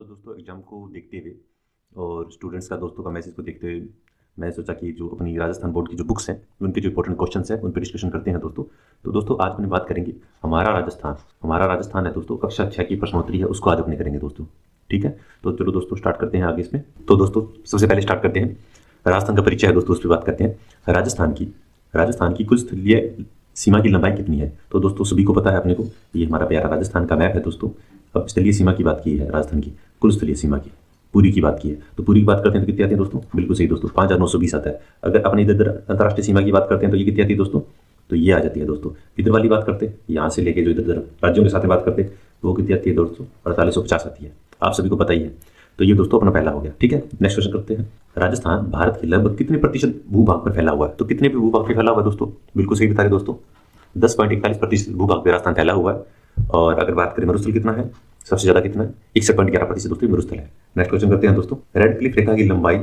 तो दोस्तों एग्ज़ाम को देखते हुए और स्टूडेंट्स का दोस्तों का मैसेज को देखते हुए मैं सोचा कि जो अपनी राजस्थान बोर्ड की जो बुक्स हैं उनके जो इंपॉर्टेंट क्वेश्चंस हैं उन पर डिस्कशन करते हैं दोस्तों। तो दोस्तों आज अपनी बात करेंगे हमारा राजस्थान है दोस्तों, कक्षा 6 की प्रश्नोत्तरी है उसको आज अपने करेंगे दोस्तों। ठीक है, तो चलो दोस्तों स्टार्ट करते हैं आगे इसमें। तो दोस्तों सबसे पहले स्टार्ट करते हैं राजस्थान का परिचय है दोस्तों, उस पर बात करते हैं। राजस्थान की कुल स्थलीय सीमा की लंबाई कितनी है? तो दोस्तों सभी को पता है अपने को, ये हमारा प्यारा राजस्थान का मैप है दोस्तों। अब स्थलीय सीमा की बात की है, राजस्थान की कुल स्थलीय सीमा की पूरी की बात की है, तो पूरी की बात करते हैं तो कितनी आती है दोस्तों? बिल्कुल सही दोस्तों, 5920 आता है। अगर अपने इधर अंतर्राष्ट्रीय सीमा की बात करते हैं तो ये कितनी आती है दोस्तों? तो ये आ जाती है दोस्तों। इधर वाली बात करते हैं, यहाँ से लेके जो इधर राज्यों के साथ में बात करते हैं तो वो कितनी आती है दोस्तों? 4850 आती है, आप सभी को पता ही है। तो ये दोस्तों अपना पहला हो गया। ठीक है, नेक्स्ट क्वेश्चन करते हैं। राजस्थान भारत के लगभग कितने प्रतिशत भूभाग पर फैला हुआ है? तो कितने भी भूभाग पर फैला हुआ है दोस्तों? बिल्कुल सही बता रहे दोस्तों, 10.41% भूभाग पे राजस्थान फैला हुआ है। और अगर बात करें मरुस्थल कितना है, सबसे ज्यादा कितना है? 61.11% दोस्तों मरुस्थल है। नेक्स्ट क्वेश्चन करते हैं दोस्तों। रेड क्लिफ रेखा की लंबाई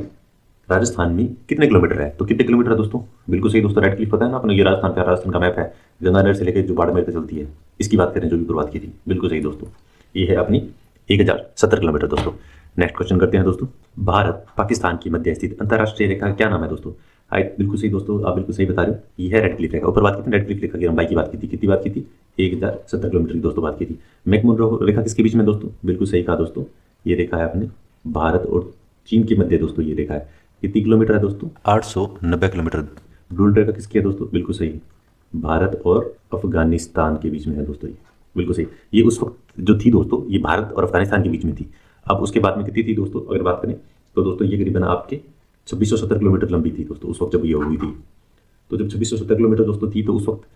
राजस्थान में कितने किलोमीटर है? तो कितने किलोमीटर है दोस्तों? बिल्कुल सही दोस्तों, रेड क्लिफ पता है ना अपने, ये राजस्थान का मैप है, गंगानगर से लेकर जो बाड़मेर तक चलती है, इसकी बात करें जो भी शुरुआत की थी। बिल्कुल सही दोस्तों, ये है अपनी 1070 किलोमीटर दोस्तों। नेक्स्ट क्वेश्चन करते हैं दोस्तों। भारत पाकिस्तान की मध्य स्थित अंतर्राष्ट्रीय रेखा का क्या नाम है दोस्तों? बिल्कुल सही दोस्तों, आप बिल्कुल सही बता रहे हो, ये है रेड क्लिफ रेखा। ऊपर बात की थी रेड क्लिफ रेखा की लंबाई की बात की थी, कितनी बात की थी? 1070 किलोमीटर की दोस्तों बात की थी। मैकमोहन रेखा किसके बीच में दोस्तों? बिल्कुल सही कहा दोस्तों, ये रेखा है अपने भारत और चीन के मध्य दोस्तों, ये रेखा है। कितनी किलोमीटर है दोस्तों? 890 किलोमीटर। ब्लू रेखा किसकी है दोस्तों? बिल्कुल सही, भारत और अफगानिस्तान के बीच में है दोस्तों, ये बिल्कुल सही। ये उस वक्त जो थी दोस्तों, ये भारत और अफगानिस्तान के बीच में थी। अब उसके बाद में कितनी थी दोस्तों अगर बात करें तो दोस्तों ये करीबन आपके 2670 किलोमीटर लंबी थी दोस्तों उस वक्त जब ये हुई थी। तो जब 2670 किलोमीटर दोस्तों थी तो उस वक्त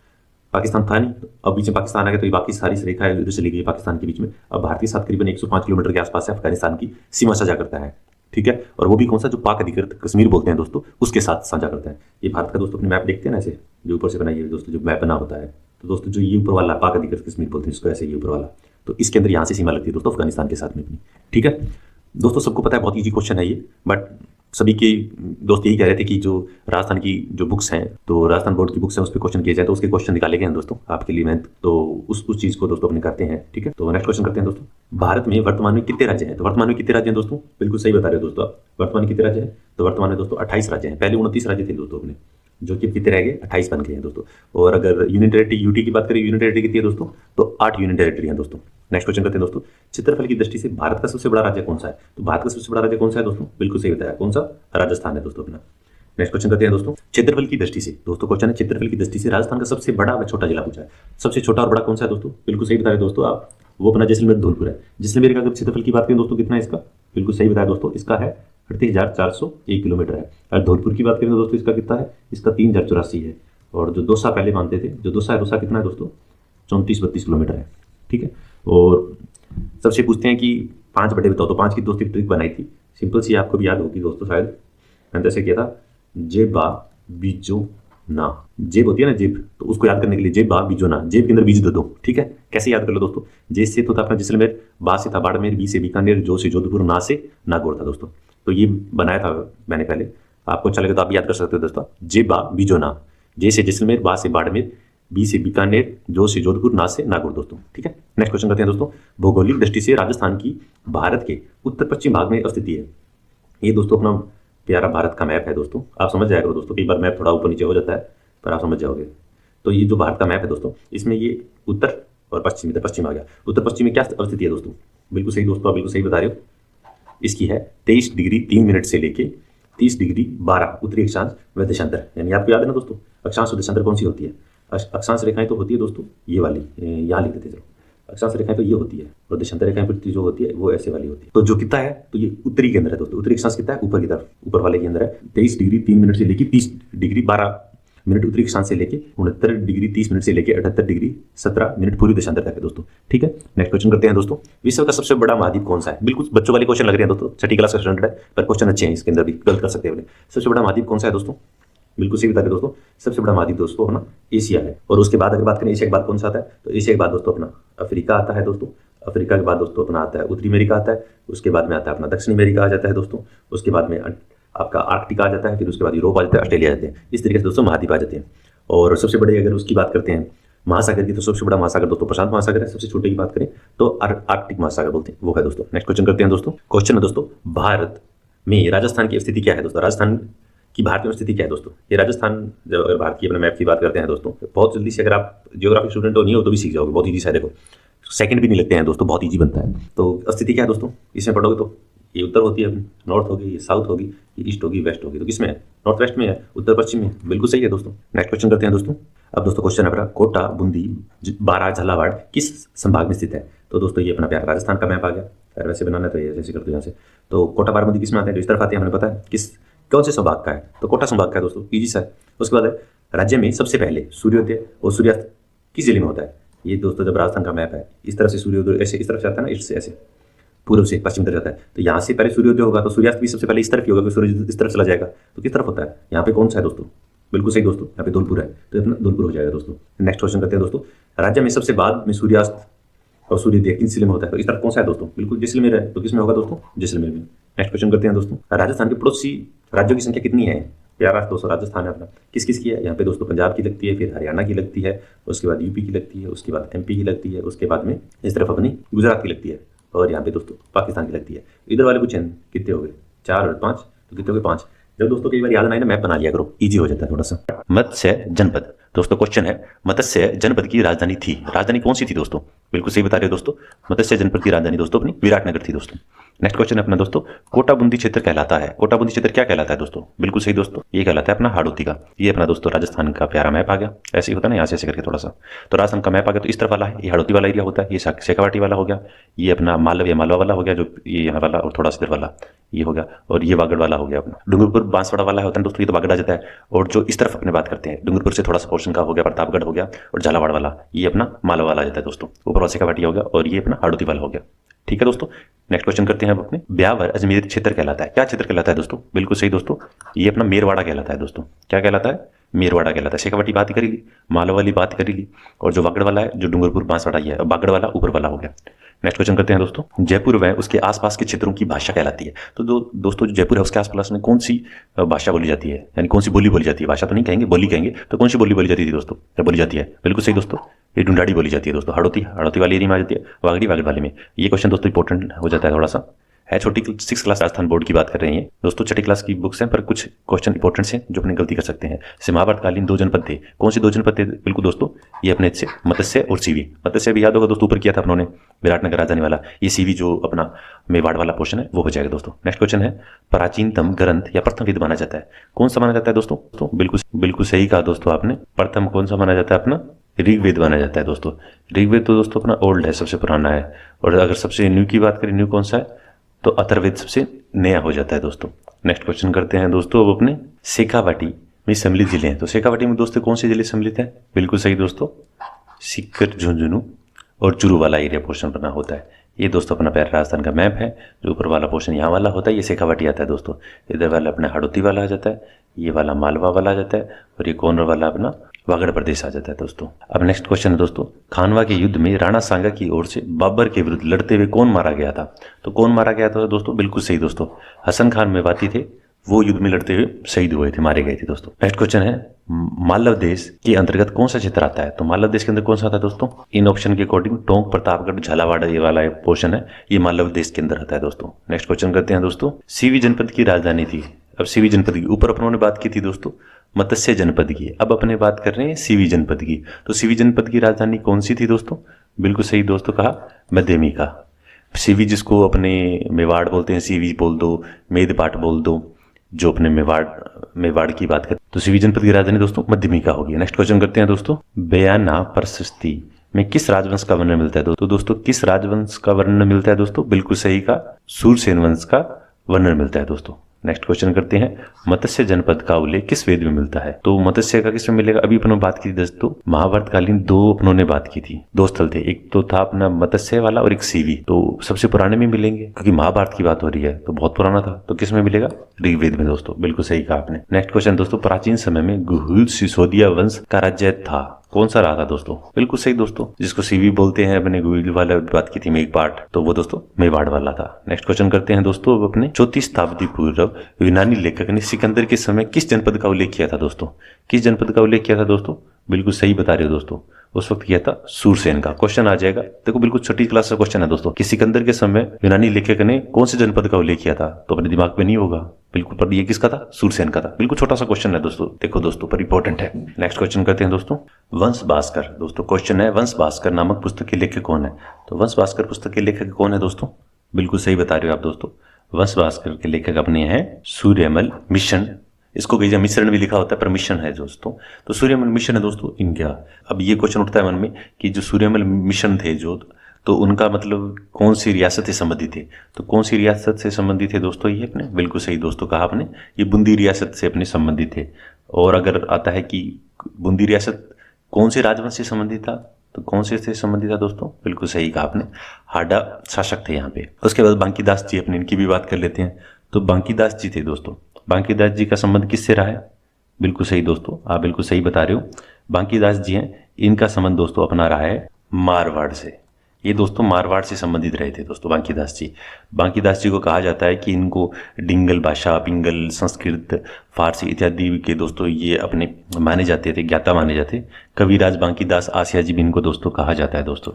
पाकिस्तान था नहीं, अब बीच में पाकिस्तान आ गया तो ये बाकी सारी रेखा है उधर चली गई पाकिस्तान के बीच में। अब भारत के साथ करीबन 105 किलोमीटर के आसपास है अफगानिस्तान की सीमा साझा करता है। ठीक है, और वो भी कौन सा? जो पाक अधिकृत कश्मीर बोलते हैं दोस्तों, उसके साथ साझा करता है। ये भारत का दोस्तों अपने मैप देखते हैं ना ऐसे, जो ऊपर से बनाइए दोस्तों, जो मैप बना होता है, तो दोस्तों जो ये ऊपर वाला पाक अधिकृत कश्मीर बोलते हैं जिसको, ऐसे ये ऊपर वाला, तो इसके अंदर यहाँ से सीमा लगती है दोस्तों अफगानिस्तान के साथ में अपनी। ठीक है दोस्तों, सबको पता है बहुत ईजी क्वेश्चन है ये, बट सभी के दोस्त यही कह रहे थे कि जो राजस्थान की जो बुक्स हैं, तो राजस्थान बोर्ड की बुक्स हैं उस पर क्वेश्चन किए जाए, तो उसके क्वेश्चन निकाले गए हैं दोस्तों आपके लिए। मैं तो उस चीज़ को दोस्तों अपने करते हैं। ठीक है, तो नेक्स्ट क्वेश्चन करते हैं दोस्तों। भारत में वर्तमान में कितने राज्य हैं? तो वर्तमान में कितने राज्य हैं दोस्तों? बिल्कुल सही बता रहे हो दोस्तों आप, वर्तमान में कितने राज्य हैं? तो वर्तमान में दोस्तों 28 राज्य हैं। पहले 29 राज्य थे दोस्तों अपने, जो कि कितने रह गए? 28 बन गए हैं दोस्तों। और अगर यूनियन टेरिटरी यूटी की बात करें, यूनियन टेरिटरी कितनी है दोस्तों? तो 8 यूनियन टेरिटरी हैं दोस्तों। नेक्स्ट क्वेश्चन करते हैं दोस्तों। क्षेत्रफल की दृष्टि से भारत का सबसे बड़ा राज्य कौन सा है? तो भारत का सबसे बड़ा राज्य कौन सा है दोस्तों? बिल्कुल सही बताया, कौन सा? राजस्थान है दोस्तों अपना। नेक्स्ट क्वेश्चन करते हैं दोस्तों। क्षेत्रफल की दृष्टि से दोस्तों क्वेश्चन है, क्षेत्रफल की दृष्टि से राजस्थान का सबसे बड़ा व छोटा जिला पूछा है। सबसे छोटा और बड़ा कौन सा है दोस्तों? बिल्कुल सही बता रहे दोस्तों आप, वो अपना जैसलमेर धौलपुर है। जैसलमेर का अगर क्षेत्रफल की बात करें दोस्तों कितना है इसका? बिल्कुल सही बताया दोस्तों, इसका है 38,401 किलोमीटर है। और धौलपुर की बात करें तो दोस्तों इसका कितना है? इसका 3084 है। और जो दौसा पहले मानते थे, जो दौसा है, दौसा कितना है दोस्तों? 3432 किलोमीटर है। ठीक है, और सबसे पूछते हैं कि 5 बटे बताओ, तो 5 की दोस्ती ट्रिक बनाई थी, सिंपल सी, आपको भी याद होगी दोस्तों शायद। मैंने जैसे किया था, जेबा बीजो ना, जेब होती है ना जेब, तो उसको याद करने के लिए जेबा बीजो ना, जेब के अंदर बीज दे दो। ठीक है, कैसे याद कर लो दोस्तों? जे से तो था अपना जैसलमेर, बा से था बाड़मेर, बी से बीकानेर, जो से जोधपुर, ना से नागौर था दोस्तों। तो ये बनाया था मैंने पहले, आपको अच्छा लगे तो आप भी याद कर सकते हो दोस्तों। जेबा बीजो ना, जे से जैसलमेर, बा से बाड़मेर, बी से बीकानेर, जो से जोधपुर, ना से नागौर दोस्तों। ठीक है, नेक्स्ट क्वेश्चन करते हैं दोस्तों। भौगोलिक दृष्टि से राजस्थान की भारत के उत्तर पश्चिम भाग में स्थिति है। ये दोस्तों अपना प्यारा भारत का मैप है दोस्तों, आप समझ जाएगा दोस्तों, कई बार मैप थोड़ा ऊपर नीचे हो जाता है पर आप समझ जाओगे। तो ये जो भारत का मैप है दोस्तों, इसमें ये उत्तर और पश्चिम, इधर पश्चिम आ गया। उत्तर पश्चिम में क्या स्थिति है दोस्तों? बिल्कुल सही दोस्तों, आप बिल्कुल सही बता रहे हो, इसकी है 23 डिग्री 3 मिनट से लेके 30 डिग्री 12 उत्तरी अक्षांश व देशांतर। यानी आपको याद है ना दोस्तों, अक्षांश और देशांतर कौन सी होती है? अक्षांश रेखाएं तो होती है दोस्तों ये वाली, यहाँ लिख देते चलो, अक्षांश रेखाएं तो ये होती है, और देशांतर रेखाएं फिर जो होती है वो ऐसे वाली होती है। तो जो कितना है, तो ये उत्तरी के अंदर है दोस्तों, उत्तरी अक्षांश कितना है? ऊपर की तरफ, ऊपर वाले के अंदर है 23 डिग्री 3 मिनट से लेके 30 डिग्री 12 मिनट उत्तरी अक्षांश से लेके 69 डिग्री 30 मिनट से लेके 78 डिग्री 17 मिनट पूर्वी देशांतर तक है दोस्तों। ठीक है, नेक्स्ट क्वेश्चन करते हैं दोस्तों। विश्व का सबसे बड़ा महाद्वीप कौन सा है? बिल्कुल बच्चों वाले क्वेश्चन लग रहे हैं दोस्तों, छठी क्लास का स्टूडेंट है पर क्वेश्चन अच्छे हैं, इसके अंदर भी गलत कर सकते हैं। सबसे बड़ा महाद्वीप कौन सा है दोस्तों? बिल्कुल सही बता दें दोस्तों, सबसे बड़ा महाद्वीप दोस्तों अपना एशिया है। और उसके बाद अगर बात करें एशिया के बाद कौन सा आता है, तो एशिया के बाद दोस्तों अपना अफ्रीका आता है दोस्तों। अफ्रीका के बाद दोस्तों अपना आता है उत्तरी अमेरिका आता है, उसके बाद में आता है अपना दक्षिणी अमेरिका आ जाता है दोस्तों, उसके बाद में आपका आर्कटिका आ जाता है, फिर उसके बाद यूरोप आ जाता है, ऑस्ट्रेलिया आ जाते हैं। इस तरीके से दोस्तों महाद्वीप आ जाते हैं। और सबसे बड़े अगर उसकी बात करते हैं महासागर की तो सबसे बड़ा महासागर दोस्तों प्रशांत महासागर है, सबसे छोटे की बात करें तो आर्कटिक महासागर बोलते हैं, वो है दोस्तों। नेक्स्ट क्वेश्चन करते हैं दोस्तों। क्वेश्चन है दोस्तों, भारत में राजस्थान की स्थिति क्या है दोस्तों? राजस्थान की भारत में स्थिति क्या है दोस्तों? ये राजस्थान, जब अगर भारत की अपने मैप की बात करते हैं दोस्तों, बहुत जल्दी से, अगर आप जियोग्राफी स्टूडेंट हो नहीं हो तो भी सीख जाओगे, बहुत ईजी सा है। देखो सेकंड भी नहीं लगते हैं दोस्तों, बहुत ईजी बनता है। तो स्थिति क्या है दोस्तों, इसमें पढ़ोगे तो ये उत्तर होती है, नॉर्थ होगी, ये साउथ होगी, ये ईस्ट होगी, वेस्ट होगी। तो किसमें है? नॉर्थ वेस्ट में है, उत्तर पश्चिम में। बिल्कुल सही है दोस्तों। नेक्स्ट क्वेश्चन करते हैं दोस्तों। अब दोस्तों क्वेश्चन है अपना, कोटा, बूंदी, बारां, झालावाड़ किस संभाग में स्थित है? तो दोस्तों ये अपना प्यारा राजस्थान का मैप आ गया। अगर वैसे बनाना है तो ये जैसे करते हैं यहाँ से। तो कोटा, बारां, बूंदी किस में आते हैं? जो इस तरफ आते हैं, हमें पता है किस कौन से संभाग का है, तो कोटा संभाग का है दोस्तों, ईजी सा है। उसके बाद है राज्य में सबसे पहले सूर्योदय और सूर्यास्त किस जिले में होता है? ये दोस्तों जब राजस्थान का मैप है, इस तरह से सूर्योदय ऐसे इस तरफ से आता है ना, ईस्ट से ऐसे पूर्व से पश्चिम तरफ जाता है। तो यहाँ से पहले सूर्योदय होगा तो सूर्यास्त भी सबसे पहले इस तरफ ही होगा, क्योंकि सूर्य इस तरफ चला जाएगा। तो किस तरफ होता है? यहाँ पे कौन सा है दोस्तों? बिल्कुल सही दोस्तों, यहाँ पे धौलपुर है, तो इतना धौलपुर हो जाएगा दोस्तों। नेक्स्ट क्वेश्चन करते हैं दोस्तों। राज्य में सबसे बाद में सूर्यास्त और सूर्योदय किस जिले में होता है? तो इस तरफ कौन सा है दोस्तों? बिल्कुल जैसलमेर है, तो किस में होगा दोस्तों? जैसलमेर में। नेक्स्ट क्वेश्चन करते हैं दोस्तों। राजस्थान के पड़ोसी राज्यों की संख्या कितनी है? प्यारा दोस्तों राजस्थान है अपना, किस किस की है? यहाँ पे दोस्तों पंजाब की लगती है, फिर हरियाणा की लगती है, उसके बाद यूपी की लगती है, उसके बाद एमपी की लगती है, उसके बाद में इस तरफ अपनी गुजरात की लगती है, और यहाँ पे दोस्तों पाकिस्तान की लगती है। इधर वाले पूछे कितने हो गए? 4 और 5, तो कितने हो गए? 5। जब दोस्तों कई बार याद ना आए ना, मैप बना लिया करो, इजी हो जाता है थोड़ा सा। मत्स्य जनपद दोस्तों, क्वेश्चन है, मत्स्य जनपद की राजधानी थी, राजधानी कौन सी थी दोस्तों? बिल्कुल सही बता रहे हो दोस्तों, मत्स्य जनपद की राजधानी दोस्तों अपनी विराटनगर थी दोस्तों। नेक्स्ट क्वेश्चन है अपना दोस्तों, कोटा बूंदी क्षेत्र कहलाता है, कोटा बूंदी क्षेत्र क्या कहलाता है दोस्तों? बिल्कुल सही दोस्तों, ये कहलाता है अपना हाड़ौती का। ये अपना दोस्तों राजस्थान का प्यारा मैप आ गया, ऐसे ही होता है ना, यहाँ से ऐसे करके थोड़ा सा। तो राजस्थान का मैप आ गया, तो इस तरफ वाला है, ये हाड़ौती वाला एरिया होता है, ये शेखावाटी वाला हो गया, ये अपना मालवा वाला हो गया, जो ये यहाँ वाला, और थोड़ा सा इधर वाला ये हो गया, और ये वागड़ वाला हो गया अपना। डूंगरपुर बांसवाड़ा वाला होता है दोस्तों, ये तो वागड़ आ जाता है। और जो इस तरफ अपने बात करते हैं, डूंगरपुर से थोड़ा सा पोर्शन का हो गया प्रतापगढ़ हो गया, और झालावाड़ वाला ये अपना मालवा वाला आ जाता है दोस्तों। ऊपर वाला शेखावाटी हो गया, और ये अपना हाड़ौती वाला हो गया। ठीक है दोस्तों, नेक्स्ट क्वेश्चन करते हैं अब अपने। ब्यावर अजमेर क्षेत्र कहलाता है, क्या क्षेत्र कहलाता है दोस्तों? बिल्कुल सही दोस्तों, ये अपना मेरवाड़ा कहलाता है दोस्तों। क्या कहलाता है? मेरवाड़ा कहलाता है। शेखावाटी बात करी ली, मालवा वाली बात करी ली, और जो वागड़ वाला है, जो डूंगरपुर बांसवाड़ा ये है, बागड़ वाला ऊपर वाला हो गया। नेक्स्ट क्वेश्चन करते हैं दोस्तों। जयपुर व उसके आसपास के क्षेत्रों की भाषा कहलाती है, तो दोस्तों जो जयपुर है उसके आसपास में कौन सी भाषा बोली जाती है, यानी कौन सी बोली बोली जाती है? भाषा तो नहीं कहेंगे, बोली कहेंगे। तो कौन सी बोली बोली जाती थी दोस्तों? क्या बोली जाती है? बिल्कुल सही दोस्तों, ये ढूंढाड़ी बोली जाती है दोस्तों। हाड़ौती वाली एरिया में आ जाती है, वागड़ी वाले में। ये क्वेश्चन दोस्तों इंपॉर्टेंट हो जाता है थोड़ा सा, है छोटी 6 क्लास राजस्थान बोर्ड की बात कर रहे हैं दोस्तों, छठी क्लास की बुक्स हैं, पर कुछ क्वेश्चन इंपॉर्टेंट हैं जो अपनी गलती कर सकते हैं। जैसे महाभारतकालीन 2 जनपद थे, कौन से 2 जनपद थे? बिल्कुल दोस्तों, ये अपने से मत्स्य और सीवी। मत्स्य भी याद होगा दोस्तों, ऊपर किया था अपनों ने, विराटनगर राजधानी वाला। ये सीवी जो अपना मेवाड़ वाला पोर्शन है वो हो जाएगा दोस्तों। नेक्स्ट क्वेश्चन है, प्राचीनतम ग्रंथ या प्रथम वेद माना जाता है, कौन सा माना जाता है दोस्तों? बिल्कुल सही कहा दोस्तों आपने, प्रथम कौन सा माना जाता है? अपना ऋग्वेद माना जाता है दोस्तों। ऋग्वेद तो दोस्तों अपना ओल्ड है, सबसे पुराना है। और अगर सबसे न्यू की बात करें, न्यू कौन सा है? तो अथर्ववेद सबसे नया हो जाता है दोस्तों। नेक्स्ट क्वेश्चन करते हैं दोस्तों अब अपने। शेखावाटी में सम्मिलित जिले हैं, तो शेखावाटी में दोस्तों कौन से जिले सम्मिलित हैं? बिल्कुल सही दोस्तों, सीकर, झुंझुनू और चूरू वाला एरिया पोर्शन बना होता है। ये दोस्तों अपना प्यारा राजस्थान का मैप है, जो ऊपर वाला पोर्शन यहाँ वाला होता है, ये शेखावाटी आता है दोस्तों। इधर वाला अपना हाड़ौती वाला आ जाता है, ये वाला मालवा वाला आ जाता है, और ये कॉर्नर वाला अपना वागड़ प्रदेश आ जाता है दोस्तों। अब नेक्स्ट क्वेश्चन है दोस्तों, खानवा के युद्ध में राणा सांगा की ओर से बाबर के विरुद्ध लड़ते हुए कौन मारा गया था? तो कौन मारा गया था दोस्तों? बिल्कुल सही दोस्तों, हसन खान मेवाती थे, वो युद्ध में लड़ते हुए शहीद हुए थे, मारे गए थे दोस्तों। नेक्स्ट क्वेश्चन है, मालव देश के अंतर्गत कौन सा क्षेत्र आता है? तो मालव देश के अंदर कौन सा आता है दोस्तों? इन ऑप्शन के अकॉर्डिंग टोंक, प्रतापगढ़, झालावाड़ ये वाला पोर्शन है, ये मालव देश के अंदर आता है दोस्तों। नेक्स्ट क्वेश्चन करते हैं दोस्तों, सीवी जनपद की राजधानी थी। अब सीवी जनपद की ऊपर अपनों ने बात की थी दोस्तों मत्स्य जनपद की, अब अपने बात कर रहे हैं सीवी जनपद की। तो सीवी जनपद की राजधानी कौन सी थी दोस्तों? बिल्कुल सही दोस्तों कहा, मध्यमिका। सीवी जिसको अपने मेवाड़ बोलते हैं, सीवी बोल दो, मेदपाट बोल दो, जो अपने मेवाड़ की बात करें, तो सीवी जनपद की राजधानी दोस्तों मध्यमिका होगी। नेक्स्ट क्वेश्चन करते हैं दोस्तों, बयाना प्रशस्ति में किस राजवंश का वर्णन मिलता है? तो दोस्तों किस राजवंश का वर्णन मिलता है दोस्तों? बिल्कुल सही का, सूरसेन वंश का वर्णन मिलता है दोस्तों। नेक्स्ट क्वेश्चन करते हैं, मत्स्य जनपद का उल्लेख किस वेद में मिलता है? तो मत्स्य का किस में मिलेगा? अभी अपनों बात की थी दोस्तों, महाभारतकालीन 2 अपनों ने बात की थी, 2 स्थल थे, एक तो था अपना मत्स्य वाला और एक सीवी। तो सबसे पुराने में मिलेंगे, क्योंकि महाभारत की बात हो रही है तो बहुत पुराना था, तो किस में मिलेगा? ऋग्वेद में दोस्तों। बिल्कुल सही कहा आपने। नेक्स्ट क्वेश्चन दोस्तों, प्राचीन समय में गुहिल सिसोदिया वंश का राज्य था, कौन सा रहा था दोस्तों? बिल्कुल सही दोस्तों, जिसको सीवी बोलते हैं, अपने गुहिल वाला बात की थी मेघपाट, तो वो दोस्तों मेवाड़ वाला था। नेक्स्ट क्वेश्चन करते हैं दोस्तों, अब अपने 34 शताब्दी पूर्व यूनानी लेखक ने सिकंदर के समय किस जनपद का उल्लेख किया था दोस्तों? किस जनपद का उल्लेख किया था दोस्तों? बिल्कुल सही बता रहे हो दोस्तों, उस वक्त किया था सूरसेन का। क्वेश्चन आ जाएगा, देखो बिल्कुल छठी क्लास का क्वेश्चन है दोस्तों, कि सिकंदर के समय यूनानी लेखक ने कौन से जनपद का उल्लेख किया था? तो अपने दिमाग में नहीं होगा बिल्कुल, पर ये किसका था? सूरसेन का था। बिल्कुल छोटा सा क्वेश्चन है दोस्तों, देखो दोस्तों पर इंपॉर्टेंट है। नेक्स्ट क्वेश्चन करते हैं दोस्तों, वंश भास्कर। दोस्तों क्वेश्चन है, वंश भास्कर नामक पुस्तक के लेखक कौन है? तो वंश भास्कर पुस्तक के लेखक कौन है दोस्तों? बिल्कुल सही बता रहे हो आप दोस्तों, वंश भास्कर के लेखक अपने हैं सूर्यमल मिशन। इसको कहीं मिश्रण भी लिखा होता है पर मिशन है दोस्तों, तो सूर्यमल मिशन है दोस्तों इनका। अब ये क्वेश्चन उठता है मन में कि जो सूर्यमल मिशन थे जो, तो उनका मतलब कौन सी रियासत से संबंधित थे? तो कौन सी रियासत से संबंधित थे दोस्तों ये अपने? बिल्कुल सही दोस्तों कहा आपने, ये बूंदी रियासत से अपने संबंधित थे। और अगर आता है कि बूंदी रियासत कौन से राजवंश से संबंधित था, तो कौन से से संबंधित था दोस्तों? बिल्कुल सही कहा आपने, हाडा शासक थे यहाँ पे। उसके बाद बांकीदास जी अपने, इनकी भी बात कर लेते हैं। तो बांकीदास जी थे दोस्तों, बांकीदास जी का संबंध किससे रहा है? बिल्कुल सही दोस्तों, आप बिल्कुल सही बता रहे हो, बांकीदास जी हैं, इनका संबंध दोस्तों अपना रहा है मारवाड़ से। ये दोस्तों मारवाड़ से संबंधित रहे थे दोस्तों बांकीदास जी। बांकीदास जी को कहा जाता है कि इनको डिंगल भाषा, पिंगल, संस्कृत, फारसी इत्यादि के दोस्तों ये अपने माने जाते थे, ज्ञाता माने जाते। कविराज बांकीदास आसिया जी भी इनको दोस्तों कहा जाता है दोस्तों।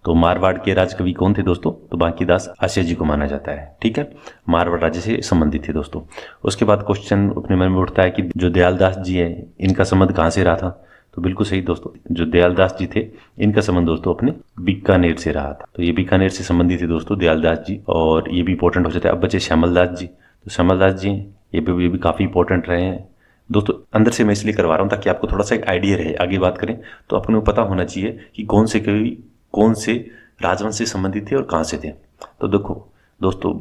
तो मारवाड़ के राजकवि कौन थे दोस्तों? तो बांकीदास आसिया जी को माना जाता है, ठीक है, मारवाड़ राज्य से संबंधित थे दोस्तों। उसके बाद क्वेश्चन अपने मन में उठता है कि जो दयालदास जी हैं, इनका संबंध कहाँ से रहा था? तो बिल्कुल सही दोस्तों, जो दयालदास जी थे इनका संबंध दोस्तों अपने बीकानेर से रहा था। तो ये बीकानेर से संबंधित थे दोस्तों दयालदास जी। और ये भी इंपॉर्टेंट हो जाता है। अब बचे श्यामलदास जी। तो श्यामलदास जी ये भी काफ़ी इंपॉर्टेंट रहे हैं दोस्तों। अंदर से मैं इसलिए करवा रहा हूँ ताकि आपको थोड़ा सा एक आइडिया रहे, आगे बात करें तो आपको पता होना चाहिए कि कौन से राजवंश से संबंधित थे और कहाँ से थे। तो देखो दोस्तों,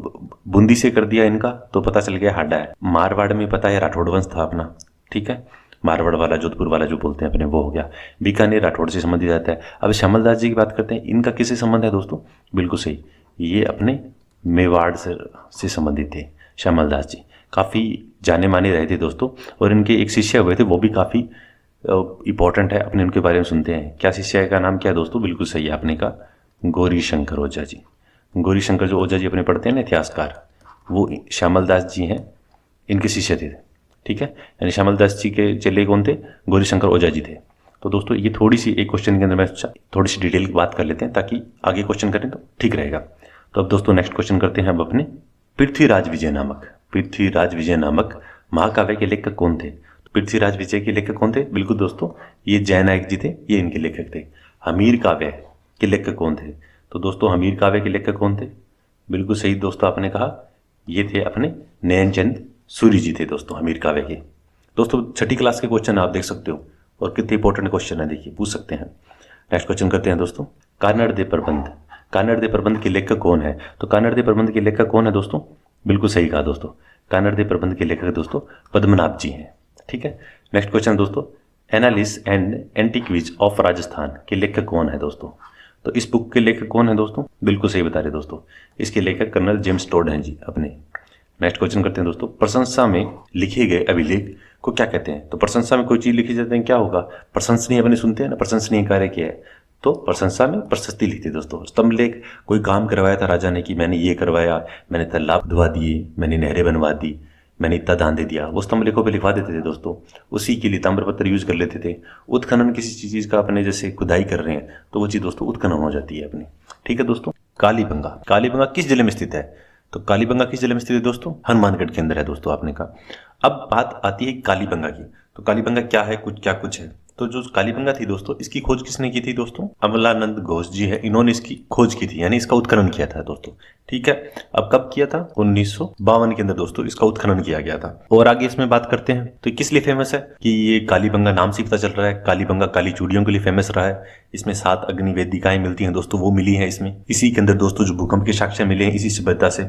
बूंदी से कर दिया इनका तो पता चल गया हाडा है। मारवाड़ में पता है राठौड़ वंश था अपना, ठीक है, मारवाड़ वाला, जोधपुर वाला जो बोलते हैं अपने, वो हो गया। बीकानेर राठौड़ से संबंधित रहता है। अब श्यामलदास जी की बात करते हैं, इनका किससे संबंध है दोस्तों? बिल्कुल सही, ये अपने मेवाड़ से संबंधित थे श्यामलदास जी। काफ़ी जाने माने रहे थे दोस्तों। और इनके एक शिष्य हुए थे, वो भी काफ़ी इंपॉर्टेंट है, अपने उनके बारे में सुनते हैं। क्या शिष्य का नाम क्या है दोस्तों? बिल्कुल सही है आपने का, गौरी शंकर ओझा जी। गौरी शंकर जो ओझा जी अपने पढ़ते हैं ना इतिहासकार, वो श्यामलदास जी हैं, इनके शिष्य थे, ठीक है। यानी श्यामलदास जी के चेले कौन थे? गौरी शंकर ओझा जी थे। तो दोस्तों ये थोड़ी सी एक क्वेश्चन के अंदर मैं थोड़ी सी डिटेल की बात कर लेते हैं ताकि आगे क्वेश्चन करें तो ठीक रहेगा। तो अब दोस्तों नेक्स्ट क्वेश्चन करते हैं अब अपने, पृथ्वीराज विजय नामक महाकाव्य के लेखक कौन थे? तो पृथ्वीराज विजय के लेखक कौन थे? बिल्कुल दोस्तों ये जयनायक जी थे, ये इनके लेखक थे। हमीर काव्य के लेखक कौन थे? तो दोस्तों हमीर काव्य के लेखक कौन थे? बिल्कुल सही दोस्तों आपने कहा, ये थे अपने नयनचंद सूरी जी थे दोस्तों हमीर काव्य के। दोस्तों छठी क्लास के क्वेश्चन आप देख सकते हो और कितने इंपॉर्टेंट क्वेश्चन है, देखिए पूछ सकते हैं। नेक्स्ट क्वेश्चन करते हैं दोस्तों, कानड़ दे प्रबंध के लेखक कौन है? तो कानड़ दे प्रबंध के लेखक कौन है दोस्तों? बिल्कुल सही कहा दोस्तों, कानड़ दे प्रबंध के लेखक दोस्तों पद्मनाभ जी हैं, ठीक है। नेक्स्ट क्वेश्चन दोस्तों, एनालिस एंड एंटीक्वीज ऑफ राजस्थान के लेखक कौन है दोस्तों? तो इस बुक के लेखक कौन है दोस्तों? बिल्कुल सही बता रहे दोस्तों, इसके लेखक कर्नल जेम्स टोड हैं जी अपने। नेक्स्ट क्वेश्चन करते हैं दोस्तों, प्रशंसा में लिखे गए अभिलेख को क्या कहते हैं? तो प्रशंसा में कोई चीज लिखी जाती है क्या होगा? प्रशंसनीय, अपने सुनते हैं ना, प्रशंसनीय कार्य क्या है, तो प्रशंसा में प्रशस्ति लिखते दोस्तों। स्तंभ लेख, कोई काम करवाया था राजा ने कि मैंने ये करवाया, मैंने तालाब धुआ दिए, मैंने नहरें बनवा दी, मैंने इतना दान दे दिया, वो स्तंभ लेखों पे लिखवा देते थे दोस्तों। उसी के लिए ताम्रपत्र यूज कर लेते थे। उत्खनन किसी चीज का अपने जैसे खुदाई कर रहे हैं तो वो चीज दोस्तों उत्खनन हो जाती है अपनी, ठीक है दोस्तों। कालीबंगा किस जिले में स्थित है? तो कालीबंगा किस जिले में स्थित है दोस्तों? हनुमानगढ़ के अंदर है दोस्तों आपने कहा। अब बात आती है कालीबंगा की, तो कालीबंगा क्या है, कुछ है। तो जो कालीबंगा थी दोस्तों, इसकी खोज किसने की थी दोस्तों? अमलानंद घोष जी है, इन्होंने इसकी खोज की थी, यानी इसका उत्खनन किया था दोस्तों, ठीक है। अब कब किया था? 1952 के अंदर दोस्तों इसका उत्खनन किया गया था। और आगे इसमें बात करते हैं तो किस लिए फेमस है कि ये कालीबंगा नाम से पता चल रहा है, कालीबंगा काली चूड़ियों के लिए फेमस रहा है। इसमें 7 अग्नि वेदिकाएं मिलती हैं दोस्तों, वो मिली है इसमें। इसी के अंदर दोस्तों जो भूकंप के साक्ष्य मिले हैं इसी सभ्यता से,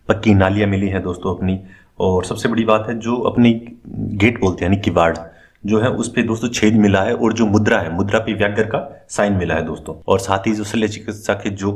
पक्की नालियां मिली हैं दोस्तों अपनी। और सबसे बड़ी बात है जो अपनी गेट बोलते हैं यानी किवाड़ जो है उस पे दोस्तों छेद मिला है, और जो मुद्रा है, मुद्रा पे व्याघ्र का साइन मिला है दोस्तों। और साथ ही जो शल्य चिकित्सा के जो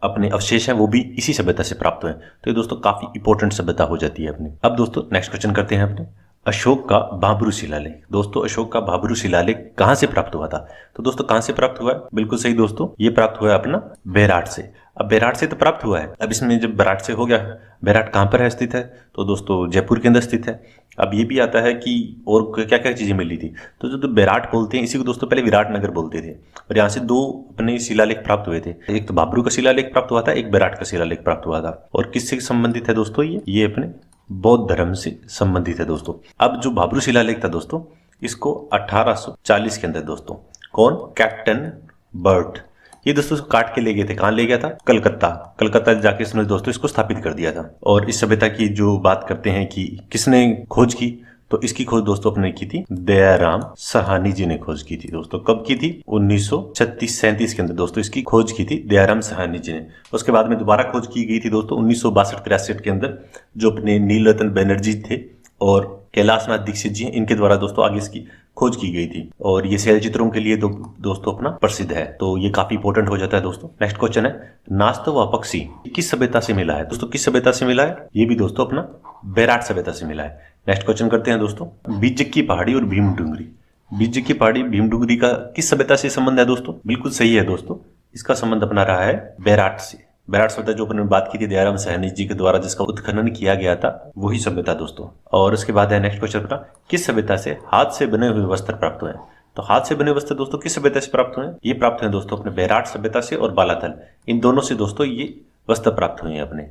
अपने अवशेष हैं वो भी इसी सभ्यता से प्राप्त हुए। तो ये दोस्तों काफी इंपॉर्टेंट सभ्यता हो जाती है अपनी। अब दोस्तों नेक्स्ट क्वेश्चन करते हैं अपने, अशोक का भाब्रू शिलालेख। दोस्तों अशोक का भाब्रू शिलालेख कहां से प्राप्त हुआ था? तो दोस्तों कहां से प्राप्त हुआ है? बिल्कुल सही दोस्तों, ये प्राप्त हुआ है अपना बेराट से। अब बेराट से तो प्राप्त हुआ है, अब इसमें जब बेराट से हो गया, बेराट कहां पर है स्थित है? तो दोस्तों जयपुर के अंदर स्थित है। अब ये भी आता है कि और क्या क्या चीजें मिली थी, तो जो बेराट बोलते हैं इसी को दोस्तों पहले विराट नगर बोलते थे, और यहाँ से दो अपने शिलालेख प्राप्त हुए थे। एक तो भाब्रू का शिलालेख प्राप्त हुआ था, एक बेराट का शिलालेख प्राप्त हुआ था। और किससे संबंधित है दोस्तों? ये अपने बौद्ध धर्म से संबंधित है दोस्तों। अब जो भाब्रू शिलालेख था दोस्तों, इसको 1840 के अंदर दोस्तों कौन? कैप्टन बर्ट, ये दोस्तों काट के ले गए थे। कहां ले गया था? कलकत्ता। कलकत्ता जाके इसने दोस्तों इसको स्थापित कर दिया था। और इस सभ्यता की जो बात करते हैं कि किसने खोज की, तो इसकी खोज दोस्तों अपने की थी दयाराम साहनी जी ने खोज की थी दोस्तों। कब की थी? 1936-37 के अंदर दोस्तों इसकी खोज की थी दयाराम साहनी जी ने। उसके बाद में दोबारा खोज की गई थी दोस्तों 1962-63 के अंदर, जो अपने नीलरतन बनर्जी थे और कैलाशनाथ दीक्षित जी, इनके द्वारा दोस्तों आगे इसकी खोज की गई थी। और ये शैल चित्रों के लिए दोस्तों अपना प्रसिद्ध है, तो ये काफी इंपॉर्टेंट हो जाता है दोस्तों। नेक्स्ट क्वेश्चन है, नास्तो व पक्षी किस सभ्यता से मिला है? दोस्तों किस सभ्यता से मिला है? ये भी दोस्तों अपना बेराट सभ्यता से मिला है। नेक्स्ट क्वेश्चन करते हैं दोस्तों, बीजक की पहाड़ी और भीम डूंगरी। बीजक की पहाड़ी भीम डूंगरी का किस सभ्यता से संबंध है दोस्तों? बिल्कुल सही है दोस्तों, इसका संबंध अपना रहा है बेराट से। बेराट सभ्यता जो अपन ने बात की थी दयाराम साहनी जी के द्वारा जिसका उत्खनन किया गया था, वही सभ्यता दोस्तों। और उसके बाद है नेक्स्ट क्वेश्चन अपना, किस सभ्यता से हाथ से बने हुए वस्त्र प्राप्त हुए? तो हाथ से बने वस्त्र दोस्तों किस सभ्यता से प्राप्त हुए? ये प्राप्त हुए दोस्तों अपने बेराट सभ्यता से और बालाथल, इन दोनों से दोस्तों ये वस्त्र प्राप्त हुए हैं अपने।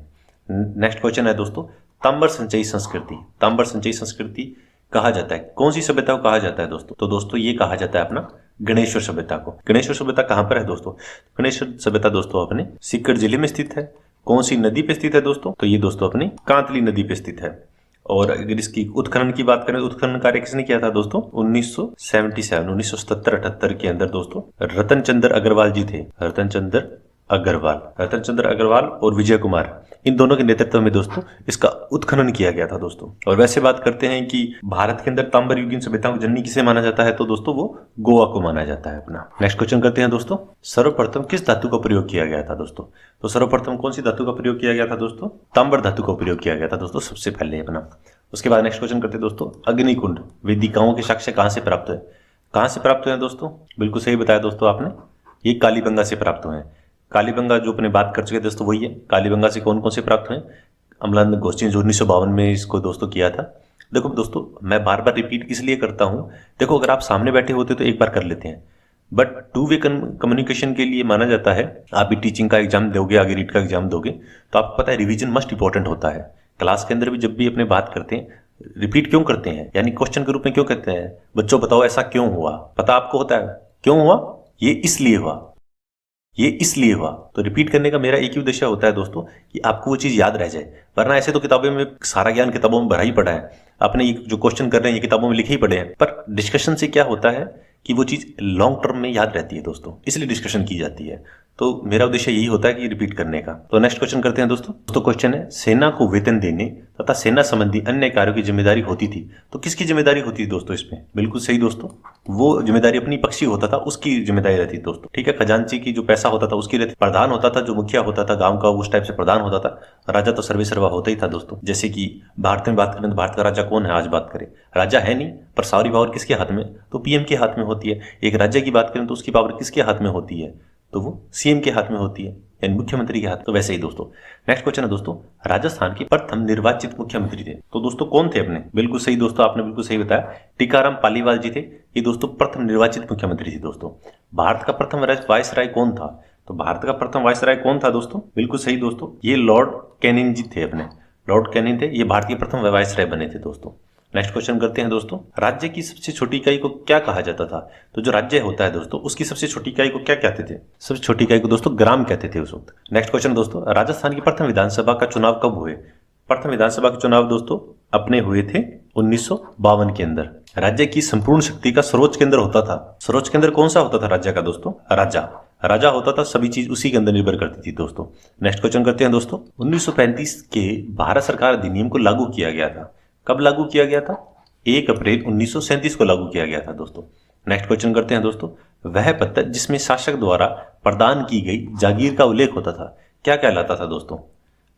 नेक्स्ट क्वेश्चन है दोस्तों, ताम्बर संचयी संस्कृति। ताम्बर संचयी संस्कृति कहा जाता है, कौन सी सभ्यता को कहा जाता है दोस्तों? तो दोस्तों ये कहा जाता है अपना गणेश्वर सभ्यता को। गणेश्वर सभ्यता कहां पर है दोस्तों? गणेश्वर सभ्यता दोस्तों अपने सीकर जिले में स्थित है। कौन सी नदी पे स्थित है दोस्तों? तो ये दोस्तों अपनी कांतली नदी पे स्थित है। और अगर इसकी उत्खनन की बात करें, उत्खनन कार्य किसने किया था दोस्तों? 1977 के अंदर दोस्तों रतन चंद्र अग्रवाल जी थे। रतन चंद्र अग्रवाल और विजय कुमार, इन दोनों के नेतृत्व में दोस्तों इसका उत्खनन किया गया था दोस्तों। और वैसे बात करते हैं कि भारत के अंदर ताम्बर युगीन सभ्यताओं की जननी किसे माना जाता है, तो दोस्तों वो गोवा को माना जाता है अपना। नेक्स्ट क्वेश्चन करते हैं दोस्तों, सर्वप्रथम किस धातु का प्रयोग किया गया था दोस्तों? तो सर्वप्रथम कौन सी धातु का प्रयोग किया गया था दोस्तों? ताम्बर धातु का प्रयोग किया गया था दोस्तों सबसे पहले अपना। उसके बाद नेक्स्ट क्वेश्चन करते हैं दोस्तों, अग्निकुंड वेदिकाओं के साक्ष्य कहां से प्राप्त हुए? कहां से प्राप्त हुए दोस्तों? बिल्कुल सही बताया दोस्तों आपने, ये कालीबंगा से प्राप्त हुए हैं। कालीबंगा जो अपने बात कर चुके दोस्तों वही है। कालीबंगा से कौन कौन से प्राप्त हुए? अम्लान गोस्टी जो 1952 में इसको दोस्तों किया था। देखो दोस्तों मैं बार बार रिपीट इसलिए करता हूं, देखो अगर आप सामने बैठे होते तो एक बार कर लेते हैं, बट टू वे कम्युनिकेशन के लिए माना जाता है, आप भी टीचिंग का एग्जाम दोगे, आगे रीट का एग्जाम दोगे, तो आपको पता है रिवीजन मस्ट इंपॉर्टेंट होता है। क्लास के अंदर भी जब भी अपने बात करते हैं, रिपीट क्यों करते हैं, यानी क्वेश्चन के रूप में क्यों कहते हैं, बच्चों बताओ ऐसा क्यों हुआ? पता आपको होता है क्यों हुआ? ये इसलिए हुआ, ये इसलिए हुआ। तो रिपीट करने का मेरा एक ही उद्देश्य होता है दोस्तों कि आपको वो चीज याद रह जाए, वरना ऐसे तो किताबों में सारा ज्ञान किताबों में भरा ही पड़ा है, आपने ये जो क्वेश्चन कर रहे हैं ये किताबों में लिखे ही पड़े हैं, पर डिस्कशन से क्या होता है कि वो चीज लॉन्ग टर्म में याद रहती है दोस्तों, इसलिए डिस्कशन की जाती है। तो मेरा उद्देश्य यही होता है कि रिपीट करने का। तो नेक्स्ट क्वेश्चन करते हैं दोस्तों क्वेश्चन है, सेना को वेतन देने तथा सेना संबंधी अन्य कार्यों की जिम्मेदारी होती थी, तो किसकी जिम्मेदारी होती थी दोस्तों इसमें? बिल्कुल सही दोस्तों, वो जिम्मेदारी अपनी पक्षी होता था उसकी जिम्मेदारी रहती थी दोस्तों, ठीक है। खजांची की जो पैसा होता था उसकी रहती, प्रधान होता था जो मुखिया होता था गांव का, उस टाइप से प्रधान होता था। राजा तो सर्वे सर्वा होता ही था दोस्तों। जैसे कि भारत में बात करें तो भारत का राजा कौन है? आज बात करें, राजा है नहीं, पर सारी पावर किसके हाथ में? तो पीएम के हाथ में होती है। एक राज्य की बात करें तो उसकी पावर किसके हाथ में होती है? तो वो सीएम के हाथ में होती है, यानी मुख्यमंत्री के हाथ। तो वैसे ही दोस्तों नेक्स्ट क्वेश्चन है दोस्तों, राजस्थान के प्रथम निर्वाचित मुख्यमंत्री थे, तो दोस्तों कौन थे अपने? बिल्कुल सही दोस्तों, आपने बिल्कुल सही बताया, टीकाराम पालीवाल जी थे। ये दोस्तों प्रथम निर्वाचित मुख्यमंत्री थे दोस्तों। भारत का प्रथम वायसराय कौन था? तो भारत का प्रथम वायसराय कौन था दोस्तों? बिल्कुल सही दोस्तों, ये लॉर्ड कैनिंग जी थे अपने, लॉर्ड कैनिंग थे, ये भारत के प्रथम वायसराय बने थे दोस्तों। नेक्स्ट क्वेश्चन करते हैं दोस्तों, राज्य की सबसे छोटी इकाई को क्या कहा जाता था? तो जो राज्य होता है दोस्तों उसकी सबसे छोटी इकाई को क्या कहते थे? सबसे छोटी इकाई को दोस्तों ग्राम कहते थे उस वक्त। नेक्स्ट क्वेश्चन दोस्तों, राजस्थान की प्रथम विधानसभा का चुनाव कब हुए? प्रथम विधानसभा के चुनाव दोस्तों अपने हुए थे 1952 के अंदर। राज्य की संपूर्ण शक्ति का सर्वोच्च केंद्र होता था, सर्वोच्च केंद्र कौन सा होता था राज्य का दोस्तों? राजा होता था, सभी चीज उसी के अंदर निर्भर करती थी दोस्तों। नेक्स्ट क्वेश्चन करते हैं दोस्तों, 1935 के भारत सरकार अधिनियम को लागू किया गया था। कब लागू किया गया था? 1 अप्रैल 1937 को लागू किया गया था दोस्तों। नेक्स्ट क्वेश्चन करते हैं दोस्तों, वह पत्र जिसमें शासक द्वारा प्रदान की गई जागीर का उल्लेख होता था क्या कहलाता था दोस्तों?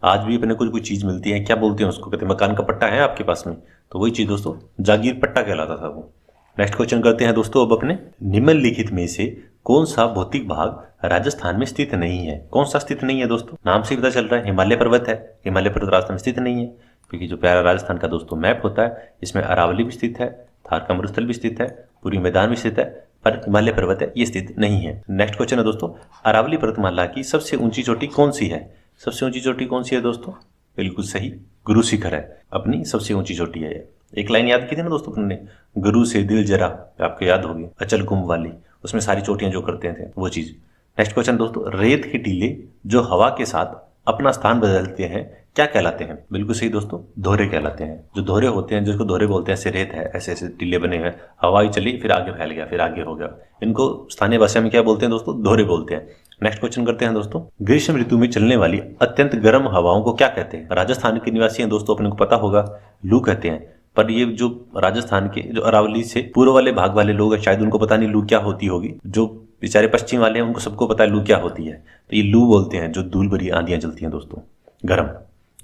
आज भी अपने को कोई चीज मिलती है, क्या बोलते हैं उसको, कहते हैं मकान का पट्टा है आपके पास में, तो वही चीज दोस्तों जागीर पट्टा कहलाता था वो। नेक्स्ट क्वेश्चन करते हैं दोस्तों अब अपने, निम्नलिखित में से कौन सा भौतिक भाग राजस्थान में स्थित नहीं है? कौन सा स्थित नहीं है दोस्तों? नाम से पता चल रहा है हिमालय पर्वत है। हिमालय पर्वत राजस्थान में स्थित नहीं है, क्योंकि जो प्यारा राजस्थान का दोस्तों मैप होता है इसमें अरावली भी स्थित है, थार का मरुस्थल भी स्थित है, पूरी मैदान भी स्थित है, पर हिमालय पर्वत है ये स्थित नहीं है। नेक्स्ट क्वेश्चन है दोस्तों, अरावली पर्वतमाला की सबसे ऊंची चोटी कौन सी है? सबसे ऊंची चोटी कौन सी है दोस्तों? बिल्कुल सही, गुरु शिखर है अपनी सबसे ऊंची चोटी है। एक लाइन याद की थी ना दोस्तों तुमने, गुरु से दिल जरा, आपको याद होगी, अचल कुंभ वाली, उसमें सारी चोटियां जो करते थे वो चीज। नेक्स्ट क्वेश्चन दोस्तों, रेत के टीले जो हवा के साथ अपना स्थान बदलते हैं क्या कहलाते हैं? बिल्कुल सही दोस्तों, दोहरे कहलाते हैं। जो दोहरे होते हैं, जिसको दोहरे बोलते हैं, ऐसे रेत है, ऐसे ऐसे टीले बने हुए, हवा ही चली फिर आगे फैल गया, फिर आगे हो गया, इनको स्थानीय भाषा में क्या बोलते हैं दोस्तों? दोहरे बोलते हैं। नेक्स्ट क्वेश्चन करते हैं दोस्तों, ग्रीष्म ऋतु में चलने वाली अत्यंत गर्म हवाओं को क्या कहते हैं? राजस्थान के निवासी हैं दोस्तों, अपने को पता होगा, लू कहते हैं। पर ये जो राजस्थान के जो अरावली से पूर्व वाले भाग वाले लोग हैं, शायद उनको पता नहीं लू क्या होती होगी। जो बेचारे पश्चिम वाले हैं उनको सबको पता है लू क्या होती है, तो ये लू बोलते हैं। जो धूल भरी आंधियां चलती हैं दोस्तों, गर्म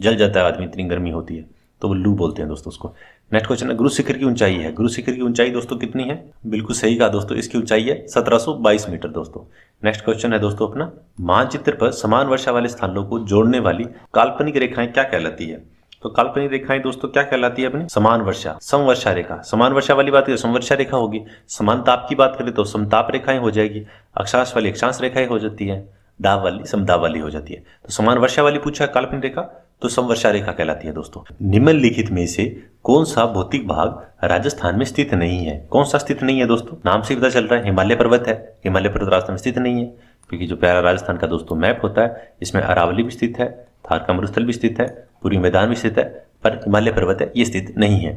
जल जाता है आदमी, इतनी गर्मी होती है, तो वो लू बोलते हैं दोस्तों उसको। नेक्स्ट क्वेश्चन है, गुरु शिखर की ऊंचाई है। गुरु शिखर की ऊंचाई दोस्तों कितनी है? बिल्कुल सही कहा दोस्तों, इसकी ऊंचाई है 1722 मीटर दोस्तों। नेक्स्ट क्वेश्चन है दोस्तों अपना, मानचित्र पर समान वर्षा वाले स्थानों को जोड़ने वाली काल्पनिक रेखाएं क्या कहलाती है? तो काल्पनिक रेखाएं दोस्तों क्या कहलाती है अपनी? समान वर्षा, समवर्षा रेखा। समान वर्षा वाली बात करें समवर्षा रेखा होगी, समान ताप की बात करें तो समताप रेखाएं हो जाएगी, अक्षांश वाली अक्षांश रेखाएं हो जाती है, दाब वाली समदाब वाली हो जाती है। तो समान वर्षा वाली पूछा काल्पनिक रेखा, तो समवर्षा रेखा कहलाती है दोस्तों। निम्नलिखित में से कौन सा भौतिक भाग राजस्थान में स्थित नहीं है? कौन सा स्थित नहीं है दोस्तों? नाम से पता चल रहा है हिमालय पर्वत है। हिमालय पर्वत राजस्थान में स्थित नहीं है, क्योंकि जो प्यारा राजस्थान का दोस्तों मैप होता है इसमें अरावली भी स्थित है, थार का मरुस्थल भी स्थित है, पूरी मैदान भी स्थित है, पर हिमालय पर्वत है ये स्थित नहीं है।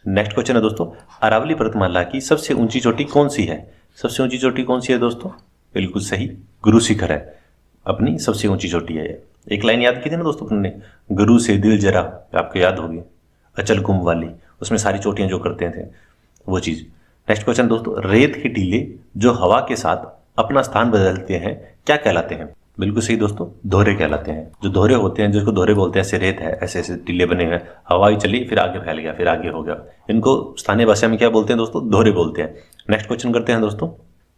नेक्स्ट क्वेश्चन है दोस्तों, अरावली पर्वतमाला की सबसे ऊंची चोटी कौन सी है? सबसे ऊंची चोटी कौन सी है दोस्तों? बिल्कुल सही, गुरु शिखर है अपनी सबसे ऊंची चोटी है। एक लाइन याद की थी ना दोस्तों तुमने, गुरु से दिल जरा, आपको याद होगी, अचल कुंभ वाली, उसमें सारी चोटियां जो करते थे वो चीज। नेक्स्ट क्वेश्चन दोस्तों, रेत के टीले जो हवा के साथ अपना स्थान बदलते हैं क्या कहलाते हैं? बिल्कुल सही दोस्तों, दोहरे कहलाते हैं। जो दोहरे होते हैं, जिसको दोहरे बोलते हैं, ऐसे रेत है, ऐसे ऐसे टीले बने हुए, हवा ही चली फिर आगे फैल गया, फिर आगे हो गया, इनको स्थानीय भाषा में क्या बोलते हैं दोस्तों? दोहरे बोलते हैं। नेक्स्ट क्वेश्चन करते हैं दोस्तों,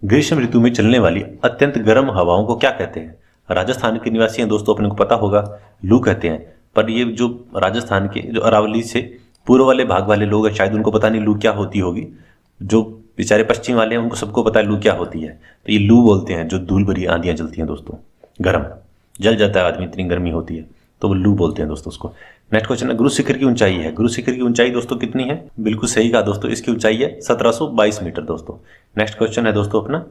ग्रीष्म ऋतु में चलने वाली अत्यंत गर्म हवाओं को क्या कहते हैं? राजस्थान के निवासी हैं दोस्तों, अपने को पता होगा, लू कहते हैं। पर ये जो राजस्थान के जो अरावली से पूर्व वाले भाग वाले लोग हैं, शायद उनको पता नहीं लू क्या होती होगी। जो बेचारे पश्चिम वाले हैं उनको सबको पता है लू क्या होती है, तो ये लू बोलते हैं। जो धूल भरी आंधियां चलती हैं दोस्तों, गर्म जल जाता है आदमी, इतनी गर्मी होती है, तो वो लू बोलते हैं दोस्तों उसको। नेक्स्ट क्वेश्चन है, गुरु शिखर की ऊंचाई है। गुरु शिखर की ऊंचाई दोस्तों कितनी है? बिल्कुल सही कहा दोस्तों, इसकी ऊंचाई है 1722 मीटर दोस्तों। नेक्स्ट क्वेश्चन है दोस्तों अपना,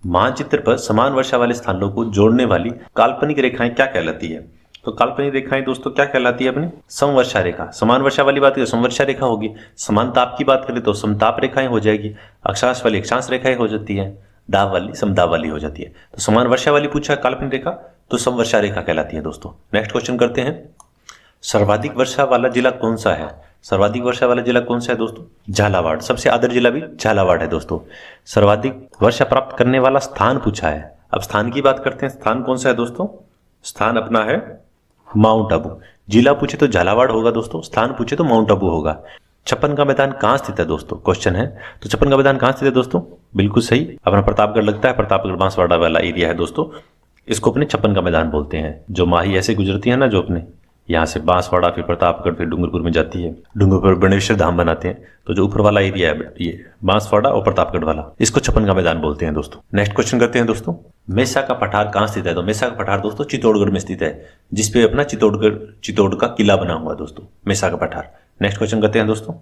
मानचित्र पर समान वर्षा वाले स्थानों को जोड़ने वाली काल्पनिक रेखाएं क्या कहलाती है? तो काल्पनिक रेखाएं दोस्तों क्या कहलाती है अपनी? समवर्षा रेखा। समान वर्षा वाली बात करें समवर्षा रेखा होगी, समान ताप की बात करें तो समताप रेखाएं हो जाएगी, अक्षांश वाली अक्षांश रेखाएं हो जाती है, दाब वाली समदाब वाली हो जाती है। तो समान वर्षा वाली पूछा काल्पनिक रेखा, तो समवर्षा रेखा कहलाती है दोस्तों। नेक्स्ट क्वेश्चन करते हैं, सर्वाधिक वर्षा वाला जिला कौन सा है? सर्वाधिक वर्षा वाला जिला कौन सा है दोस्तों? झालावाड़। सबसे आदर जिला भी झालावाड़ है दोस्तों। सर्वाधिक वर्षा प्राप्त करने वाला स्थान पूछा है। अब स्थान की बात करते हैं, स्थान कौन सा है दोस्तों? स्थान अपना है माउंट आबू। जिला पूछे तो झालावाड़ होगा दोस्तों, स्थान पूछे तो माउंट आबू होगा। छप्पन का मैदान कहाँ स्थित है दोस्तों? क्वेश्चन है, तो छप्पन का मैदान कहाँ स्थित है दोस्तों? बिल्कुल सही, अपना प्रतापगढ़ लगता है, प्रतापगढ़ बांसवाड़ा वाला एरिया है दोस्तों। इसको अपने छप्पन का मैदान बोलते हैं। जो माही ऐसे गुजरती है ना, जो अपने यहाँ से बांसवाड़ा, फिर प्रतापगढ़, फिर डूंगरपुर में जाती है, डूंगरपुर बनेश्वर धाम बनाते हैं, तो जो ऊपर वाला एरिया है ये बांसवाड़ा और प्रतापगढ़ वाला, इसको छप्पन का मैदान बोलते हैं दोस्तों। नेक्स्ट क्वेश्चन करते हैं दोस्तों, मेसा का पठार कहाँ स्थित है? तो मेसा का पठार दोस्तों चित्तौड़गढ़ में स्थित है, जिसपे अपना चित्तौड़ का किला बना हुआ दोस्तों, मेसा का पठार। नेक्स्ट क्वेश्चन करते हैं दोस्तों,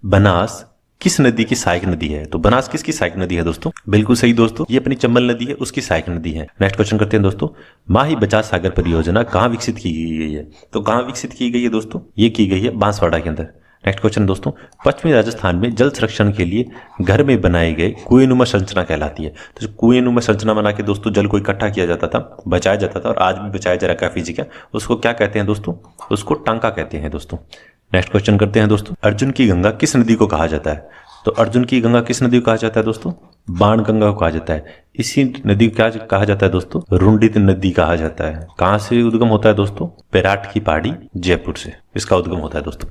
बनास किस नदी की सहायक नदी है? तो बनास किसकी सहायक नदी है दोस्तों? बिल्कुल सही दोस्तों, ये अपनी चंबल नदी है, उसकी सहायक नदी है। नेक्स्ट क्वेश्चन करते हैं दोस्तों, माही बचाव सागर परियोजना कहाँ विकसित की गई है? तो कहाँ विकसित की गई है दोस्तों? ये की गई है बांसवाड़ा के अंदर। नेक्स्ट क्वेश्चन दोस्तों, पश्चिमी राजस्थान में जल संरक्षण के लिए घर में बनाए गए कुएंनुमा संरचना कहलाती है। तो कुएंनुमा संरचना बना के दोस्तों जल को इकट्ठा किया जाता था, बचाया जाता था, और आज भी बचाया जा रहा है काफी जगह। उसको क्या कहते हैं दोस्तों? उसको टांका कहते हैं दोस्तों। नेक्स्ट क्वेश्चन करते हैं दोस्तों, अर्जुन की गंगा किस नदी को कहा जाता है? तो अर्जुन की गंगा किस नदी को कहा जाता है दोस्तों? बाणगंगा को कहा जाता है। इसी नदी को क्या कहा जाता है दोस्तों? रुंडित नदी कहा जाता है। कहां से उद्गम होता है दोस्तों? बेराट की पहाड़ी जयपुर से इसका उद्गम होता है दोस्तों।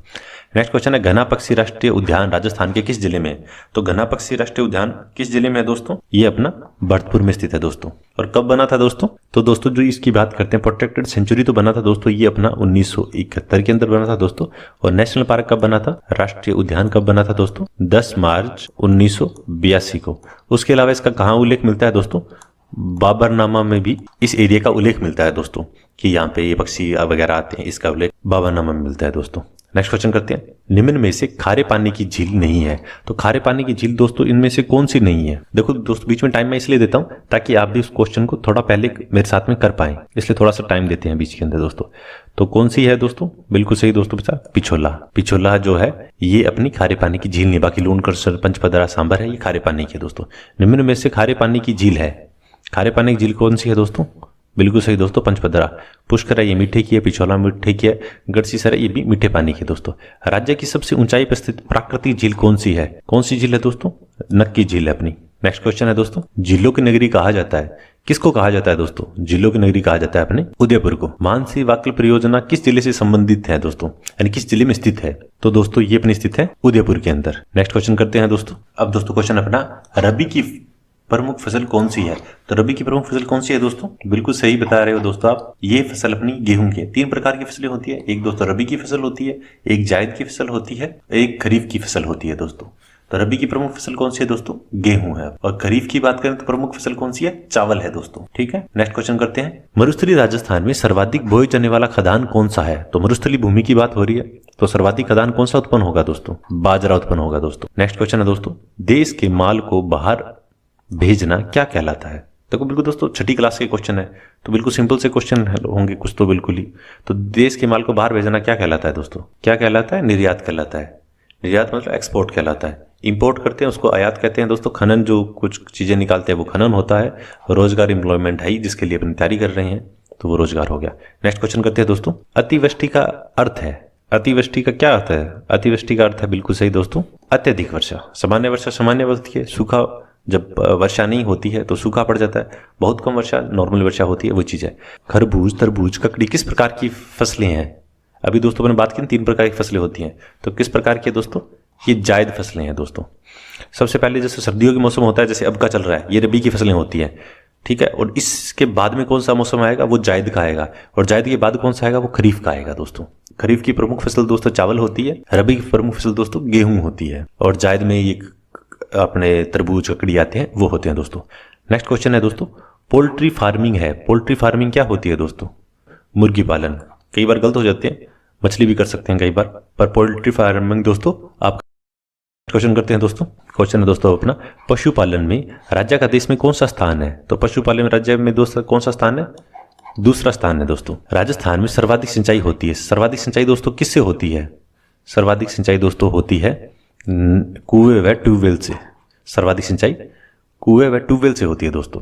नेक्स्ट क्वेश्चन है, घना पक्षी राष्ट्रीय उद्यान राजस्थान के किस जिले में है? तो घना पक्षी राष्ट्रीय उद्यान किस जिले में है दोस्तों? ये अपना भरतपुर में स्थित है दोस्तों। और कब बना था दोस्तों? तो दोस्तों जो इसकी बात करते हैं, प्रोटेक्टेड सेंचुरी तो बना था दोस्तों ये अपना 1971 के अंदर बना था दोस्तों। और नेशनल पार्क कब बना था? राष्ट्रीय उद्यान कब बना था दोस्तों? 10 मार्च 1982 को। उसके अलावा इसका कहाँ उल्लेख मिलता है दोस्तों? बाबरनामा में भी इस एरिया का उल्लेख मिलता है दोस्तों, कि यहाँ पे ये पक्षी वगैरह आते हैं, इसका उल्लेख बाबरनामा में मिलता है दोस्तों। नेक्स्ट क्वेश्चन करते हैं, निम्न में से खारे पानी की झील नहीं है। तो खारे पानी की झील दोस्तों इनमें से कौन सी नहीं है? देखो दोस्तों बीच में टाइम मैं इसलिए देता हूं ताकि आप भी उस क्वेश्चन को थोड़ा पहले मेरे साथ में कर पाएं, इसलिए थोड़ा सा टाइम देते हैं बीच के अंदर दोस्तों। तो कौन सी है दोस्तों? बिल्कुल सही दोस्तों बच्चा, पिछोला। पिछोला जो है ये अपनी खारे पानी की झील नहीं, बाकी लूणकर, पंचपदरा, सांबर है ये खारे पानी की है दोस्तों। निम्न में से खारे पानी की झील है, खारे पानी की झील कौन सी है दोस्तों? बिल्कुल सही दोस्तों, पंचपदरा। पुष्कर है ये मीठे की है, पिछोला मीठे की है, गढ़सीसर है ये भी मीठे पानी की है दोस्तों। राज्य की सबसे ऊंचाई पर स्थित प्राकृतिक झील कौन सी है? कौन सी झील है दोस्तों? नक्की झील है अपनी। नेक्स्ट क्वेश्चन है दोस्तों, झीलों की नगरी कहा जाता है, किसको कहा जाता है दोस्तों? झीलों की नगरी कहा जाता है अपने उदयपुर को। मानसी वाक्ल परियोजना किस जिले से संबंधित है दोस्तों, यानी किस जिले में स्थित है? तो दोस्तों ये अपनी स्थित है उदयपुर के अंदर। नेक्स्ट क्वेश्चन करते हैं दोस्तों। अब दोस्तों क्वेश्चन अपना, रबी की प्रमुख फसल कौन सी है? तो रबी की प्रमुख फसल कौन सी है दोस्तों? बिल्कुल सही बता रहे हो दोस्तों आप, ये फसल अपनी गेहूं की है। 3 प्रकार की फसलें होती है, एक दोस्तों रबी की फसल होती है, एक जायद की फसल होती है, एक खरीफ की फसल होती है दोस्तों। तो रबी की प्रमुख फसल कौन सी है दोस्तों? गेहूं है। और खरीफ की बात करें तो प्रमुख फसल कौन सी है? चावल है दोस्तों। ठीक है, नेक्स्ट क्वेश्चन करते हैं, मरुस्थलीय राजस्थान में सर्वाधिक बोए जाने वाला खदान कौन सा है? तो मरुस्थलीय भूमि की बात हो रही है, तो सर्वाधिक खदान कौन सा उत्पन्न होगा दोस्तों? बाजरा उत्पन्न होगा दोस्तों। नेक्स्ट क्वेश्चन है दोस्तों, देश के माल को बाहर भेजना क्या कहलाता है? देखो बिल्कुल दोस्तों छठी क्लास के क्वेश्चन है, तो बिल्कुल सिंपल से क्वेश्चन होंगे कुछ तो बिल्कुल ही। तो देश के माल को बाहर भेजना क्या कहलाता है दोस्तों? क्या कहलाता है? निर्यात कहलाता है। निर्यात मतलब एक्सपोर्ट कहलाता है। इंपोर्ट करते हैं उसको आयात कहते हैं दोस्तों। खनन जो कुछ चीजें निकालते हैं वो खनन होता है। रोजगार एम्प्लॉयमेंट है जिसके लिए अपनी तैयारी कर रहे हैं, तो वो रोजगार हो गया। नेक्स्ट क्वेश्चन करते हैं दोस्तों, अतिवृष्टि का अर्थ है, अतिवृष्टि का क्या अर्थ है? अतिवृष्टि का अर्थ है बिल्कुल सही दोस्तों, अत्यधिक वर्षा। सामान्य वर्षा सामान्य होती है, सूखा जब वर्षा नहीं होती है तो सूखा पड़ जाता है, बहुत कम वर्षा नॉर्मल वर्षा होती है, वो चीज है। खरबूज, तरबूज, ककड़ी किस प्रकार की फसलें हैं? अभी दोस्तों मैंने बात की 3 प्रकार की फसलें होती हैं, तो किस प्रकार की है दोस्तों? ये जायद फसलें हैं दोस्तों। सबसे पहले जैसे सर्दियों का मौसम होता है, जैसे अब का चल रहा है, ये रबी की फसलें होती हैं। ठीक है, और इसके बाद में कौन सा मौसम आएगा? वो जायद का आएगा। और जायद के बाद कौन सा आएगा? वो खरीफ का आएगा दोस्तों। खरीफ की प्रमुख फसल दोस्तों चावल होती है, रबी की प्रमुख फसल दोस्तों गेहूं होती है, और जायद में ये अपने तरबूज, ककड़ी आते हैं, वो होते हैं दोस्तों। नेक्स्ट क्वेश्चन है दोस्तों, पोल्ट्री फार्मिंग है। पोल्ट्री फार्मिंग क्या होती है दोस्तों? मुर्गी पालन। कई बार गलत हो जाते हैं, मछली भी कर सकते हैं कई बार, पर पोल्ट्री फार्मिंग दोस्तों आप क्वेश्चन करते हैं दोस्तों। क्वेश्चन है दोस्तों अपना, पशुपालन में राज्य का देश में कौन सा स्थान है? तो पशुपालन में राज्य में दोस्तों कौन सा स्थान है? दूसरा स्थान है दोस्तों। राजस्थान में सर्वाधिक सिंचाई होती है। सर्वाधिक सिंचाई दोस्तों किससे होती है? सर्वाधिक सिंचाई दोस्तों होती है कुएं व ट्यूबवेल से। सर्वाधिक सिंचाई कुएं व ट्यूबवेल से होती है दोस्तों।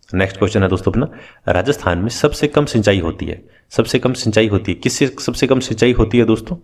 नेक्स्ट क्वेश्चन है दोस्तों अपना, राजस्थान में सबसे कम सिंचाई होती है। सबसे कम सिंचाई होती है किससे? सबसे कम सिंचाई होती है दोस्तों,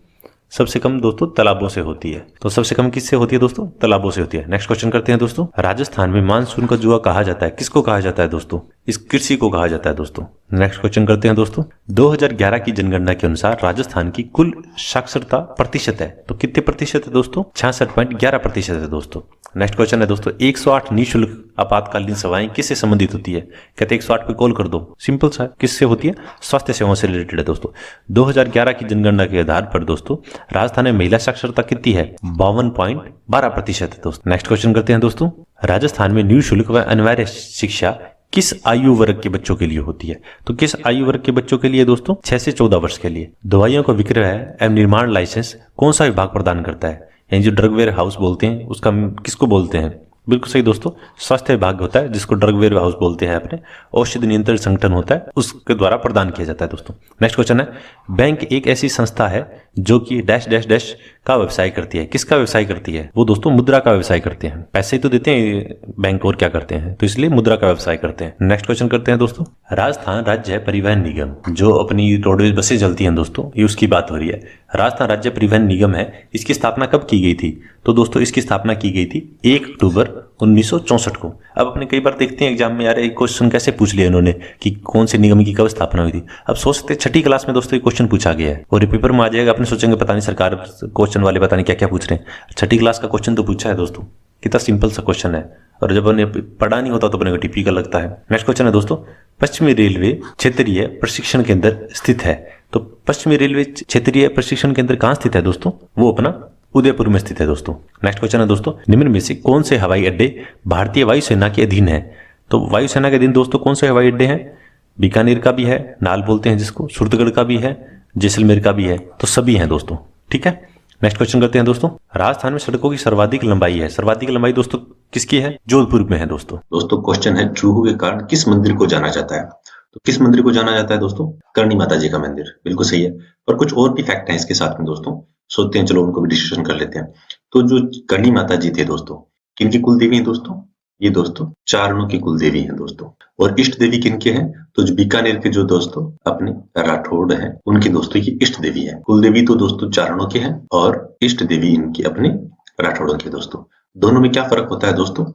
सबसे कम दोस्तों तालाबों से होती है। तो सबसे कम किससे होती है दोस्तों? तालाबों से होती है। नेक्स्ट क्वेश्चन करते हैं दोस्तों, राजस्थान में मानसून का जुआ कहा जाता है, किसको कहा जाता है दोस्तों? इस कृषि को कहा जाता है दोस्तों। नेक्स्ट क्वेश्चन करते हैं दोस्तों, 2011 की जनगणना के अनुसार राजस्थान की कुल साक्षरता प्रतिशत है, तो कितने प्रतिशत है दोस्तों? 66.11% है दोस्तों। नेक्स्ट क्वेश्चन है दोस्तों, 108 निःशुल्क आपातकालीन सेवाएं किससे संबंधित होती है? कहते हैं 108 पे कॉल कर दो, सिंपल सा है, किससे होती है? स्वास्थ्य सेवाओं से रिलेटेड है दोस्तों। 2011 की जनगणना के आधार पर दोस्तों राजस्थान में महिला साक्षरता कितनी है? 52.12% है दोस्तों। नेक्स्ट क्वेश्चन करते हैं दोस्तों, राजस्थान में निःशुल्क व अनिवार्य शिक्षा किस आयु वर्ग के बच्चों के लिए होती है? तो किस आयु वर्ग के बच्चों के लिए दोस्तों? 6 से 14 वर्ष के लिए। दवाइयों का विक्रय एवं निर्माण लाइसेंस कौन सा विभाग प्रदान करता है? यानी जो ड्रग वेयर हाउस बोलते हैं उसका किसको बोलते हैं? बिल्कुल सही दोस्तों, स्वास्थ्य विभाग होता है जिसको ड्रग वेयर हाउस बोलते हैं अपने। औषधि नियंत्रण संगठन होता है, उसके द्वारा प्रदान किया जाता है दोस्तों। नेक्स्ट क्वेश्चन है, बैंक एक ऐसी संस्था है जो कि डैश डैश डैश का व्यवसाय करती है। किसका व्यवसाय करती है? वो दोस्तों मुद्रा का व्यवसाय करते हैं। पैसे ही तो देते हैं बैंक, और क्या करते हैं? तो इसलिए मुद्रा का व्यवसाय करते हैं। नेक्स्ट क्वेश्चन करते हैं दोस्तों, राजस्थान राज्य परिवहन निगम जो अपनी रोडवेज बसें चलती हैं दोस्तों, ये उसकी बात हो रही है। राजस्थान राज्य परिवहन निगम है, इसकी स्थापना कब की गई थी? तो दोस्तों इसकी स्थापना की गई थी 1 अक्टूबर 1964 को। अब अपने कई बार देखते हैं एग्जाम में, यार एक क्वेश्चन कैसे पूछ लिया इन्होंने कि कौन से निगम की कब स्थापना हुई थी। अब सोच सकते हैं छठी क्लास में दोस्तों ये क्वेश्चन पूछा गया है और ये पेपर में आ जाएगा। अपने सोचेंगे पता नहीं सरकार क्वेश्चन वाले पता नहीं क्या क्या पूछ रहे हैं। छठी क्लास का क्वेश्चन तो पूछा है दोस्तों, कितना सिंपल सा क्वेश्चन है, और जब उन्हें पढ़ा नहीं होता तो अपने को टिपिकल लगता है। नेक्स्ट क्वेश्चन है दोस्तों, पश्चिमी रेलवे क्षेत्रीय प्रशिक्षण केंद्र स्थित है। तो पश्चिमी रेलवे क्षेत्रीय प्रशिक्षण केंद्र कहाँ स्थित है दोस्तों? वो अपना उदयपुर में स्थित है दोस्तों। नेक्स्ट क्वेश्चन है दोस्तों, निम्न में से कौन से हवाई अड्डे भारतीय वायुसेना के अधीन है? तो वायुसेना के अधीन दोस्तों कौन से हवाई अड्डे हैं? बीकानेर का भी है, नाल बोलते हैं जिसको, सूरतगढ़ का भी है, जैसलमेर का भी है, तो सभी हैं दोस्तों। ठीक है, नेक्स्ट क्वेश्चन करते हैं दोस्तों, राजस्थान में सड़कों की सर्वाधिक लंबाई है। सर्वाधिक लंबाई दोस्तों किसकी है? जोधपुर में है दोस्तों। दोस्तों क्वेश्चन है, चूहों के कारण किस मंदिर को जाना जाता है? तो किस मंदिर को जाना जाता है दोस्तों? करणी माता जी का मंदिर, बिल्कुल सही है। और कुछ और भी फैक्ट हैं इसके साथ में दोस्तों, सोचते हैं चलो उनको भी डिस्कशन कर लेते हैं। तो जो करणी माता जी थे दोस्तों, किनकी कुल देवी है दोस्तों? ये दोस्तों चारणों की कुल देवी है दोस्तों। और इष्ट देवी किनके हैं? तो जो बीकानेर के जो दोस्तों अपने राठौड़ हैं, उनकी दोस्तों की इष्ट देवी है। कुल देवी तो दोस्तों चारणों के हैं और इष्ट देवी इनकी अपने राठौड़ों के दोस्तों। दोनों में क्या फर्क होता है दोस्तों?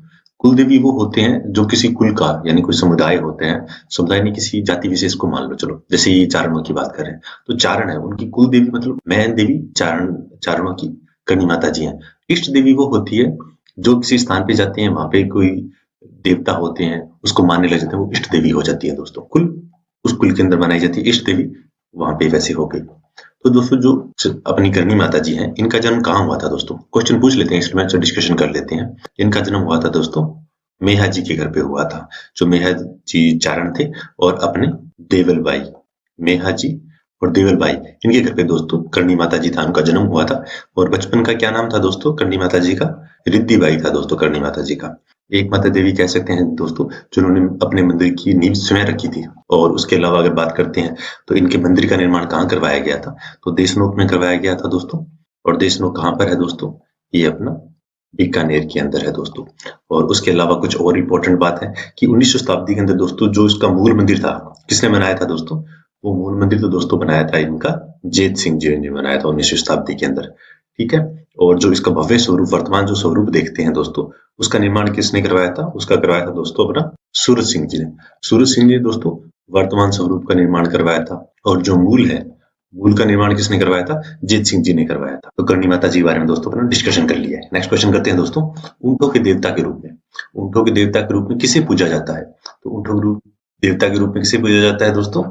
कुल देवी वो होते हैं जो किसी कुल का, यानी कोई समुदाय होते हैं, समुदाय ने किसी जाति विशेष को मान लो, चलो जैसे ये चारणों की बात करें तो चारण है, उनकी कुल देवी मतलब मैन देवी चारणों की करणी माता जी हैं। इष्ट देवी वो होती है जो किसी स्थान पे जाते हैं, वहां पे कोई देवता होते हैं, उसको मानने लग जाते हैं, वो इष्ट देवी हो जाती है दोस्तों। कुल उस कुल के अंदर बनाई जाती है इष्ट देवी, वहां पे वैसे हो गई। तो दोस्तों जो अपनी करणी माता जी हैं, इनका जन्म कहाँ हुआ था दोस्तों? क्वेश्चन पूछ लेते हैं, इसमें डिस्कशन कर लेते हैं। इनका जन्म हुआ था दोस्तों मेहा जी के घर पे हुआ था। जो मेहा जी चारण थे और अपने देवल बाई, मेहा जी और देवल बाई, इनके घर पे दोस्तों करणी माता जी था, उनका जन्म हुआ था। और बचपन का क्या नाम था दोस्तों करणी माता जी का? रिद्धि बाई था दोस्तों करणी माता जी का। एक माता देवी कह सकते हैं दोस्तों जिन्होंने अपने मंदिर की नींव स्वयं रखी थी। और उसके अलावा अगर बात करते हैं तो इनके मंदिर का निर्माण कहाँ करवाया गया था? तो देशनोक में करवाया गया था दोस्तों। और देशनोक कहाँ पर है दोस्तों? ये अपना बीकानेर के अंदर है दोस्तों। और उसके अलावा कुछ और इम्पोर्टेंट बात है कि 19वीं शताब्दी के अंदर दोस्तों जो इसका मूल मंदिर था, किसने बनाया था दोस्तों? वो मूल मंदिर तो दोस्तों बनाया था इनका जेत सिंह जी ने बनाया था 19वीं शताब्दी के अंदर। ठीक है, और जो इसका भव्य स्वरूप, वर्तमान जो स्वरूप देखते हैं दोस्तों, उसका निर्माण किसने करवाया था? उसका करवाया था दोस्तों अपना सूरज सिंह जी ने। सूरज सिंह जी दोस्तों वर्तमान स्वरूप का निर्माण करवाया था। और जो मूल है, मूल का निर्माण किसने करवाया था? जीत सिंह जी ने करवाया था। तो करणी माता जी के बारे में दोस्तों अपना डिस्कशन कर लिया है। नेक्स्ट क्वेश्चन करते हैं दोस्तों, ऊंटों के देवता के रूप में, ऊंटों के देवता के रूप में किसे पूजा जाता है? तो ऊंटों के देवता के रूप में किसे पूजा जाता है दोस्तों?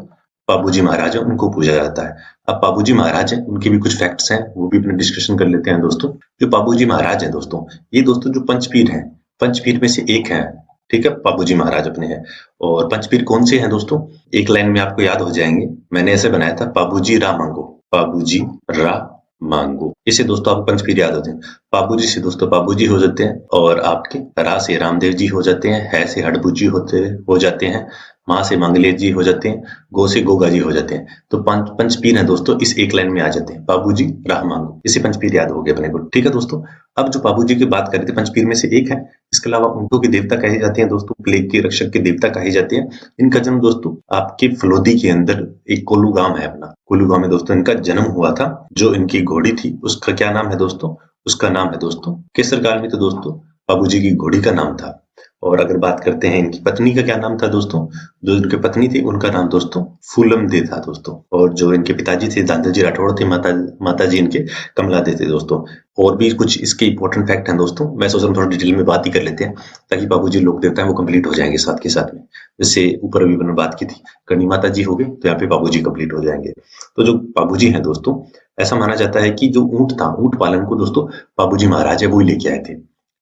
बाबूजी महाराज है, उनको पूजा जाता है। अब बाबूजी महाराज हैं, उनके भी कुछ फैक्ट्स हैं, वो भी अपने डिस्कशन कर लेते हैं दोस्तों। जो बाबूजी महाराज हैं दोस्तों, ये दोस्तों जो पंचपीर हैं, पंचपीर में से एक है। ठीक है, बाबूजी महाराज अपने हैं। और पंचपीर कौन से हैं दोस्तों? एक लाइन में आपको याद हो जाएंगे, मैंने ऐसे बनाया था, बाबूजी रा मांगो, बाबूजी रा मांगो। इसे दोस्तों आपको पंचपीर याद होते हैं। बाबूजी से दोस्तों बाबूजी हो जाते हैं, और आपके रा से रामदेव जी हो जाते हैं, है से हड़बू जी हो जाते हैं, माँ से मंगलेश जी हो जाते हैं, गो से गोगा जी हो जाते हैं। तो पंचपीर है दोस्तों, इस एक लाइन में आ जाते हैं, बाबूजी राह मांगो। इसे पंचपीर याद हो गया अपने को। ठीक है दोस्तों, अब जो बाबूजी की बात करें थे, पंचपीर में से एक है। इसके अलावा ऊंटों के देवता कहे जाते हैं दोस्तों, प्लेग के रक्षक के देवता कहे जाते हैं। इनका जन्म दोस्तों आपके फलोदी के अंदर एक कोल्लू गांव है अपना, कोल्लू गांव में दोस्तों इनका जन्म हुआ था। जो इनकी घोड़ी थी उसका क्या नाम है दोस्तों? उसका नाम है दोस्तों केसर काल में तो दोस्तों बाबूजी की घोड़ी का नाम था। और अगर बात करते हैं इनकी पत्नी का क्या नाम था दोस्तों? जो इनकी पत्नी थी उनका नाम दोस्तों फूलम दे था दोस्तों। और जो इनके पिताजी थे दादाजी राठौड़ थे, माता जी इनके कमला दे थे दोस्तों। और भी कुछ इसके इंपॉर्टेंट फैक्ट हैं दोस्तों, मैं सोच रहा हूँ थोड़ा डिटेल में बात ही कर लेते हैं, ताकि बाबूजी लोक देवता है वो कंप्लीट हो जाएंगे साथ के साथ में। जैसे ऊपर अभी मैंने बात की थी, करणी माता जी हो गए, तो यहाँ पे बाबूजी कंप्लीट हो जाएंगे। तो जो बाबूजी हैं दोस्तों, ऐसा माना जाता है कि जो ऊंट था, ऊंट पालन को दोस्तों बाबूजी महाराज है वो ही लेके आए थे।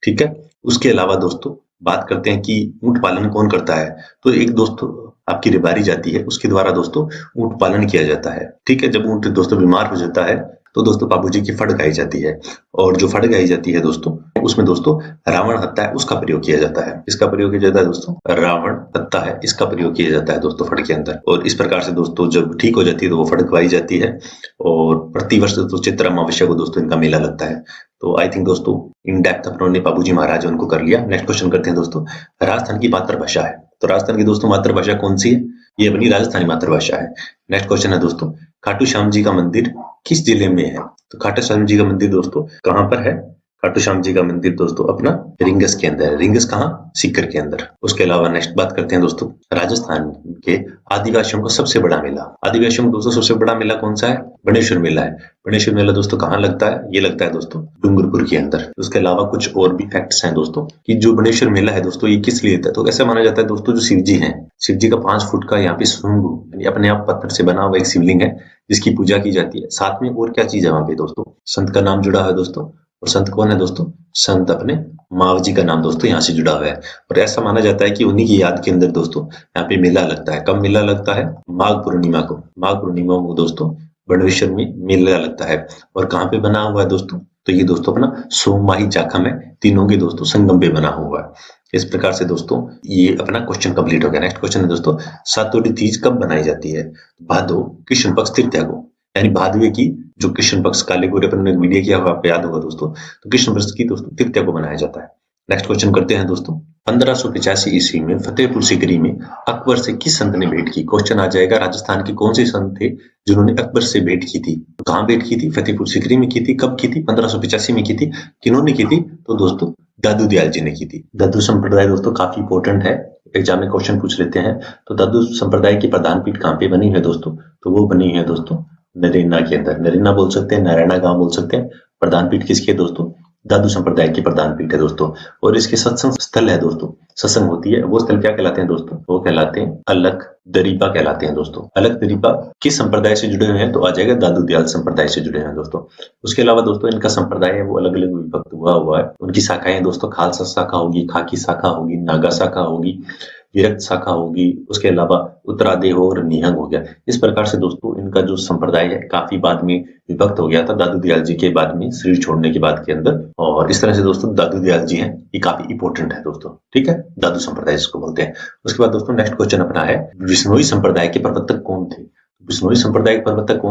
ठीक है, उसके अलावा दोस्तों बात करते हैं कि ऊंट पालन कौन करता है। तो एक दोस्तों आपकी रिबारी जाती है, उसके द्वारा दोस्तों ऊंट पालन किया जाता है। ठीक है, जब ऊंट दोस्तों बीमार हो जाता है तो दोस्तों बाबूजी की फड़ गाई जाती है। और जो फड़ गाई जाती है दोस्तों, उसमें दोस्तों रावण हत्ता है उसका प्रयोग किया जाता है। इसका प्रयोग किया जाता है दोस्तों, रावण हत्ता है इसका प्रयोग किया जाता है दोस्तों फड़ के अंदर। और इस प्रकार से दोस्तों जब ठीक हो जाती है तो वो फड़ गवाई जाती है। और प्रतिवर्ष दोस्तों चित्र अमावस्या को दोस्तों इनका मेला लगता है। तो आई थिंक दोस्तों इन डेप्थ अपनों बाबूजी महाराज उनको कर लिया। नेक्स्ट क्वेश्चन करते हैं दोस्तों, राजस्थान की मातृभाषा है। तो राजस्थान की दोस्तों मातृभाषा कौन सी है? ये अपनी राजस्थानी मातृभाषा है। नेक्स्ट क्वेश्चन है दोस्तों, खाटू श्याम जी का मंदिर किस जिले में है? तो खाटू श्याम जी का मंदिर दोस्तों कहाँ पर है? खाटू श्याम जी का मंदिर दोस्तों अपना रिंगस के अंदर है। रिंगस कहाँ? सीकर के अंदर। उसके अलावा नेक्स्ट बात करते हैं दोस्तों राजस्थान के आदिवासियों का सबसे बड़ा मेला। आदिवासियों का दोस्तों सबसे बड़ा मेला कौन सा है? बनेश्वर मेला है। बनेश्वर मेला दोस्तों कहाँ लगता है? ये लगता है दोस्तों डूंगरपुर के अंदर। उसके अलावा कुछ और भी फैक्ट्स हैं दोस्तों कि जो बनेश्वर मेला है दोस्तों ये किस लिए होता है? तो ऐसा माना जाता है दोस्तों जो शिव जी है, शिव जी का 5 फुट का यहाँ पे स्वयंभू यानी अपने आप पत्थर से बना हुआ एक शिवलिंग है जिसकी पूजा की जाती है। साथ में और क्या चीज है वहां पे दोस्तों? संत का नाम जुड़ा है दोस्तों। और संत कौन है दोस्तों? संत अपने माव जी का नाम दोस्तों यहाँ से जुड़ा हुआ है। और ऐसा माना जाता है कि उन्हीं की याद के अंदर दोस्तों यहाँ पे मेला लगता है। कब मेला लगता है? माघ पूर्णिमा को। माघ पूर्णिमा को दोस्तों बड़वेश्वर में मेला लगता है। और कहाँ पे बना हुआ है दोस्तों? तो ये दोस्तों अपना सोमवाही जाखा में तीनों के दोस्तों संगम पे बना हुआ है। इस प्रकार से दोस्तों ये अपना क्वेश्चन कंप्लीट हो गया। नेक्स्ट क्वेश्चन है दोस्तों सातोड़ी तीज कब मनाई जाती है? भादो कृष्ण पक्ष तृतीया को, यानी भादवे की जो कृष्ण पक्ष काले गोरे पर ने वीडियो किया हुआ आपको याद होगा दोस्तों, तो कृष्ण पक्ष की दोस्तों तृतीया को मनाया जाता है। नेक्स्ट क्वेश्चन करते हैं दोस्तों 1585 ईस्वी में फतेहपुर सीकरी में अकबर से किस संत ने भेंट की? क्वेश्चन आ जाएगा राजस्थान के कौन से संत थे जिन्होंने अकबर से भेंट की थी? कहाँ भेंट की थी? फतेहपुर सीकरी में की थी। कब की थी? 1585 में की थी। किन्होंने की थी? तो दोस्तों दादू दयाल जी ने की थी। दादू संप्रदाय दोस्तों काफी इंपॉर्टेंट है, एग्जाम में क्वेश्चन पूछ लेते हैं। तो दादू संप्रदाय की प्रधान पीठ कहाँ पे बनी है दोस्तों? तो वो बनी है दोस्तों नरेना के अंदर। नरेना बोल सकते हैं, नारायणा गांव बोल सकते हैं। प्रधान पीठ किसकी है दोस्तों? दादू संप्रदाय की प्रधान पीठ है दोस्तों। और इसके सत्संग स्थल है दोस्तों, सत्संग होती है, वो स्थल क्या कहलाते हैं दोस्तों? वो कहलाते हैं अलख दरीपा कहलाते हैं दोस्तों। अलख दरीपा किस संप्रदाय से जुड़े हुए हैं? तो आ जाएगा दादू दयाल संप्रदाय से जुड़े हैं दोस्तों। उसके अलावा दोस्तों इनका संप्रदाय है वो अलग अलग विभक्त हुआ है। उनकी शाखाएं दोस्तों खालसा शाखा होगी, खाकी शाखा होगी, नागा शाखा होगी, विरक्त शाखा होगी। उसके अलावा उत्तरादेह और निहंग हो गया। इस प्रकार से दोस्तों इनका जो संप्रदाय है काफी बाद में विभक्त हो गया था दादू दयाल जी के बाद में, शरीर छोड़ने के बाद के अंदर। और इस तरह से दोस्तों दादू दयाल जी हैं ये काफी इंपॉर्टेंट है दोस्तों। ठीक है, दादू संप्रदाय जिसको बोलते हैं। उसके बाद दोस्तों नेक्स्ट क्वेश्चन अपना है विश्नोई संप्रदाय के प्रवर्तक कौन थे? विश्नोई संप्रदाय के प्रवर्तक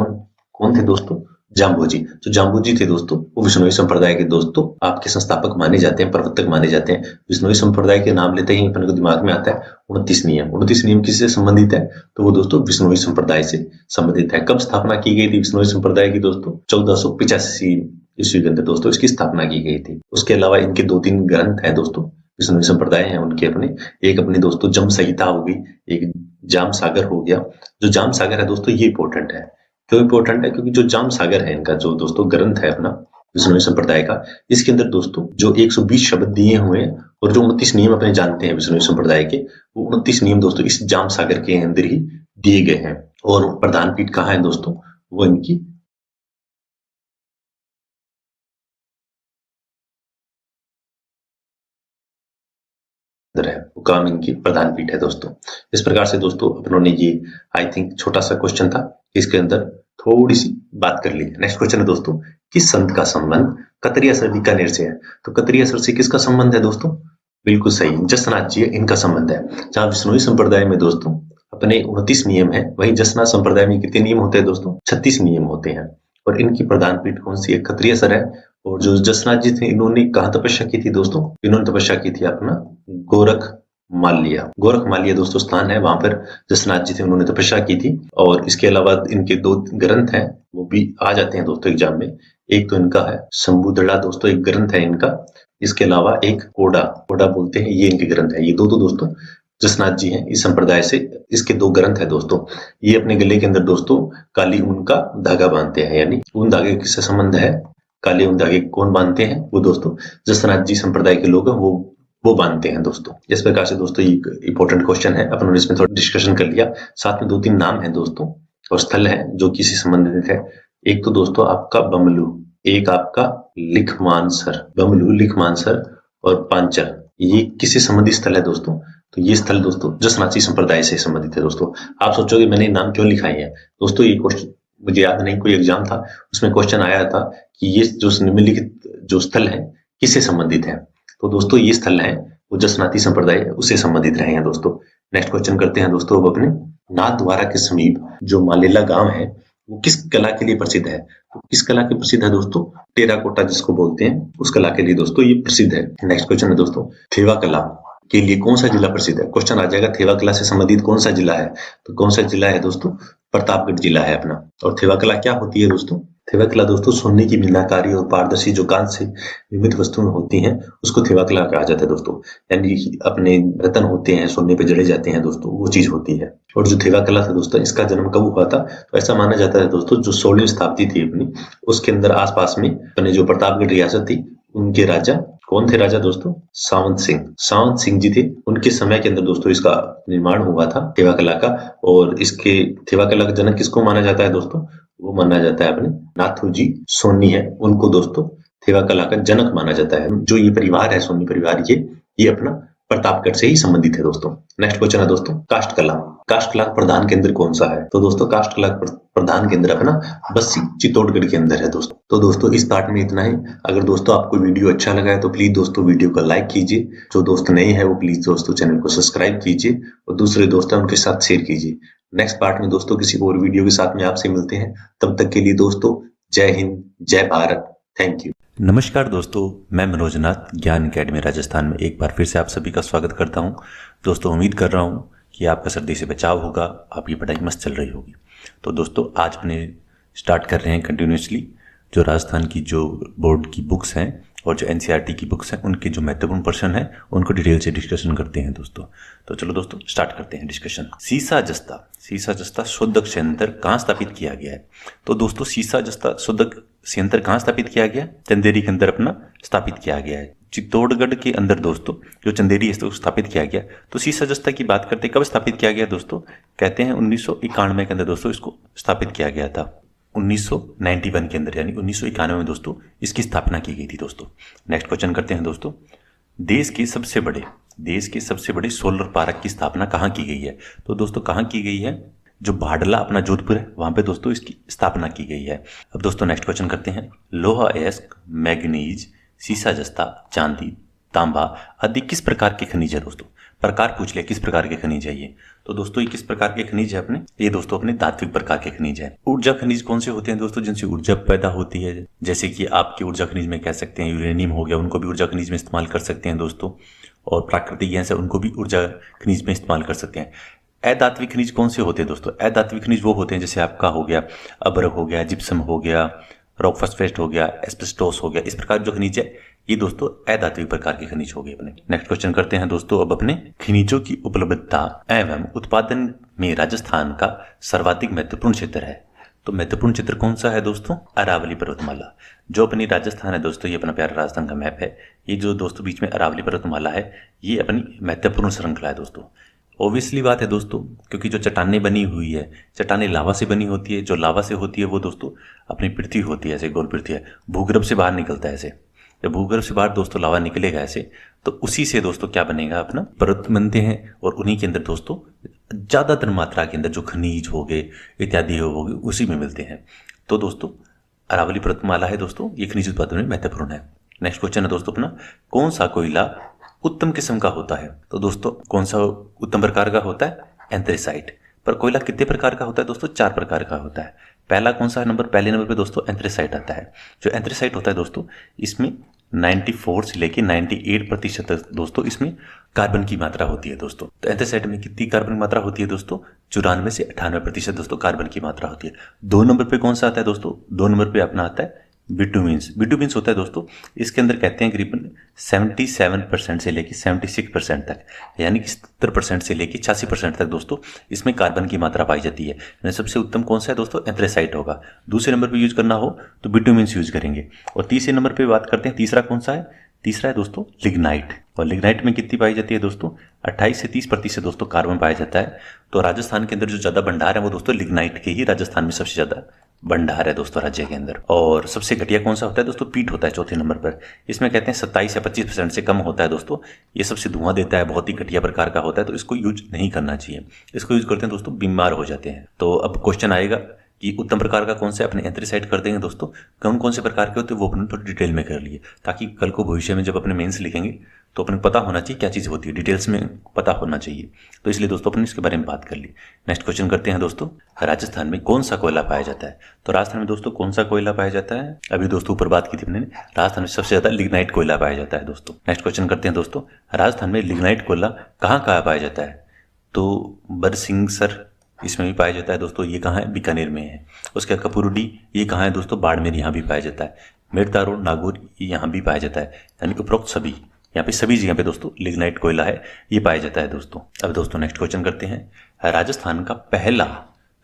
कौन थे दोस्तों? जाम्बू जी थे दोस्तों। वो विश्नोई संप्रदाय के दोस्तों आपके संस्थापक माने जाते हैं, प्रवर्तक माने जाते हैं। विश्नोई संप्रदाय के नाम लेते ही अपने को दिमाग में आता है 29 नियम। 29 नियम किससे संबंधित है? तो वो दोस्तों विश्नोई संप्रदाय से संबंधित है। कब स्थापना की गई थी विश्नोई संप्रदाय की दोस्तों? 1485 ईस्वी के अंदर दोस्तों इसकी स्थापना की गई थी। उसके अलावा इनके 2-3 ग्रंथ हैं दोस्तों, विश्नोई संप्रदाय हैं उनके अपने। एक अपने दोस्तों जम संहिता होगी, एक जाम सागर हो गया। जो जाम सागर है दोस्तों ये इंपॉर्टेंट है। क्यों इंपॉर्टेंट है? क्योंकि जो जाम सागर है इनका जो दोस्तों ग्रंथ है अपना विश्नोई संप्रदाय का, इसके अंदर दोस्तों जो 120 शब्द दिए हुए हैं और जो 29 नियम अपने जानते हैं विश्नोई संप्रदाय के, वो 29 नियम दोस्तों इस जाम सागर के अंदर ही दिए गए हैं। और प्रधान पीठ कहाँ है दोस्तों? वो इनकी है, वो काम इनकी प्रधान पीठ है दोस्तों। इस प्रकार से दोस्तों अपनों ने ये आई थिंक छोटा सा क्वेश्चन था, इसके अंदर थोड़ी सी बात कर ली। नेक्स्ट क्वेश्चन है दोस्तों किस संत का संबंध कतरिया सर बीकानेर से है? तो कतरिया सर से किसका संबंध है दोस्तों? बिल्कुल सही, जसनाथ जी इनका संबंध है। जहां विश्नोई संप्रदाय में दोस्तों अपने 29 नियम है, वहीं जसनाथ संप्रदाय में कितने नियम होते हैं दोस्तों? 36 नियम होते हैं। और इनकी प्रधान पीठ कौन सी है? कतरिया सर है। और जो जसनाथ जी थे इन्होंने कहाँ तपस्या की थी दोस्तों? इन्होंने तपस्या की थी अपना गोरख मालिया दोस्तों स्थान है, वहां पर जसनाथ जी थे उन्होंने तपस्या की थी। और इसके अलावा इनके 2 ग्रंथ हैं वो भी आ जाते हैं दोस्तों एग्जाम में। एक तो इनका है शंभुधड़ा दोस्तों, एक ग्रंथ है इनका। इसके अलावा एक कोडा बोलते हैं, ये इनके ग्रंथ है। ये दो दोस्तों जसनाथ जी हैं इस संप्रदाय से, इसके 2 ग्रंथ है दोस्तों। ये अपने गले के अंदर दोस्तों काली ऊन का धागा बांधते हैं, यानी ऊन धागे किससे संबंध है? काले ऊन धागे कौन बांधते हैं? वो दोस्तों जसनाथ जी संप्रदाय के लोग हैं, वो बांधते हैं दोस्तों। इस प्रकार से दोस्तों ये इंपॉर्टेंट क्वेश्चन है, अपन इसमें थोड़ा डिस्कशन कर लिया। साथ में 2-3 नाम है दोस्तों और स्थल है जो किसी संबंधित है। एक तो दोस्तों आपका बमलू, एक आपका बमलू लिखमानसर और पांचल, ये किसी संबंधित स्थल है दोस्तों? तो ये स्थल दोस्तों जसनाथी संप्रदाय से संबंधित है दोस्तों। आप सोचोगे मैंने नाम क्यों लिखाए हैं दोस्तों, ये क्वेश्चन मुझे याद नहीं, कोई एग्जाम था उसमें क्वेश्चन आया था कि ये जो निम्नलिखित जो स्थल है किससे संबंधित है? तो दोस्तों ये स्थल है वो जसनाती संप्रदाय उससे संबंधित रहे हैं दोस्तों। नेक्स्ट क्वेश्चन करते हैं दोस्तों अब अपने नाथद्वारा के समीप जो मालेला गांव है वो किस कला के लिए प्रसिद्ध है? तो किस कला के प्रसिद्ध है दोस्तों? टेराकोटा जिसको बोलते हैं उस कला के लिए दोस्तों ये प्रसिद्ध है। नेक्स्ट क्वेश्चन है दोस्तों थेवा कला के लिए कौन सा जिला प्रसिद्ध है? क्वेश्चन आ जाएगा थेवा कला से संबंधित कौन सा जिला है? तो कौन सा जिला है दोस्तों? प्रतापगढ़ जिला है अपना। और थेवा कला क्या होती है दोस्तों? थेवाकला दोस्तों सोने की मीनाकारी और पारदर्शी जो कांच से निर्मित वस्तुएं होती हैं उसको थेवाकला कहा जाता है दोस्तों। यानी कि अपने रत्न होते हैं सोने पे जड़े जाते हैं दोस्तों, वो चीज होती है। और जो थेवाकला था दोस्तों, इसका जन्म कब हुआ था? तो ऐसा माना जाता है दोस्तों, जो 16वीं शताब्दी थी अपनी, उसके अंदर आसपास में अपने जो प्रतापगढ़ रियासत थी, उनके राजा कौन थे? राजा दोस्तों सावंत सिंह जी थे। उनके समय के अंदर दोस्तों इसका निर्माण हुआ था थेवाकला का। और इसके थेवाकला का जनक किसको माना जाता है दोस्तों? वो माना जाता है अपने नाथू जी सोनी है, उनको दोस्तों थेवाकला का जनक माना जाता है। जो ये परिवार है, सोनी परिवार, ये अपना प्रतापगढ़ से ही संबंधित है दोस्तों। नेक्स्ट क्वेश्चन है दोस्तों, काष्ठ कला का प्रधान केंद्र कौन सा है? तो दोस्तों काष्ठ कला का प्रधान केंद्र अपना बस्सी चित्तौड़गढ़ के अंदर है दोस्तों। तो दोस्तों इस पार्ट में इतना ही। अगर दोस्तों आपको वीडियो अच्छा लगा है तो प्लीज दोस्तों वीडियो को लाइक कीजिए। जो दोस्त नए हैं वो प्लीज दोस्तों चैनल को सब्सक्राइब कीजिए और दूसरे दोस्त हैं उनके साथ शेयर कीजिए। नेक्स्ट पार्ट में दोस्तों किसी और वीडियो के साथ में आपसे मिलते हैं। तब तक के लिए दोस्तों जय हिंद, जय भारत, थैंक यू। नमस्कार दोस्तों, मैं मनोज नाथ ज्ञान अकेडमी राजस्थान में एक बार फिर से आप सभी का स्वागत करता हूं। दोस्तों उम्मीद कर रहा हूं कि आपका सर्दी से बचाव होगा, आपकी पढ़ाई मस्त चल रही होगी। तो दोस्तों आज अपने स्टार्ट कर रहे हैं कंटिन्यूसली जो राजस्थान की जो बोर्ड की बुक्स हैं और जो एनसीईआरटी की बुक्स हैं उनके जो महत्वपूर्ण प्रश्न हैं उनको डिटेल से डिस्कशन करते हैं दोस्तों। तो चलो दोस्तों स्टार्ट करते हैं डिस्कशन। सीसा जस्ता शोधक संयंत्र कहाँ स्थापित किया गया है? तो दोस्तों सीसा जस्ता शोधक संयंत्र कहाँ स्थापित किया गया? चंदेरी के अंदर अपना स्थापित किया गया है। चित्तौड़गढ़ के अंदर दोस्तों जो चंदेरी है इसको स्थापित किया गया। तो सीसा जस्ता की बात करते कब स्थापित किया गया दोस्तों? कहते हैं 1991 के अंदर दोस्तों इसको स्थापित किया गया था। 1991 के अंदर यानी 1991 में दोस्तों इसकी स्थापना की गई थी दोस्तों। नेक्स्ट क्वेश्चन करते हैं दोस्तों, देश के सबसे बड़े सोलर पार्क की स्थापना कहाँ की गई है? तो दोस्तों कहाँ की गई है? जो भाडला अपना जोधपुर है वहां पे दोस्तों इसकी स्थापना की गई है। अब दोस्तों नेक्स्ट क्वेश्चन करते हैं, लोहा अयस्क, मैग्नीज, सीसा जस्ता, चांदी, तांबा आदि किस प्रकार के खनिज है दोस्तों? प्रकार पूछ लिया किस प्रकार के खनिज है ये। तो दोस्तों ये किस प्रकार के खनिज है अपने? ये दोस्तों अपने धात्विक प्रकार के खनिज है। ऊर्जा खनिज कौन से होते हैं दोस्तों जिनसे ऊर्जा पैदा होती है? जैसे कि आपके ऊर्जा खनिज में कह सकते हैं यूरेनियम हो गया, उनको भी ऊर्जा खनिज में इस्तेमाल कर सकते हैं दोस्तों। और प्राकृतिक गैस है उनको भी ऊर्जा खनिज में इस्तेमाल कर सकते हैं। अधात्विक खनिज कौन से होते हैं दोस्तों? अधात्विक खनिज वो होते हैं जैसे आपका हो गया अभ्रक हो गया, जिप्सम हो गया, रॉक फॉस्फेट हो गया, एस्बेस्टोस हो गया। इस प्रकार जो खनिज है ये दोस्तों अधात्विक प्रकार के खनिज हो गए अपने। नेक्स्ट क्वेश्चन करते हैं दोस्तों अब अपने, खनिजों की उपलब्धता एवं उत्पादन में राजस्थान का सर्वाधिक महत्वपूर्ण क्षेत्र है। तो महत्वपूर्ण क्षेत्र कौन सा है दोस्तों? अरावली पर्वतमाला। जो अपनी राजस्थान है दोस्तों, ये अपना प्यारा राजस्थान का मैप है। ये जो दोस्तों बीच में अरावली पर्वतमाला है ये अपनी महत्वपूर्ण श्रृंखला है दोस्तों। ऑब्वियसली बात है दोस्तों, क्योंकि जो चट्टानें बनी हुई है, चट्टानें लावा से बनी होती है। जो लावा से होती है वो दोस्तों अपनी पृथ्वी होती है, ऐसे गोल पृथ्वी है, भूगर्भ से बाहर निकलता है ऐसे। जब भूगर्भ से बाहर दोस्तों लावा निकलेगा ऐसे, तो उसी से दोस्तों क्या बनेगा अपना पर्वत बनते हैं। और उन्हीं के अंदर दोस्तों ज्यादातर मात्रा के अंदर जो खनिज हो गए इत्यादि हो गए उसी में मिलते हैं। तो दोस्तों अरावली पर्वतमाला है दोस्तों, ये खनिज उत्पादन में महत्वपूर्ण है। नेक्स्ट क्वेश्चन है दोस्तों अपना, कौन सा कोयला उत्तम किस्म का होता है? तो दोस्तों कौन सा उत्तम प्रकार का होता है? एंथ्रेसाइट। पर कोयला कितने प्रकार का होता है दोस्तों? 4 प्रकार का होता है। पहला कौन सा नंबर? पहले नंबर पे दोस्तों एंथ्रेसाइट आता है। जो एंथ्रेसाइट होता है दोस्तों इसमें 94 से लेके 98% दोस्तों इसमें कार्बन की मात्रा होती है दोस्तों। तो एंथ्रेसाइट में कितनी कार्बन की मात्रा होती है दोस्तों? 94 से 98% दोस्तों कार्बन की मात्रा होती है। 2 नंबर पे कौन सा आता है दोस्तों? 2 नंबर पे अपना आता है बिटुमिन्स होता है दोस्तों। इसके अंदर कहते हैं करीबन 77% से लेकर 76% तक, यानी कि 70% से लेकर 86% तक दोस्तों इसमें कार्बन की मात्रा पाई जाती है। यानी सबसे उत्तम कौन सा है दोस्तों? एंथ्रेसाइट होगा। दूसरे नंबर पे यूज करना हो तो बिटुमिन्स यूज करेंगे। और तीसरे नंबर पे बात करते हैं, तीसरा कौन सा है? तीसरा है दोस्तों लिग्नाइट। और लिग्नाइट में कितनी पाई जाती है दोस्तों? 28 से 30% दोस्तों कार्बन पाया जाता है। तो राजस्थान के अंदर जो ज्यादा भंडार है वो दोस्तों लिग्नाइट के ही राजस्थान में सबसे ज्यादा भंडार है दोस्तों राज्य के अंदर। और सबसे घटिया कौन सा होता है दोस्तों? पीट होता है चौथे नंबर पर। इसमें कहते हैं 27 या 25% से कम होता है दोस्तों। ये सबसे धुआं देता है, बहुत ही घटिया प्रकार का होता है, तो इसको यूज नहीं करना चाहिए। इसको यूज करते हैं दोस्तों बीमार हो जाते हैं। तो अब क्वेश्चन आएगा कि उत्तम प्रकार का कौन सा है? अपने एंथ्रेसाइट कर देंगे दोस्तों। कौन कौन से प्रकार के होते हैं वो अपने थोड़ी डिटेल में कर लिए, ताकि कल को भविष्य में जब अपने मेंस लिखेंगे तो अपने पता होना चाहिए क्या चीज़ होती है, डिटेल्स में पता होना चाहिए। तो इसलिए दोस्तों अपने इसके बारे में बात कर ली। नेक्स्ट क्वेश्चन करते हैं दोस्तों, राजस्थान में कौन सा कोयला पाया जाता है? तो राजस्थान में दोस्तों कौन सा कोयला पाया जाता है? अभी दोस्तों ऊपर बात की थी अपने, राजस्थान में सबसे ज्यादा लिग्नाइट कोयला पाया जाता है दोस्तों। नेक्स्ट क्वेश्चन करते हैं दोस्तों, राजस्थान में लिग्नाइट कोयला कहाँ कहाँ पाया जाता है? तो बरसिंगसर, इसमें भी पाया जाता है दोस्तों। ये कहाँ है? बीकानेर में है। उसके बाद कपूरडी, ये कहाँ है दोस्तों? बाड़मेर, यहाँ भी पाया जाता है। मेड़ता रोड, नागौर, यहाँ भी पाया जाता है। यानी उपरोक्त सभी, यहाँ पे सभी जगह पे दोस्तों लिग्नाइट कोयला है, ये पाया जाता है दोस्तों। अब दोस्तों नेक्स्ट क्वेश्चन करते हैं। राजस्थान का पहला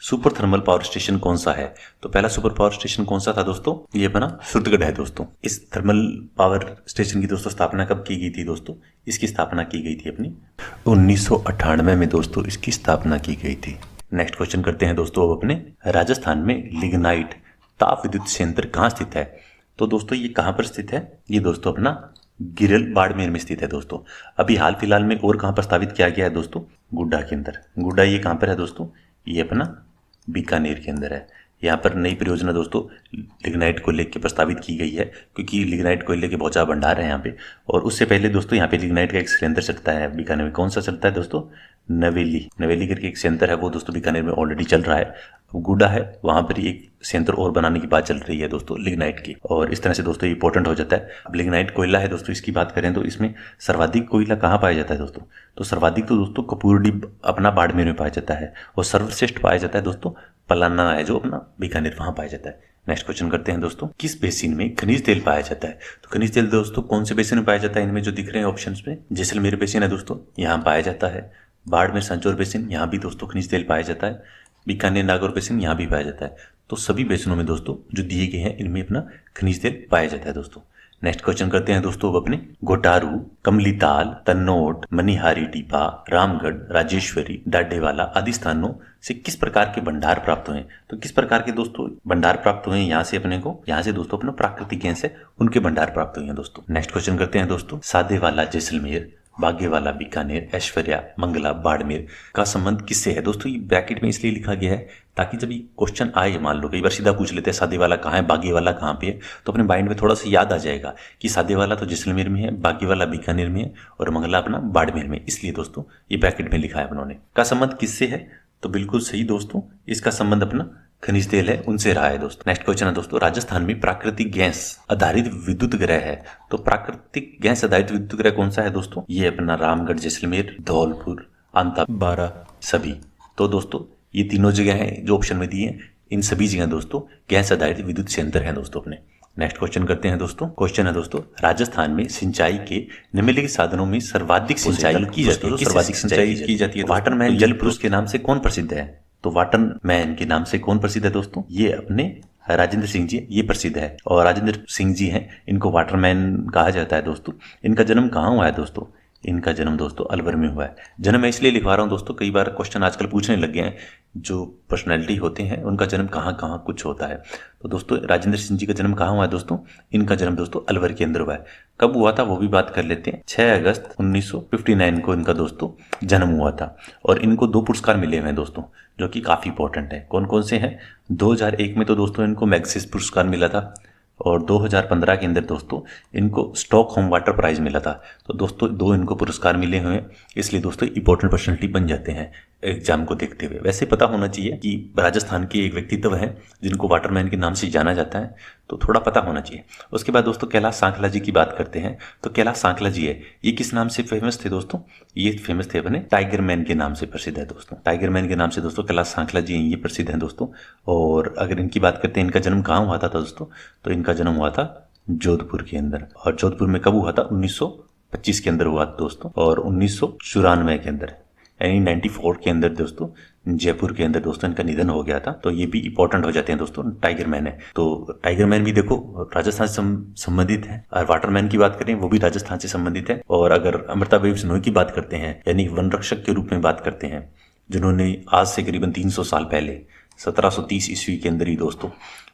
सुपर थर्मल पावर स्टेशन कौन सा है? तो पहला सुपर पावर स्टेशन कौन सा था दोस्तों? ये अपना सूरतगढ़ है दोस्तों। इस थर्मल पावर स्टेशन की दोस्तों स्थापना कब की गई थी दोस्तों? इसकी स्थापना की गई थी अपनी 1998 में दोस्तों, इसकी स्थापना की गई थी। नेक्स्ट क्वेश्चन करते हैं दोस्तों अब अपने। राजस्थान में लिग्नाइट ताप विद्युत संयंत्र कहाँ स्थित है? तो दोस्तों ये कहाँ पर स्थित है? ये दोस्तों अपना गिरल बाड़मेर में स्थित है दोस्तों। अभी हाल फिलहाल में और कहाँ प्रस्तावित किया गया है दोस्तों? गुड्डा के अंदर। गुड्डा ये कहाँ पर है दोस्तों? ये अपना बीकानेर के अंदर है। यहाँ पर नई परियोजना दोस्तों लिग्नाइट कोयले की प्रस्तावित की गई है, क्योंकि लिग्नाइट कोयले के बहुत ज़्यादा भंडार है यहाँ पे। और उससे पहले दोस्तों यहाँ पे लिग्नाइट का एक संयंत्र चलता है बीकानेर में। कौन सा चलता है दोस्तों? नवेली करके एक संयंत्र है, वो दोस्तों बीकानेर में ऑलरेडी चल रहा है। गुड्डा है, वहाँ पर ही एक संयंत्र और बनाने की बात चल रही है दोस्तों लिग्नाइट की। और इस तरह से दोस्तों ये इंपॉर्टेंट हो जाता है। अब लिग्नाइट कोयला है दोस्तों, इसकी बात करें तो इसमें सर्वाधिक कोयला कहाँ पाया जाता है दोस्तों? तो सर्वाधिक तो दोस्तों कपूरडी अपना बाड़मेर में पाया जाता है, और सर्वश्रेष्ठ पाया जाता है दोस्तों पलाना है जो अपना बीकानेर, वहाँ पाया जाता है। नेक्स्ट क्वेश्चन करते हैं दोस्तों। किस बेसिन में खनिज तेल पाया जाता है? तो खनिज तेल दोस्तों कौन से बेसिन में पाया जाता है? इनमें जो दिख रहे हैं ऑप्शंस में, जैसलमेर बेसिन है दोस्तों, यहाँ पाया जाता है। बाड़मेर सांचौर बेसिन, यहाँ भी दोस्तों खनिज तेल पाया जाता है। बीकानेर नागौर बेसिन, यहाँ भी पाया जाता है। तो सभी बेसिनों में दोस्तों जो दिए गए हैं इनमें अपना खनिज तेल पाया जाता है दोस्तों। नेक्स्ट क्वेश्चन करते हैं दोस्तों अब अपने। घोटारू, कमलीताल, तन्नोट, मनिहारी टीपा, रामगढ़, राजेश्वरी, डाडेवाला आदि स्थानों से किस प्रकार के भंडार प्राप्त हुए? तो किस प्रकार के दोस्तों भंडार प्राप्त हुए यहाँ से अपने को? यहाँ से दोस्तों अपना प्राकृतिक गैस है, उनके भंडार प्राप्त हुए हैं दोस्तों। नेक्स्ट क्वेश्चन करते हैं दोस्तों। सादेवाला जैसलमेर, बागेवाला बीकानेर, ऐश्वर्या मंगला बाड़मेर का संबंध किससे है? दोस्तों ये ब्रैकेट में इसलिए लिखा गया है ताकि जब ये क्वेश्चन आए, मान लो कई बार सीधा पूछ लेते हैं सादेवाला कहाँ है, बागेवाला कहाँ पे है, तो अपने माइंड में थोड़ा सा याद आ जाएगा कि सादेवाला तो जैसलमेर में है, बागेवाला बीकानेर में है, और मंगला अपना बाड़मेर में। इसलिए दोस्तों ये ब्रैकेट में लिखा है उन्होंने। का संबंध किससे है? तो बिल्कुल सही दोस्तों, इसका संबंध अपना खनिज तेल है, उनसे रहा है दोस्तों। नेक्स्ट क्वेश्चन है दोस्तों। राजस्थान में प्राकृतिक गैस आधारित विद्युत ग्रह है, तो प्राकृतिक गैस आधारित विद्युत ग्रह कौन सा है दोस्तों? ये अपना रामगढ़, जैसलमेर, धौलपुर, अंता, बारा, सभी। तो दोस्तों ये तीनों जगह हैं जो ऑप्शन में दी है, इन सभी जगह दोस्तों गैस आधारित विद्युत संयंत्र है दोस्तों अपने। नेक्स्ट क्वेश्चन करते हैं दोस्तों। क्वेश्चन है दोस्तों, राजस्थान में सिंचाई के निम्नलिखित साधनों में सर्वाधिक सिंचाई की जाती है। सर्वाधिक सिंचाई की जाती है वाटरमैन जल पुरुष के नाम से कौन प्रसिद्ध है? तो वाटरमैन के नाम से कौन प्रसिद्ध है दोस्तों? ये अपने राजेंद्र सिंह जी ये प्रसिद्ध है, और राजेंद्र सिंह जी हैं, इनको वाटरमैन कहा जाता है दोस्तों। इनका जन्म कहाँ हुआ है दोस्तों? इनका जन्म दोस्तों अलवर में हुआ है। जन्म मैं इसलिए लिखवा रहा हूँ दोस्तों, कई बार क्वेश्चन आजकल पूछने लग गए हैं, जो पर्सनैलिटी होते हैं उनका जन्म कहाँ कहाँ कुछ होता है। तो दोस्तों राजेंद्र सिंह जी का जन्म कहाँ हुआ है दोस्तों? इनका जन्म दोस्तों अलवर के अंदर हुआ है। कब हुआ था वो भी बात कर लेते हैं। 6 अगस्त 1959 को इनका दोस्तों जन्म हुआ था, और इनको 2 पुरस्कार मिले हुए हैं दोस्तों, जो कि काफ़ी इंपॉर्टेंट है। कौन कौन से हैं? 2001 में तो दोस्तों इनको मैग्सेसे पुरस्कार मिला था, और 2015 के अंदर दोस्तों इनको स्टॉकहोम वाटर प्राइज मिला था। तो दोस्तों 2 इनको पुरस्कार मिले हुए हैं, इसलिए दोस्तों इंपॉर्टेंट पर्सनैलिटी बन जाते हैं एग्जाम को देखते हुए। वैसे पता होना चाहिए कि राजस्थान के एक व्यक्तित्व हैं जिनको वाटरमैन के नाम से जाना जाता है, तो थोड़ा पता होना चाहिए। उसके बाद दोस्तों कैलाश सांखला जी की बात करते हैं। तो कैलाश सांखला जी है, ये किस नाम से फेमस थे दोस्तों? ये फेमस थे अपने टाइगर मैन के नाम से प्रसिद्ध है दोस्तों। टाइगर मैन के नाम से दोस्तों कैलाश सांखला जी ये प्रसिद्ध हैं दोस्तों। और अगर इनकी बात करते हैं, इनका जन्म कहाँ हुआ था दोस्तों? तो इनका जन्म हुआ था जोधपुर के अंदर। और जोधपुर में कब हुआ था? 1925 के अंदर हुआ दोस्तों, और 1994 के अंदर यानी 94 के अंदर दोस्तों जयपुर के अंदर दोस्तों इनका निधन हो गया था। तो ये भी इंपॉर्टेंट हो जाते हैं दोस्तों। टाइगर मैन है, तो टाइगर मैन भी देखो राजस्थान से संबंधित है, और वाटरमैन की बात करें वो भी राजस्थान से संबंधित है। और अगर अमृताबाई बिश्नोई की बात करते हैं, यानी वन रक्षक के रूप में बात करते हैं, जिन्होंने आज से करीबन 300 साल पहले 1730 ईस्वी के अंदर ही दोस्तों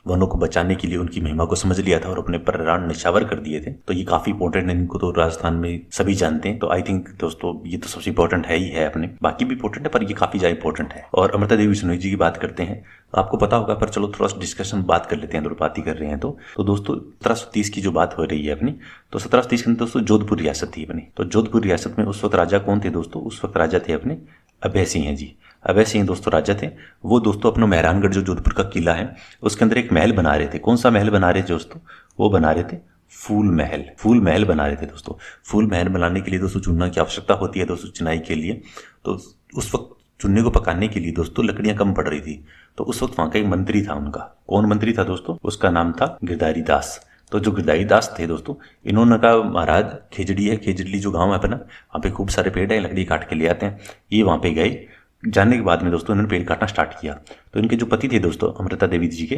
वनों को बचाने के लिए उनकी महिमा को समझ लिया था और अपने प्राण न्यौछावर कर दिए थे। तो ये काफी इंपॉर्टेंट है, इनको तो राजस्थान में सभी जानते हैं। तो आई थिंक दोस्तों ये तो सबसे इंपॉर्टेंट है ही है अपने, बाकी भी इंपॉर्टेंट है पर ये काफी ज्यादा इंपॉर्टेंट है। और अमृता देवी बिश्नोई जी की बात करते हैं, आपको पता होगा पर चलो थोड़ा डिस्कशन बात कर लेते हैं, बात ही कर रहे हैं। तो दोस्तों 1730 की जो बात हो रही है अपनी, तो 1730 के अंदर दोस्तों जोधपुर रियासत थी अपनी। तो जोधपुर रियासत में उस वक्त राजा कौन थे दोस्तों? उस वक्त राजा थे अपने अभय सिंह जी। अभय सिंह दोस्तों राजा थे। वो दोस्तों अपना मेहरानगढ़ जो जोधपुर का किला है उसके अंदर एक महल बना रहे थे। कौन सा महल बना रहे थे दोस्तों? वो बना रहे थे फूल महल। फूल महल बना रहे थे दोस्तों। फूल महल बनाने के लिए दोस्तों चुनना की आवश्यकता होती है दोस्तों चिनाई के लिए। तो उस वक्त चुन्नी को पकाने के लिए दोस्तों लकड़ियां कम पड़ रही थी। तो उस वक्त वहां का एक मंत्री था उनका। कौन मंत्री था दोस्तों? उसका नाम था गिरधारी दास। तो जो गिरधारी दास थे दोस्तों, इन्होंने कहा महाराज खेजड़ी है, खेजड़ी जो गांव है अपना, वहाँ पे खूब सारे पेड़ है, लकड़ी काट के ले आते हैं। ये वहाँ पे गए। जाने के बाद में दोस्तों इन्होंने पेड़ काटना स्टार्ट किया। तो इनके जो पति थे दोस्तों, अमृता देवी जी के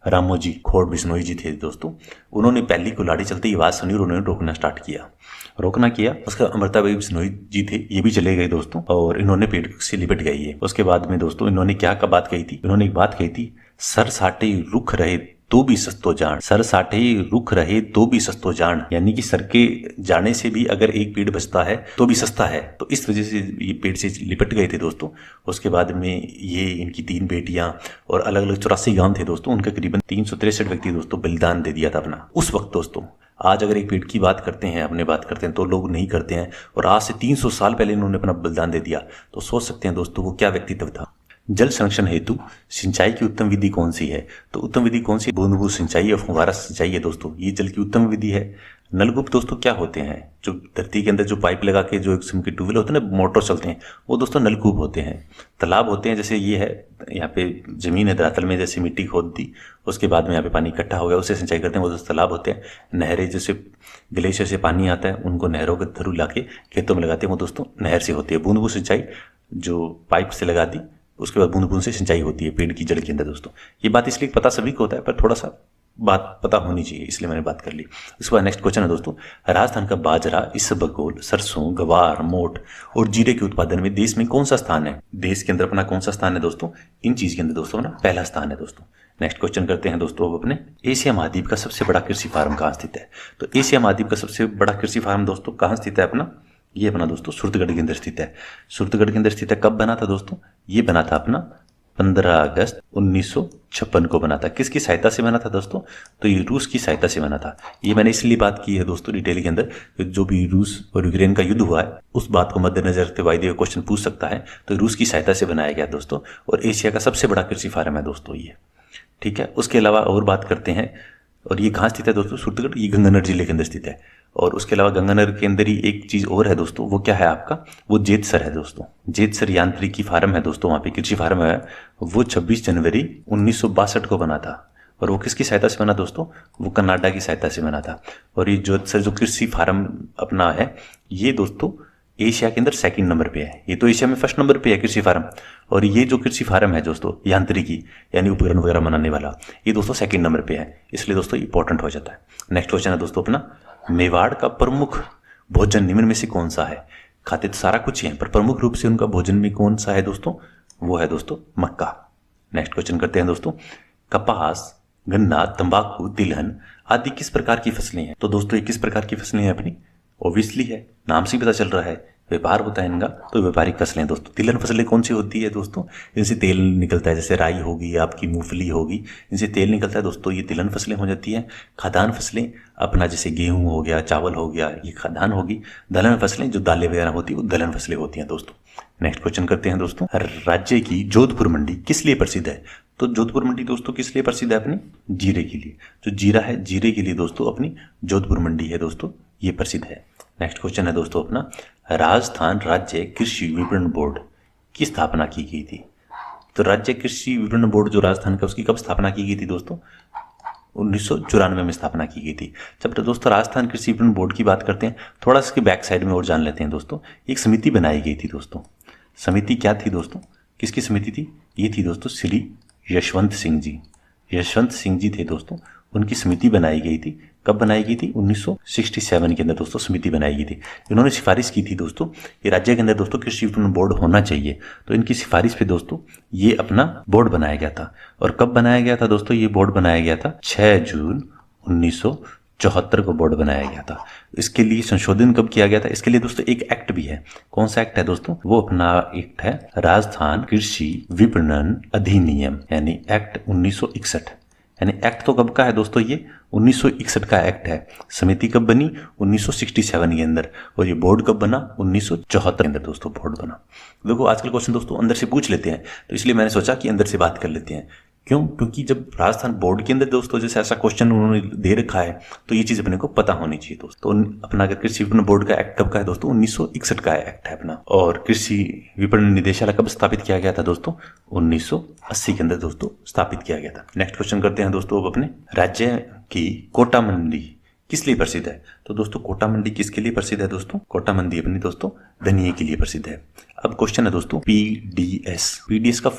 रामो जी खोड़ बिश्नोई जी थे दोस्तों, उन्होंने पहली कुल्हाड़ी चलते ही आवाज़ सुनी और उन्होंने रोकना किया। उसका अमृता देवी बिश्नोई जी थे, ये भी चले गए दोस्तों, और इन्होंने पेड़ से लिपट गई है। उसके बाद में दोस्तों इन्होंने क्या बात कही थी? इन्होंने एक बात कही थी, सर साटे रुख रहे तो भी सस्तो जान, सर साटे रुख रहे तो भी सस्तो जान, यानी कि सर के जाने से भी अगर एक पेड़ बचता है तो भी सस्ता है। तो इस वजह से ये पेड़ से लिपट गए थे दोस्तों। उसके बाद में ये इनकी 3 बेटियां और अलग अलग 84 गांव थे दोस्तों, उनका करीबन 363 व्यक्ति दोस्तों बलिदान दे दिया था अपना उस वक्त दोस्तों। आज अगर एक पेड़ की बात करते हैं, अपने बात करते हैं, तो लोग नहीं करते हैं, और आज से 300 साल पहले इन्होंने अपना बलिदान दे दिया। तो सोच सकते हैं दोस्तों वो क्या व्यक्तित्व था। जल संरक्षण हेतु सिंचाई की उत्तम विधि कौन सी है? तो उत्तम विधि कौन सी? बूंद बूंद सिंचाई और फुहारा सिंचाई है दोस्तों, ये जल की उत्तम विधि है। नलकूप दोस्तों क्या होते हैं? जो धरती के अंदर जो पाइप लगा के जो एक किस्म के ट्यूबवेल होते हैं ना, मोटर चलते हैं, वो दोस्तों नलकूप होते हैं। तालाब होते हैं, जैसे ये है, यहाँ पे जमीन है धरातल में, जैसे मिट्टी खोद दी, उसके बाद में यहाँ पे पानी इकट्ठा हो गया, उससे सिंचाई करते हैं, वो दोस्तों तालाब होते हैं। नहरें, जैसे ग्लेशियर से पानी आता है, उनको नहरों के थ्रू ला के खेतों में लगाते हैं, वो दोस्तों नहर से होती है। बूंद बूंद सिंचाई जो पाइप से लगा दी, उसके बाद बूंद बूंद से सिंचाई होती है पेड़ की जड़ के अंदर दोस्तों। ये बात इसलिए पता सभी को होता है, पर थोड़ा सा बात पता होनी चाहिए, इसलिए मैंने बात कर ली। उसके बाद नेक्स्ट क्वेश्चन है दोस्तों, राजस्थान का बाजरा, इसबगोल, सरसों, गवार, मोठ और जीरे के उत्पादन में देश में कौन सा स्थान है? देश के अंदर अपना कौन सा स्थान है दोस्तों? इन चीज के अंदर दोस्तों अपना पहला स्थान है दोस्तों। नेक्स्ट क्वेश्चन करते हैं दोस्तों अब अपने, एशिया महाद्वीप का सबसे बड़ा कृषि फार्म कहाँ स्थित है? तो एशिया महाद्वीप का सबसे बड़ा कृषि फार्म दोस्तों कहाँ स्थित है अपना? ये अपना दोस्तों सुरतगढ़ के अंदर स्थित है। सुरतगढ़ के अंदर स्थित है। कब बना था दोस्तों? ये बना था अपना 15 अगस्त 1956 को बना था। किसकी सहायता से बना था दोस्तों? तो ये रूस की सहायता से बना था। ये मैंने इसलिए बात की है दोस्तों डिटेल के अंदर, जो भी रूस और यूक्रेन का युद्ध हुआ है उस बात को मद्देनजर रखते हुए यदि क्वेश्चन पूछ सकता है, तो रूस की सहायता से बनाया गया दोस्तों, और एशिया का सबसे बड़ा कृषि फार्म है दोस्तों ये। ठीक है, उसके अलावा और बात करते हैं, और ये कहाँ स्थित है दोस्तों? सुरतगढ़, ये गंगानगर जिले के अंदर स्थित है। और उसके अलावा गंगानगर के अंदर ही एक चीज़ और है दोस्तों, वो क्या है आपका? वो जेतसर है दोस्तों। जेतसर यांत्रिकी फार्म है दोस्तों, वहाँ पे कृषि फार्म है। वो 26 जनवरी 1962 को बना था। और वो किसकी सहायता से बना दोस्तों? वो कनाडा की सहायता से बना था। और ये जेतसर जो कृषि फार्म अपना है, ये दोस्तों एशिया के अंदर 2nd नंबर पे है। ये तो एशिया में 1st नंबर पे है कृषि फार्म, और ये जो कृषि फार्म है दोस्तों यांत्रिकी यानी उपकरण वगैरह बनाने वाला, ये दोस्तों 2nd नंबर पे है, इसलिए दोस्तों इंपॉर्टेंट हो जाता है। नेक्स्ट क्वेश्चन है दोस्तों अपना, मेवाड़ का प्रमुख भोजन निम्न में से कौन सा है? खाते तो सारा कुछ ही है, पर प्रमुख रूप से उनका भोजन में कौन सा है दोस्तों? वो है दोस्तों मक्का। नेक्स्ट क्वेश्चन करते हैं दोस्तों, कपास, गन्ना, तंबाकू, तिलहन आदि किस प्रकार की फसलें हैं? तो दोस्तों ये किस प्रकार की फसलें हैं अपनी? ऑब्वियसली है, नाम से ही पता चल रहा है, व्यापार होता है इनका, तो व्यापारिक फसलें दोस्तों। तिलहन फसलें कौन सी होती है दोस्तों? इनसे तेल निकलता है, जैसे राई होगी, आपकी मूंगफली होगी, इनसे तेल निकलता है दोस्तों, ये तिलहन फसलें हो जाती हैं। खाद्यान्न फसलें अपना जैसे गेहूं हो गया, चावल हो गया, ये खाद्यान्न होगी। दलहन फसलें जो दालें वगैरह होती है वो दलहन फसलें होती हैं दोस्तों। नेक्स्ट क्वेश्चन करते हैं दोस्तों, राज्य की जोधपुर मंडी किस लिए प्रसिद्ध है? तो जोधपुर मंडी दोस्तों किस लिए प्रसिद्ध है? अपनी जीरे के लिए। जो जीरा है, जीरे के लिए दोस्तों अपनी जोधपुर मंडी है दोस्तों, ये प्रसिद्ध है। नेक्स्ट क्वेश्चन है दोस्तों अपना, राजस्थान राज्य कृषि विपणन बोर्ड की स्थापना की गई थी? तो राज्य कृषि विपणन बोर्ड जो राजस्थान का, उसकी कब स्थापना की गई थी दोस्तों? 1994 में स्थापना की गई थी। जब दोस्तों राजस्थान कृषि विपणन बोर्ड की बात करते हैं, थोड़ा इसके बैक साइड में और जान लेते हैं दोस्तों। एक समिति बनाई गई थी दोस्तों। समिति क्या थी दोस्तों? किसकी समिति थी? ये थी दोस्तों श्री यशवंत सिंह जी। यशवंत सिंह जी थे दोस्तों, उनकी समिति बनाई गई थी। कब बनाई गई थी? 1967 के अंदर दोस्तों समिति बनाई गई थी। इन्होंने सिफारिश की थी दोस्तों, ये राज्य के अंदर दोस्तों कृषि विपणन बोर्ड होना चाहिए। तो इनकी सिफारिश पे दोस्तों ये अपना बोर्ड बनाया गया था। और कब बनाया गया था दोस्तों? ये बोर्ड बनाया गया था 6 जून 1974 को बोर्ड बनाया गया था। इसके लिए संशोधन कब किया गया था? इसके लिए दोस्तों एक एक्ट भी है। कौन सा एक्ट है दोस्तों? वो अपना एक्ट है राजस्थान कृषि विपणन अधिनियम, यानी एक्ट 1961। यानी एक्ट तो कब का है दोस्तों? ये 1961 का एक्ट है। समिति कब बनी? 1967 के अंदर। और ये बोर्ड कब बना? 1974 के अंदर दोस्तों बोर्ड बना। देखो आजकल क्वेश्चन दोस्तों अंदर से पूछ लेते हैं, तो इसलिए मैंने सोचा कि अंदर से बात कर लेते हैं क्यों? क्योंकि जब राजस्थान बोर्ड के अंदर दोस्तों जैसे ऐसा क्वेश्चन उन्होंने दे रखा है तो ये चीज अपने को पता होनी चाहिए दोस्तों। तो अपना अगर कृषि विपणन बोर्ड का एक्ट कब का है दोस्तों? 1961 का एक्ट है अपना। और कृषि विपणन निदेशालय कब स्थापित किया गया था दोस्तों? 1980 के अंदर दोस्तों स्थापित किया गया था। नेक्स्ट क्वेश्चन करते हैं दोस्तों अब अपने। राज्य की कोटा मंडी किस लिए प्रसिद्ध है? तो दोस्तों कोटा मंडी किसके लिए प्रसिद्ध है दोस्तों? कोटा मंडी अपनी दोस्तों धनिये के लिए प्रसिद्ध है। अब क्वेश्चन है दोस्तों पीडीएस। पीडीएस का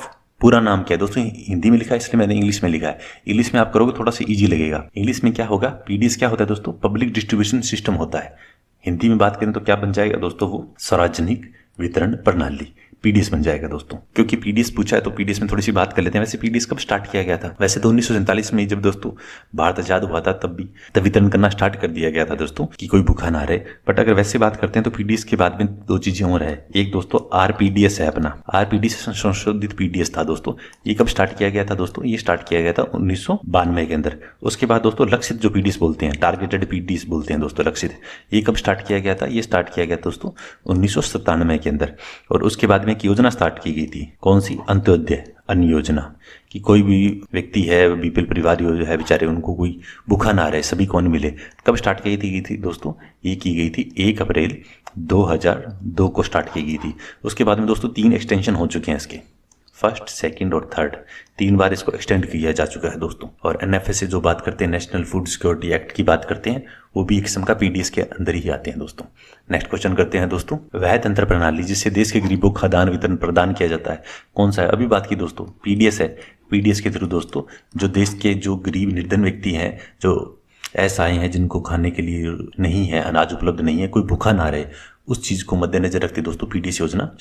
पूरा नाम क्या है दोस्तों? हिंदी में लिखा है इसलिए मैंने इंग्लिश में लिखा है। इंग्लिश में आप करोगे थोड़ा सा इजी लगेगा। इंग्लिश में क्या होगा? पीडीएस क्या होता है दोस्तों? पब्लिक डिस्ट्रीब्यूशन सिस्टम होता है। हिंदी में बात करें तो क्या बन जाएगा दोस्तों? वो सार्वजनिक वितरण प्रणाली पीडीएस बन जाएगा दोस्तों। क्योंकि पीडीएस पूछा है तो पीडीएस में थोड़ी सी बात कर लेते हैं। वैसे पीडीएस कब स्टार्ट किया गया था? वैसे तो 1947 में जब दोस्तों भारत आजाद हुआ था तब वितरण करना स्टार्ट कर दिया गया था दोस्तों कि कोई भूखा ना रहे। बट अगर वैसे बात करते हैं तो पीडीएस के बाद में दो चीजें और है। एक दोस्तों आरपीडीएस है अपना। आरपीडीएस संशोधित पीडीएस था दोस्तों। ये कब स्टार्ट किया गया था दोस्तों? ये स्टार्ट किया गया था 1992 के अंदर। उसके बाद दोस्तों लक्षित जो पीडीएस बोलते हैं, टारगेटेड पीडीएस बोलते हैं दोस्तों, लक्षित, ये कब स्टार्ट किया गया था? ये स्टार्ट किया गया दोस्तों 1997 के अंदर। और उसके बाद में एक योजना स्टार्ट की गई थी। कौन सी? अंत्योदय अन्न योजना, कि कोई भी व्यक्ति है, बीपीएल परिवार है बेचारे, उनको कोई भूखा ना रहे, सभी को अन्न मिले। कब स्टार्ट की गई थी दोस्तों? ये की गई थी 1 अप्रैल 2002 को स्टार्ट की गई थी। उसके बाद में दोस्तों 3 एक्सटेंशन हो चुके हैं इसके, फर्स्ट, सेकंड और थर्ड। 3 बार इसको एक्सटेंड किया जा चुका है दोस्तों। और एनएफए से जो बात करते हैं, नेशनल फूड सिक्योरिटी एक्ट की बात करते हैं, वो भी एक किस्म का पीडीएस के अंदर ही आते हैं दोस्तों। नेक्स्ट क्वेश्चन करते हैं दोस्तों। वह तंत्र प्रणाली जिससे देश के गरीबों को खाद्यान्न वितरण प्रदान किया जाता है कौन सा है? अभी बात की दोस्तों पीडीएस है। पीडीएस के थ्रू दोस्तों जो देश के जो गरीब निर्धन व्यक्ति हैं, जो ऐसा आए हैं जिनको खाने के लिए नहीं है, अनाज उपलब्ध नहीं है, कोई भूखा ना रहे, उस चीज को मद्देनजर रखते दोस्तों पीडीएस योजना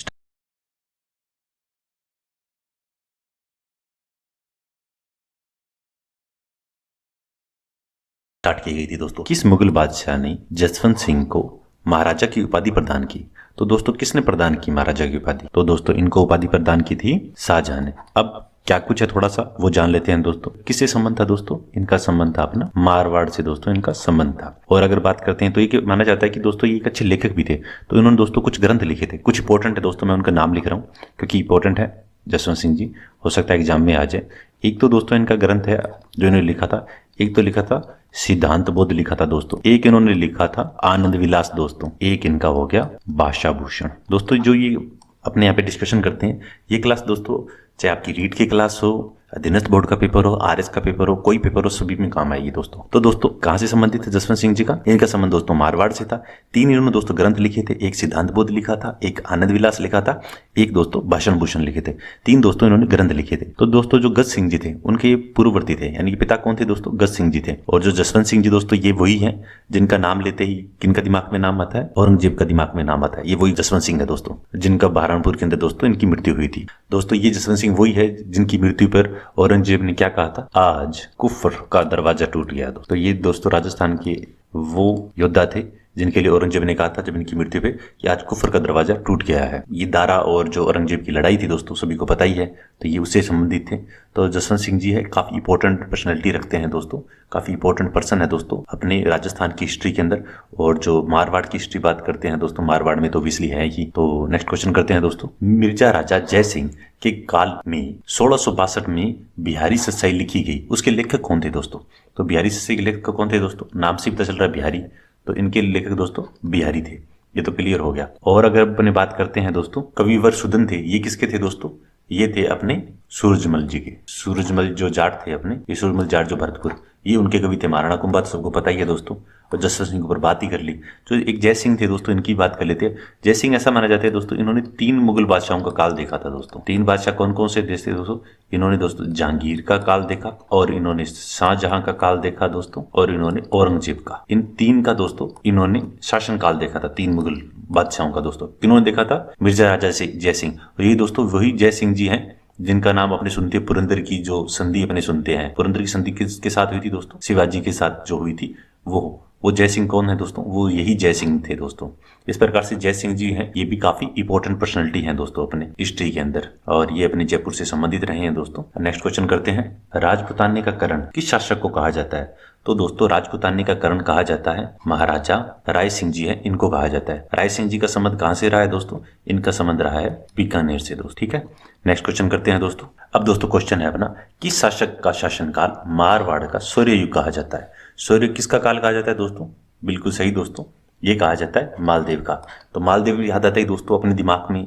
स्टार्ट की गई थी दोस्तों। किस मुगल बादशाह ने जसवंत सिंह को महाराजा की उपाधि प्रदान की? तो दोस्तों किसने प्रदान की महाराजा की उपाधि? तो दोस्तों इनको उपाधि प्रदान की थी शाहजहां ने। अब क्या कुछ है थोड़ा सा वो जान लेते हैं दोस्तों। किससे संबंध था दोस्तों? इनका संबंध था अपना मारवाड़ से दोस्तों, इनका संबंध था। और अगर बात करते हैं तो ये माना जाता है कि दोस्तों ये एक अच्छे लेखक भी थे। तो इन्होंने दोस्तों कुछ ग्रंथ लिखे थे, कुछ इंपॉर्टेंट है दोस्तों, मैं उनका नाम लिख रहा हूँ क्योंकि इंपॉर्टेंट है। जसवंत सिंह जी, हो सकता है एग्जाम में आ जाए। एक तो दोस्तों इनका ग्रंथ है जो इन्होंने लिखा था, एक तो लिखा था सिद्धांत बोध लिखा था दोस्तों, एक इन्होंने लिखा था आनंद विलास दोस्तों, एक इनका हो गया भाषा भूषण। दोस्तों जो ये अपने यहाँ पे डिस्कशन करते हैं, ये क्लास दोस्तों चाहे आपकी रीड की क्लास हो, अधीनस्थ बोर्ड का पेपर हो, आरएस का पेपर हो, कोई पेपर हो, सभी में काम आएगी दोस्तों। तो दोस्तों कहां से संबंधित है जसवंत सिंह जी का? इनका संबंध दोस्तों मारवाड़ से था। 3 इन्होंने दोस्तों ग्रंथ लिखे थे, एक सिद्धांत बोध लिखा था, एक आनंद विलास लिखा था, एक दोस्तों भाषण भूषण लिखे थे। 3 दोस्तों इन्होंने ग्रंथ लिखे थे। तो दोस्तों जो गज सिंह जी थे उनके पूर्ववर्ती थे, यानी कि पिता कौन थे दोस्तों? गज सिंह जी थे। और जो जसवंत सिंह जी दोस्तों ये वही है जिनका नाम लेते ही किनका दिमाग में नाम आता है? औरंगजेब का दिमाग में नाम आता है। ये वही जसवंत सिंह है दोस्तों जिनका बहरामपुर के अंदर दोस्तों इनकी मृत्यु हुई थी। दोस्तों ये जसवंत सिंह वही है जिनकी मृत्यु पर औरंगजेब ने क्या कहा था? आज कुफर का दरवाजा टूट गया। दोस्तों ये दोस्तों राजस्थान के वो योद्धा थे जिनके लिए औरंगजेब ने कहा था जब इनकी मृत्यु पे कि आज कुफर का दरवाजा टूट गया है। ये दारा और जो औरंगजेब की लड़ाई थी दोस्तों सभी को पता ही है, तो ये उससे संबंधित थे। तो जसवंत सिंह जी है, काफी इंपॉर्टेंट पर्सनैलिटी रखते हैं दोस्तों, काफी इंपॉर्टेंट पर्सन है दोस्तों अपने राजस्थान की हिस्ट्री के अंदर। और जो मारवाड़ की हिस्ट्री बात करते हैं दोस्तों, मारवाड़ में तो ऑब्वियसली है ही। तो नेक्स्ट क्वेश्चन करते हैं दोस्तों। मिर्जा राजा जय सिंह के काल में 1662 में बिहारी सच्चाई लिखी गई, उसके लेखक कौन थे दोस्तों? तो बिहारी सच्चाई के लेखक कौन थे दोस्तों? नाम से पता चल रहा है बिहारी, तो इनके लेखक दोस्तों बिहारी थे, ये तो क्लियर हो गया। और अगर अपने बात करते हैं दोस्तों कविवर सुदन थे, ये किसके थे दोस्तों? ये थे अपने सूरजमल जी के। सूरजमल जो जाट थे अपने, ये सूरजमल जाट जो भरतपुर, ये उनके कवि थे। महाराणा कुंभा तो सबको पता ही है दोस्तों, और जसवंत सिंह के ऊपर बात ही कर ली। जो एक जय सिंह थे दोस्तों, इनकी बात कर लेते हैं। जय सिंह ऐसा माना जाता है दोस्तों इन्होंने 3 मुगल बादशाहों का काल देखा था दोस्तों। 3 बादशाह कौन कौन से देश थे दोस्तों? इन्होंने दोस्तों जहांगीर का काल देखा, और इन्होंने शाहजहां का काल देखा दोस्तों, और इन्होंने औरंगजेब का। इन 3 का दोस्तों इन्होंने शासन काल देखा था, 3 मुगल बादशाहों का दोस्तों। इन्होंने देखा था मिर्जा राजा जय सिंह, और ये दोस्तों वही जय सिंह जी हैं जिनका नाम अपने सुनते हैं, पुरंदर की जो संधि अपने सुनते हैं। पुरंदर की संधि किसके साथ हुई थी दोस्तों? शिवाजी के साथ जो हुई थी वो जय सिंह कौन है दोस्तों? वो यही जय सिंह थे दोस्तों। इस प्रकार से जय सिंह जी हैं, ये भी काफी इंपॉर्टेंट पर्सनैलिटी हैं दोस्तों अपने हिस्ट्री के अंदर, और ये अपने जयपुर से संबंधित रहे हैं दोस्तों। नेक्स्ट क्वेश्चन करते हैं। राजपुताने का करण किस शासक को कहा जाता है? तो दोस्तों राजपूतानी का करण कहा जाता है महाराजा राय सिंह जी है, इनको कहा जाता है। राय सिंह जी का संबंध कहां से रहा है दोस्तों? इनका संबंध रहा है बीकानेर से दोस्त। ठीक है, नेक्स्ट क्वेश्चन करते हैं दोस्तों। अब दोस्तों क्वेश्चन है अपना, किस शासक का शासनकाल मारवाड़ का शौर्य युग कहा जाता है? शौर्य किसका काल कहा जाता है दोस्तों? बिल्कुल सही दोस्तों, ये कहा जाता है मालदेव का। तो मालदेव याद आता है दोस्तों, अपने दिमाग में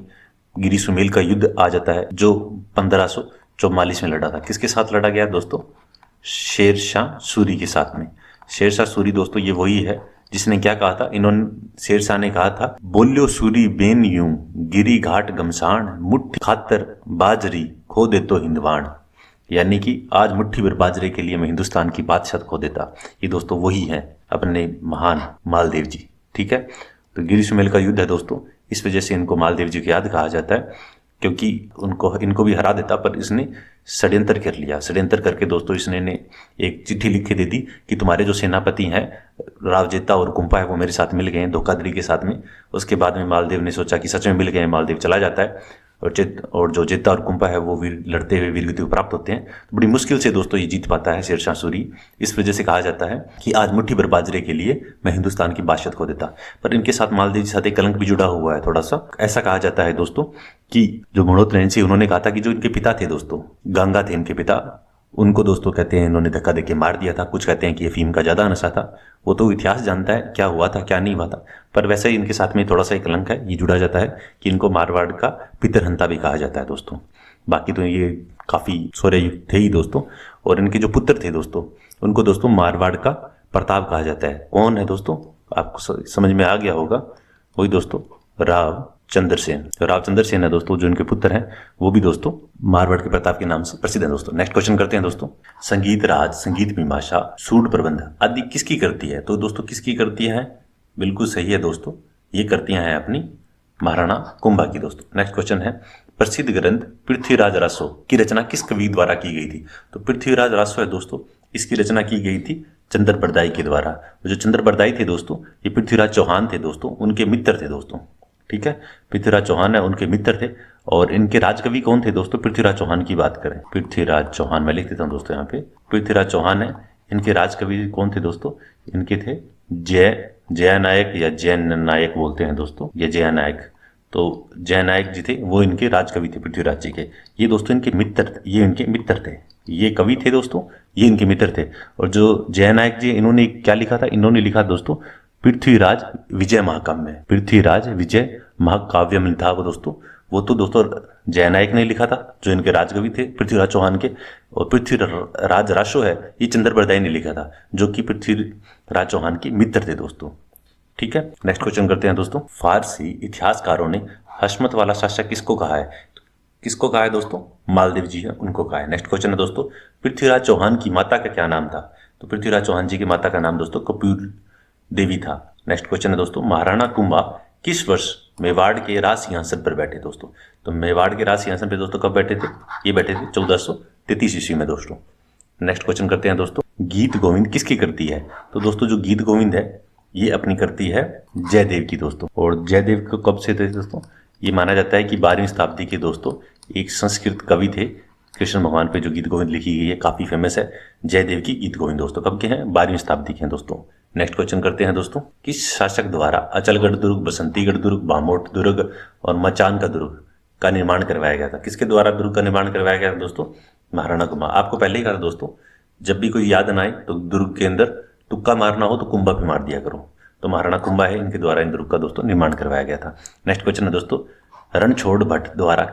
गिरी सुमेल का युद्ध आ जाता है जो 1544 में लड़ा था। किसके साथ लड़ा गया दोस्तों? शेर शाह सूरी के साथ में। शेर शाह सूरी दोस्तों ये वही है जिसने क्या कहा था, इन्होंने शेर शाह ने कहा था, बोल्यो सूरी बेन यूं गिरी घाट गमसाण मुट्ठी खातर बाजरी खो दे तो हिंदवाण। यानी कि आज मुट्ठी भर बाजरे के लिए मैं हिंदुस्तान की बादशाह खो देता। ये दोस्तों वही है अपने महान मालदेव जी। ठीक है, तो गिरी सुमेल का युद्ध है दोस्तों, इस वजह से इनको मालदेव जी की याद कहा जाता है, क्योंकि इनको भी हरा देता, पर इसने षड्यंत्र कर लिया। षड्यंत्र करके दोस्तों इसने एक चिट्ठी लिख के दे दी कि तुम्हारे जो सेनापति हैं रावजेता और कुंपा है वो मेरे साथ मिल गए हैं धोखाधड़ी के साथ में। उसके बाद में मालदेव ने सोचा कि सच में मिल गए हैं, मालदेव चला जाता है और जो जेता और कुंपा है वो वीर लड़ते हुए वीरगति प्राप्त होते हैं। तो बड़ी मुश्किल से दोस्तों ये जीत पाता है शेर शाह सूरी। इस वजह से कहा जाता है कि आज मुट्ठी भर बाजरे के लिए मैं हिंदुस्तान की बादशाह खो देता। पर इनके साथ मालदेव के साथ एक कलंक भी जुड़ा हुआ है थोड़ा सा। ऐसा कहा जाता है दोस्तों कि जो मणोत्तरन सिंह उन्होंने कहा था कि जो इनके पिता थे दोस्तों, गंगा थे इनके पिता, उनको दोस्तों कहते हैं इन्होंने धक्का देके मार दिया था। कुछ कहते हैं कि अफीम का ज्यादा नशा था। वो तो इतिहास जानता है क्या हुआ था क्या नहीं हुआ था, पर वैसे ही इनके साथ में थोड़ा सा एक कलंक है, ये जुड़ा जाता है कि इनको मारवाड़ का पितरहंता भी कहा जाता है दोस्तों। बाकी तो ये काफी शौर्य थे ही दोस्तों। और इनके जो पुत्र थे दोस्तों, उनको दोस्तों मारवाड़ का प्रताप कहा जाता है। कौन है दोस्तों? आपको समझ में आ गया होगा, वही दोस्तों रावचंद्र सेन। तो रावचंद्र सेन है दोस्तों जो इनके पुत्र हैं, वो भी दोस्तों मारवाड़ के प्रताप के नाम से प्रसिद्ध है दोस्तों। नेक्स्ट क्वेश्चन करते हैं दोस्तों, संगीत राज, संगीत मीमांसा, सूड प्रबंध आदि किसकी करती है? तो दोस्तों किसकी करती है? बिल्कुल सही है दोस्तों, ये करतियां हैं अपनी महाराणा कुंभा की दोस्तों। नेक्स्ट क्वेश्चन है, प्रसिद्ध ग्रंथ पृथ्वीराज रासो की रचना किस कवि द्वारा की गई थी? तो पृथ्वीराज रासो है दोस्तों, इसकी रचना की गई थी चंद्र बरदाई के द्वारा। जो चंद्र बरदाई थे दोस्तों, ये पृथ्वीराज चौहान थे दोस्तों, उनके मित्र थे दोस्तों। ठीक है, पृथ्वीराज चौहान है उनके मित्र थे। और इनके राजकवि कौन थे दोस्तों? पृथ्वीराज चौहान की बात करें, पृथ्वीराज चौहान, मैं लिख देता हूं दोस्तों यहाँ पे, पृथ्वीराज चौहान है। इनके राजकवि कौन थे दोस्तों? इनके थे जय नायक या जैन नायक बोलते हैं दोस्तों, ये जय नायक। तो जय नायक जी थे, वो इनके राजकवि थे पृथ्वीराज जी के। ये दोस्तों इनके मित्र, ये इनके मित्र थे, ये कवि थे दोस्तों, ये इनके मित्र थे। और जो जय नायक जी इन्होंने क्या लिखा था? इन्होंने लिखा दोस्तों पृथ्वीराज विजय महाकाव्य, पृथ्वीराज विजय महाकाव्य में था वो दोस्तों। वो तो दोस्तों जय नायक ने लिखा था जो इनके राजकवि थे पृथ्वीराज चौहान के। और पृथ्वीराज रासो है ये चंद्र बरदाई ने लिखा था, जो कि पृथ्वीराज चौहान के मित्र थे दोस्तों। ठीक है, नेक्स्ट क्वेश्चन करते हैं दोस्तों, फारसी इतिहासकारों ने हशमत वाला शासक किसको कहा है? किसको कहा है दोस्तों? मालदेव जी है, उनको कहा है। नेक्स्ट क्वेश्चन है दोस्तों, पृथ्वीराज चौहान की माता का क्या नाम था? तो पृथ्वीराज चौहान जी की माता का नाम दोस्तों कपूर देवी था। नेक्स्ट क्वेश्चन है दोस्तों, महाराणा कुंभा किस वर्ष मेवाड़ के राज सिंहासन पर बैठे दोस्तों? तो मेवाड़ के राज सिंहासन पर दोस्तों कब बैठे थे? ये बैठे थे 1433 ईस्वी में दोस्तों। नेक्स्ट क्वेश्चन करते हैं दोस्तों, गीत गोविंद किसकी करती है? तो दोस्तों जो गीत गोविंद है ये अपनी करती है जयदेव की दोस्तों। और जयदेव को कब से थे दोस्तों? ये माना जाता है कि 12वीं शताब्दी के दोस्तों एक संस्कृत कवि थे कृष्ण भगवान पे जो गीत गोविंद लिखी गई है, काफी फेमस है। जयदेव की गीत गोविंद दोस्तों कब के हैं? 12वीं शताब्दी के हैं दोस्तों। नेक्स्ट क्वेश्चन करते हैं दोस्तों, किस शासक द्वारा अचलगढ़ दुर्ग, बसंतीगढ़ दुर्ग, बामोट दुर्ग और मचान का दुर्ग का निर्माण करवाया गया था? किसके द्वारा दुर्ग का निर्माण करवाया गया था दोस्तों? महाराणा कुंभा। आपको पहले ही कहा था दोस्तों, जब भी कोई याद ना आए तो दुर्ग के अंदर तुक्का मारना हो तो कुंभा पे मार दिया करो। तो महाराणा कुंभा है, इनके द्वारा इन दुर्ग का दोस्तों निर्माण करवाया गया था। नेक्स्ट क्वेश्चन है दोस्तों, रणछोड़ भट्ट द्वारा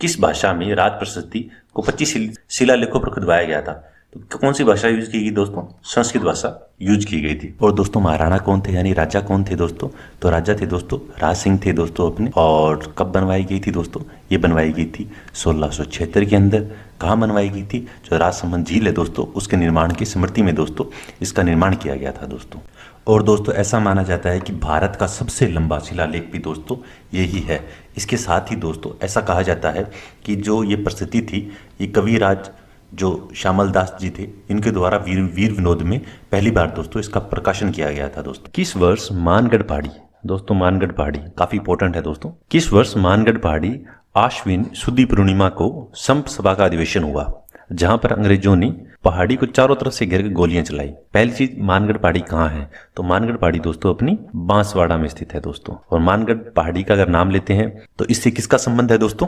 किस भाषा में राज प्रशस्ति को 25 शिलालेखों पर खुदवाया गया था? तो कौन सी भाषा यूज की गई दोस्तों? संस्कृत भाषा यूज की गई थी। और दोस्तों महाराणा कौन थे, यानी राजा कौन थे दोस्तों? तो राजा थे दोस्तों राज सिंह थे दोस्तों अपने। और कब बनवाई गई थी दोस्तों? ये बनवाई गई थी 1676 के अंदर। कहाँ बनवाई गई थी? जो राजसमंद झील है दोस्तों, उसके निर्माण की स्मृति में दोस्तों इसका निर्माण किया गया था दोस्तों। और दोस्तों ऐसा माना जाता है कि भारत का सबसे लंबा शिलालेख भी दोस्तों यही है। इसके साथ ही दोस्तों ऐसा कहा जाता है कि जो ये प्रसिद्धि थी, ये कविराज जो श्यामल दास जी थे, इनके द्वारा वीर विनोद में पहली बार दोस्तों इसका प्रकाशन किया गया था दोस्तों। किस वर्ष मानगढ़ पहाड़ी, दोस्तों मानगढ़ पहाड़ी काफी इंपॉर्टेंट है दोस्तों, किस वर्ष मानगढ़ पहाड़ी आश्विन शुद्धि पूर्णिमा को संप सभा का अधिवेशन हुआ, जहां पर अंग्रेजों ने पहाड़ी को चारों तरफ से घेर कर गोलियां चलाई। पहली चीज, मानगढ़ पहाड़ी कहाँ है? तो मानगढ़ पहाड़ी दोस्तों अपनी बांसवाड़ा में स्थित है दोस्तों। और मानगढ़ पहाड़ी का अगर नाम लेते हैं तो इससे किसका संबंध है दोस्तों?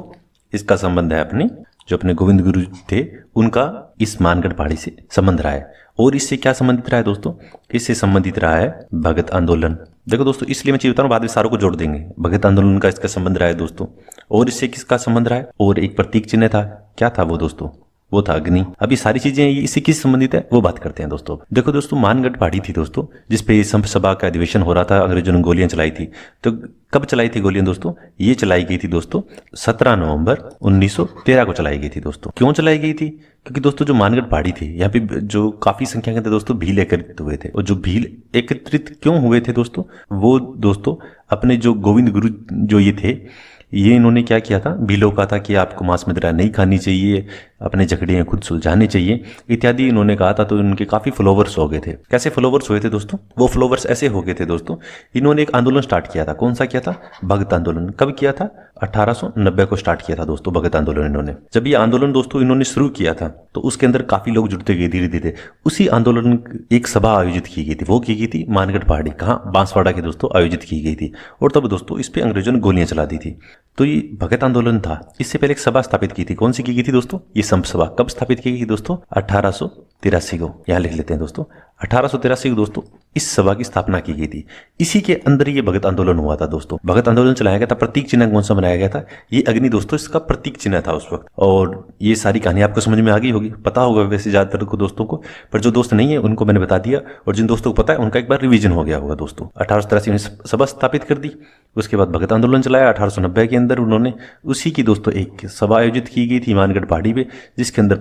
इसका संबंध है अपनी जो अपने गोविंद गुरु थे उनका इस मानगढ़ पहाड़ी से संबंध रहा है। और इससे क्या संबंधित रहा है दोस्तों? इससे संबंधित रहा है भगत आंदोलन। देखो दोस्तों, इसलिए मैं चीज बता रहा हूँ, बाद में सारों को जोड़ देंगे। भगत आंदोलन का इसका संबंध रहा है दोस्तों। और इससे किसका संबंध रहा है? और एक प्रतीक चिन्ह था, क्या था वो दोस्तों? वो था अग्नि। अभी सारी चीजें इससे किस संबंधित है वो बात करते हैं दोस्तों। देखो दोस्तों, मानगढ़ पहाड़ी थी दोस्तों जिसपे संप सभा का अधिवेशन हो रहा था, अंग्रेजों ने गोलियां चलाई थी। तो कब चलाई थी गोलियां दोस्तों? ये चलाई गई थी दोस्तों 17 नवंबर 1913 को चलाई गई थी दोस्तों। क्यों चलाई गई थी? क्योंकि दोस्तों जो मानगढ़ पहाड़ी थी यहाँ पे जो काफी संख्या के अंदर दोस्तों भील एकत्रित हुए थे। और जो भील एकत्रित क्यों हुए थे दोस्तों? वो दोस्तों अपने जो गोविंद गुरु जो ये थे, ये इन्होंने क्या किया था, भीलों का था कि आपको मांस मदिरा नहीं खानी चाहिए, अपने झगड़े खुद सुलझाने चाहिए इत्यादि इन्होंने कहा था। तो इनके काफी फॉलोवर्स हो गए थे। कैसे फॉलोवर्स हुए थे दोस्तों? वो फॉलोवर्स ऐसे हो गए थे दोस्तों, इन्होंने एक आंदोलन स्टार्ट किया था। कौन सा किया था? भगत आंदोलन। कब किया था? 1890 को स्टार्ट किया था दोस्तों भगत आंदोलन इन्होंने। जब ये आंदोलन दोस्तों इन्होंने शुरू किया था तो उसके अंदर काफी लोग जुड़ते गए धीरे धीरे। उसी आंदोलन एक सभा आयोजित की गई थी, वो की गई थी मानगढ़ पहाड़ी, कहाँ? बांसवाड़ा के दोस्तों आयोजित की गई थी। और तब दोस्तों इस पे अंग्रेजों ने गोलियां चला दी थी। तो ये भगत आंदोलन था। इससे पहले एक सभा स्थापित की थी। कौन सी की गई थी दोस्तों? ये संप सभा। कब स्थापित की गई दोस्तों? 1883 को। यहां लिख लेते हैं दोस्तों, 1883 को दोस्तों इस सभा की स्थापना की गई थी। इसी के अंदर ये भगत आंदोलन हुआ था दोस्तों। भगत आंदोलन चलाया गया था। प्रतीक चिन्ह कौन सा बनाया गया था? ये अग्नि दोस्तों इसका प्रतीक चिन्ह था उस वक्त। और ये सारी कहानी आपको समझ में आ गई होगी, पता होगा वैसे ज्यादातर को दोस्तों को, पर जो दोस्त नहीं है उनको मैंने बता दिया। और जिन दोस्तों को पता है उनका एक बार रिवीजन हो गया होगा दोस्तों। 1883 में सभा स्थापित कर दी। उसके बाद भगत आंदोलन चलाया 1890 के अंदर उन्होंने। उसी की दोस्तों एक सभा आयोजित की गई थी मानगढ़ पहाड़ी पे, जिसके अंदर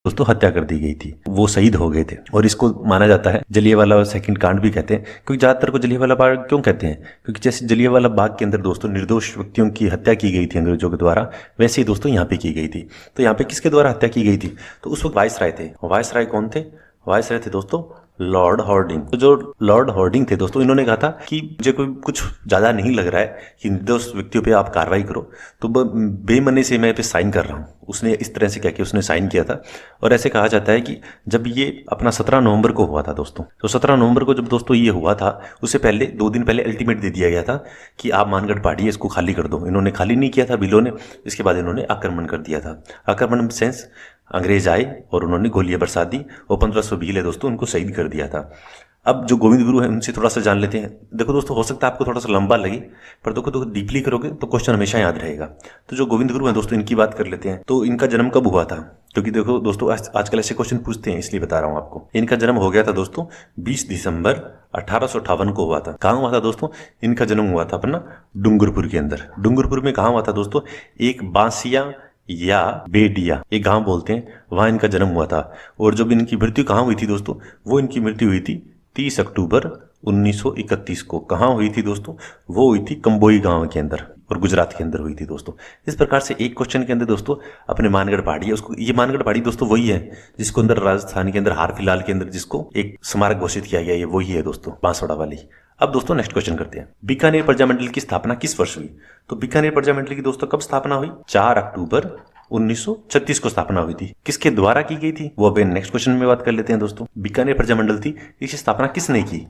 दोस्तों हत्या कर दी गई थी। वो शहीद हो गए थे। और इसको माना जाता है जलियांवाला सेकंड कांड भी कहते हैं। क्योंकि ज्यादातर को जलियांवाला बाग क्यों कहते हैं? क्योंकि जैसे जलियांवाला बाग के अंदर दोस्तों निर्दोष व्यक्तियों की हत्या की गई थी अंग्रेजों के द्वारा, वैसे ही दोस्तों यहाँ पे की गई थी। तो यहाँ पे किसके द्वारा हत्या की गई थी? तो उस वक्त वायसराय थे। वायसराय कौन थे? वायसराय थे दोस्तों लॉर्ड हॉर्डिंग। तो जो लॉर्ड हॉर्डिंग थे दोस्तों, इन्होंने कहा था कि मुझे कोई कुछ ज्यादा नहीं लग रहा है कि निर्दोष व्यक्तियों पे आप कार्रवाई करो, तो बेमनी से मैं पे साइन कर रहा हूँ। उसने इस तरह से कह के उसने साइन किया था। और ऐसे कहा जाता है कि जब ये अपना 17 नवंबर को हुआ था दोस्तों, तो 17 नवंबर को जब दोस्तों ये हुआ था, उससे पहले 2 दिन पहले अल्टीमेट दे दिया गया था कि आप मानगढ़ पहाड़ी है इसको खाली कर दो। इन्होंने खाली नहीं किया था भीलों ने। इसके बाद इन्होंने आक्रमण कर दिया था। आक्रमण सेंस अंग्रेज आए और उन्होंने गोलियां बरसा दी और 1500 भील है दोस्तों उनको शहीद कर दिया था। अब जो गोविंद गुरु है उनसे थोड़ा सा जान लेते हैं। देखो दोस्तों, हो सकता है आपको थोड़ा सा लंबा लगे, पर देखो डीपली करोगे तो क्वेश्चन हमेशा याद रहेगा। तो जो गोविंद गुरु है दोस्तों, इनकी बात कर लेते हैं। तो इनका जन्म कब हुआ था? क्योंकि देखो दोस्तों आजकल ऐसे क्वेश्चन पूछते हैं, इसलिए बता रहा हूँ आपको। इनका जन्म हो गया था दोस्तों 20 दिसंबर 1858 को हुआ था। कहाँ हुआ था दोस्तों? इनका जन्म हुआ था अपना डूंगरपुर के अंदर। डूंगरपुर में कहाँ हुआ था दोस्तों? एक बांसिया या बेडिया, एक गांव बोलते हैं, वहां इनका जन्म हुआ था। और जब इनकी मृत्यु कहाँ हुई थी दोस्तों? वो इनकी मृत्यु हुई थी 30 अक्टूबर 1931 को। कहाँ हुई थी दोस्तों? वो हुई थी कंबोई गांव के अंदर और गुजरात के अंदर हुई थी दोस्तों। इस प्रकार से एक क्वेश्चन के अंदर दोस्तों अपने मानगढ़ पहाड़ी है, उसको ये मानगढ़ पहाड़ी दोस्तों वही है जिसको अंदर राजस्थान के अंदर हाल फिलहाल के अंदर जिसको एक स्मारक घोषित किया गया, ये वही है दोस्तों, बांसवाड़ा वाली। अब दोस्तों नेक्स्ट क्वेश्चन करते हैं। बीकानेर प्रजामंडल की स्थापना किस वर्ष हुई? तो बीकानेर प्रजामंडल की दोस्तों कब स्थापना हुई? 4 अक्टूबर 1936 को स्थापना हुई थी। किसके द्वारा की गई थी वो अब नेक्स्ट क्वेश्चन में बात कर लेते हैं दोस्तों। बीकानेर प्रजामंडल थी, इसकी स्थापना किसने की?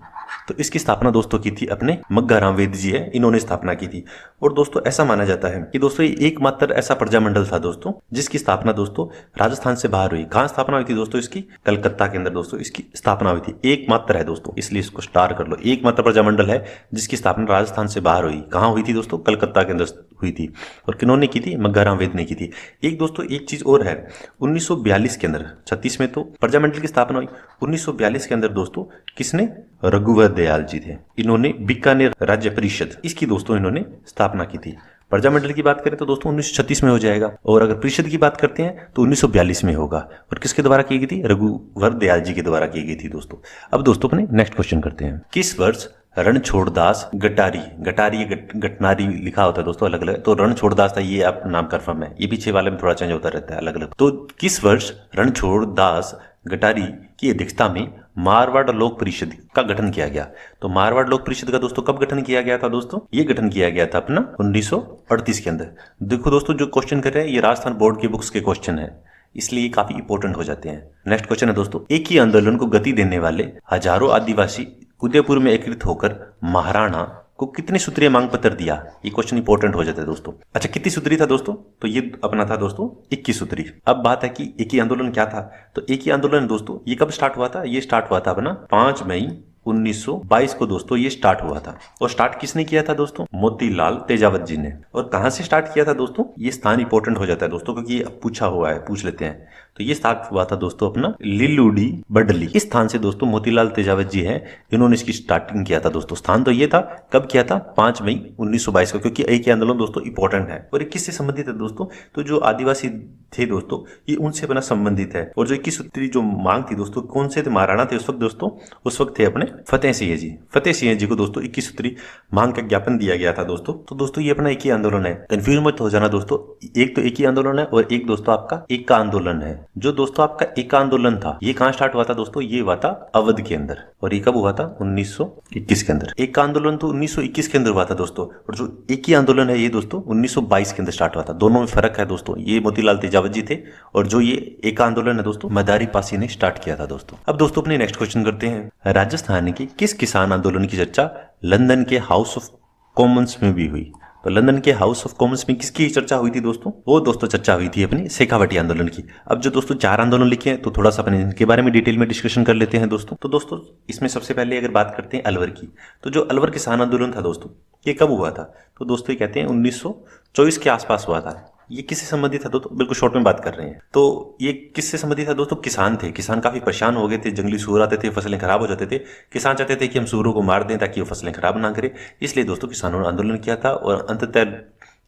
तो इसकी स्थापना दोस्तों की थी अपने मग्गाराम वेद जी है, इन्होंने स्थापना की थी। और दोस्तों ऐसा माना जाता है कि दोस्तों ये एकमात्र ऐसा प्रजामंडल था दोस्तों जिसकी स्थापना दोस्तों राजस्थान से बाहर हुई। कहाँ स्थापना हुई थी दोस्तों इसकी? कलकत्ता के अंदर दोस्तों इसकी स्थापना हुई थी। एकमात्र है दोस्तों, इसलिए इसको स्टार कर लो। एकमात्र प्रजामंडल है जिसकी स्थापना राजस्थान से बाहर हुई। कहाँ हुई थी दोस्तों? कलकत्ता के अंदर हुई थी। और किन्होंने की थी? मग्गाराम वेद ने की थी। एक दोस्तों एक चीज और है, 1942 के अंदर, 36 में तो प्रजामंडल की स्थापना हुई, 1942 के अंदर दोस्तों किसने? रघुवर दयाल जी थे। इन्होंने बीकानेर राज्य परिषद इसकी दोस्तों इन्होंने स्थापना की थी। प्रजामंडल की बात करें तो दोस्तों 1936 में हो जाएगा, और अगर परिषद की बात करते हैं तो 1942 में होगा। और किसके द्वारा की गई थी? रघुवर दयाल जी के द्वारा की गई थी दोस्तों। अब दोस्तों अपने नेक्स्ट क्वेश्चन करते हैं। किस वर्ष रणछोड़दास गटारी, गटारी गटनारी लिखा होता है दोस्तों अलग अलग, तो रणछोड़दास था, ये आप नाम कन्फर्म है, ये पीछे वाले में थोड़ा चेंज होता रहता है अलग अलग। तो किस वर्ष रणछोड़दास गटारी की अध्यक्षता में मारवाड़ लोक परिषद का गठन किया गया। तो मारवाड़ लोक परिषद का दोस्तों कब गठन किया गया था दोस्तों? ये गठन किया गया था अपना 1938 के अंदर। देखो दोस्तों जो क्वेश्चन कर रहे हैं ये राजस्थान बोर्ड की बुक्स के क्वेश्चन है, इसलिए काफी इंपॉर्टेंट हो जाते हैं। नेक्स्ट क्वेश्चन है दोस्तों, एक ही आंदोलन को गति देने वाले हजारों आदिवासी उदयपुर में एकत्रित होकर महाराणा को कितने सूत्रीय मांग पत्र दिया? ये क्वेश्चन इंपॉर्टेंट हो जाता है दोस्तों। अच्छा कितनी सूत्री था दोस्तों? तो ये अपना था दोस्तों 21 सूत्री। अब बात है कि एक ही आंदोलन क्या था? तो एक ही आंदोलन दोस्तों ये कब स्टार्ट हुआ था? ये स्टार्ट हुआ था अपना 5 मई 1922 को दोस्तों ये स्टार्ट हुआ था। और स्टार्ट किसने किया था दोस्तों? मोतीलाल तेजावत जी ने। और कहां से स्टार्ट किया था दोस्तों? ये स्थान इंपॉर्टेंट हो जाता है दोस्तों क्योंकि ये पूछा हुआ है, पूछ लेते हैं। तो ये स्टार्ट हुआ था दोस्तों अपना लिलूडी बडली। इस स्थान से दोस्तों मोतीलाल तेजावत जी हैं, इन्होंने इसकी स्टार्टिंग किया था दोस्तों। स्थान तो ये था, कब किया था? 5 मई 1922 को, क्योंकि एक ही आंदोलन दोस्तों इंपॉर्टेंट है। और ये किससे संबंधित है दोस्तों? तो जो आदिवासी थे दोस्तों ये उनसे अपना संबंधित है। और जो 21 सूत्री जो मांग थी दोस्तों, कौन से थे महाराणा थे उस वक्त दोस्तों? उस वक्त थे अपने फतेह सिंह जी। फतेह सिंह जी को दोस्तों 21 सूत्री मांग का ज्ञापन दिया गया था दोस्तों। तो दोस्तों ये अपना एक ही आंदोलन है, कंफ्यूज मत हो जाना दोस्तों। एक तो एक ही आंदोलन है और एक दोस्तों आपका एक का आंदोलन है। जो दोस्तों आपका एक का आंदोलन था ये कहां स्टार्ट हुआ था दोस्तों? ये हुआ था अवध के अंदर। और ये कब हुआ था? 1921 के अंदर। एक का आंदोलन तो 1921 के अंदर हुआ था दोस्तों, और जो एक ही आंदोलन है ये दोस्तों 1922 के अंदर स्टार्ट हुआ था। दोनों में फर्क है दोस्तों। ये मोतीलाल तेजावत जी थे और जो ये एक आंदोलन है दोस्तों मदारी पासी ने स्टार्ट किया था दोस्तों। अब दोस्तों अपने नेक्स्ट क्वेश्चन करते हैं, राजस्थान के किस किसान आंदोलन की चर्चा लंदन के हाउस ऑफ कॉमन्स में भी हुई? तो लंदन के हाउस ऑफ कॉमन्स में किसकी चर्चा हुई थी दोस्तों? वो दोस्तों चर्चा हुई थी अपनी शेखावटी आंदोलन की। अब जो दोस्तों 4 आंदोलन लिखे हैं तो थोड़ा सा अपने इनके बारे में डिटेल में डिस्कशन कर लेते हैं दोस्तों। तो दोस्तों इसमें सबसे पहले अगर बात करते हैं अलवर की, तो जो अलवर किसान आंदोलन था दोस्तों ये कब हुआ था? तो दोस्तों ये कहते हैं 1924 के आसपास हुआ था। ये किससे संबंधित था दोस्तों? बिल्कुल शॉर्ट में बात कर रहे हैं। तो ये किससे संबंधित था दोस्तों? किसान थे। किसान काफी परेशान हो गए थे, जंगली सूर आते थे, फसलें खराब हो जाते थे। किसान चाहते थे कि हम सूरों को मार दें ताकि वो फसलें खराब ना करें, इसलिए दोस्तों किसानों ने आंदोलन किया था और अंततः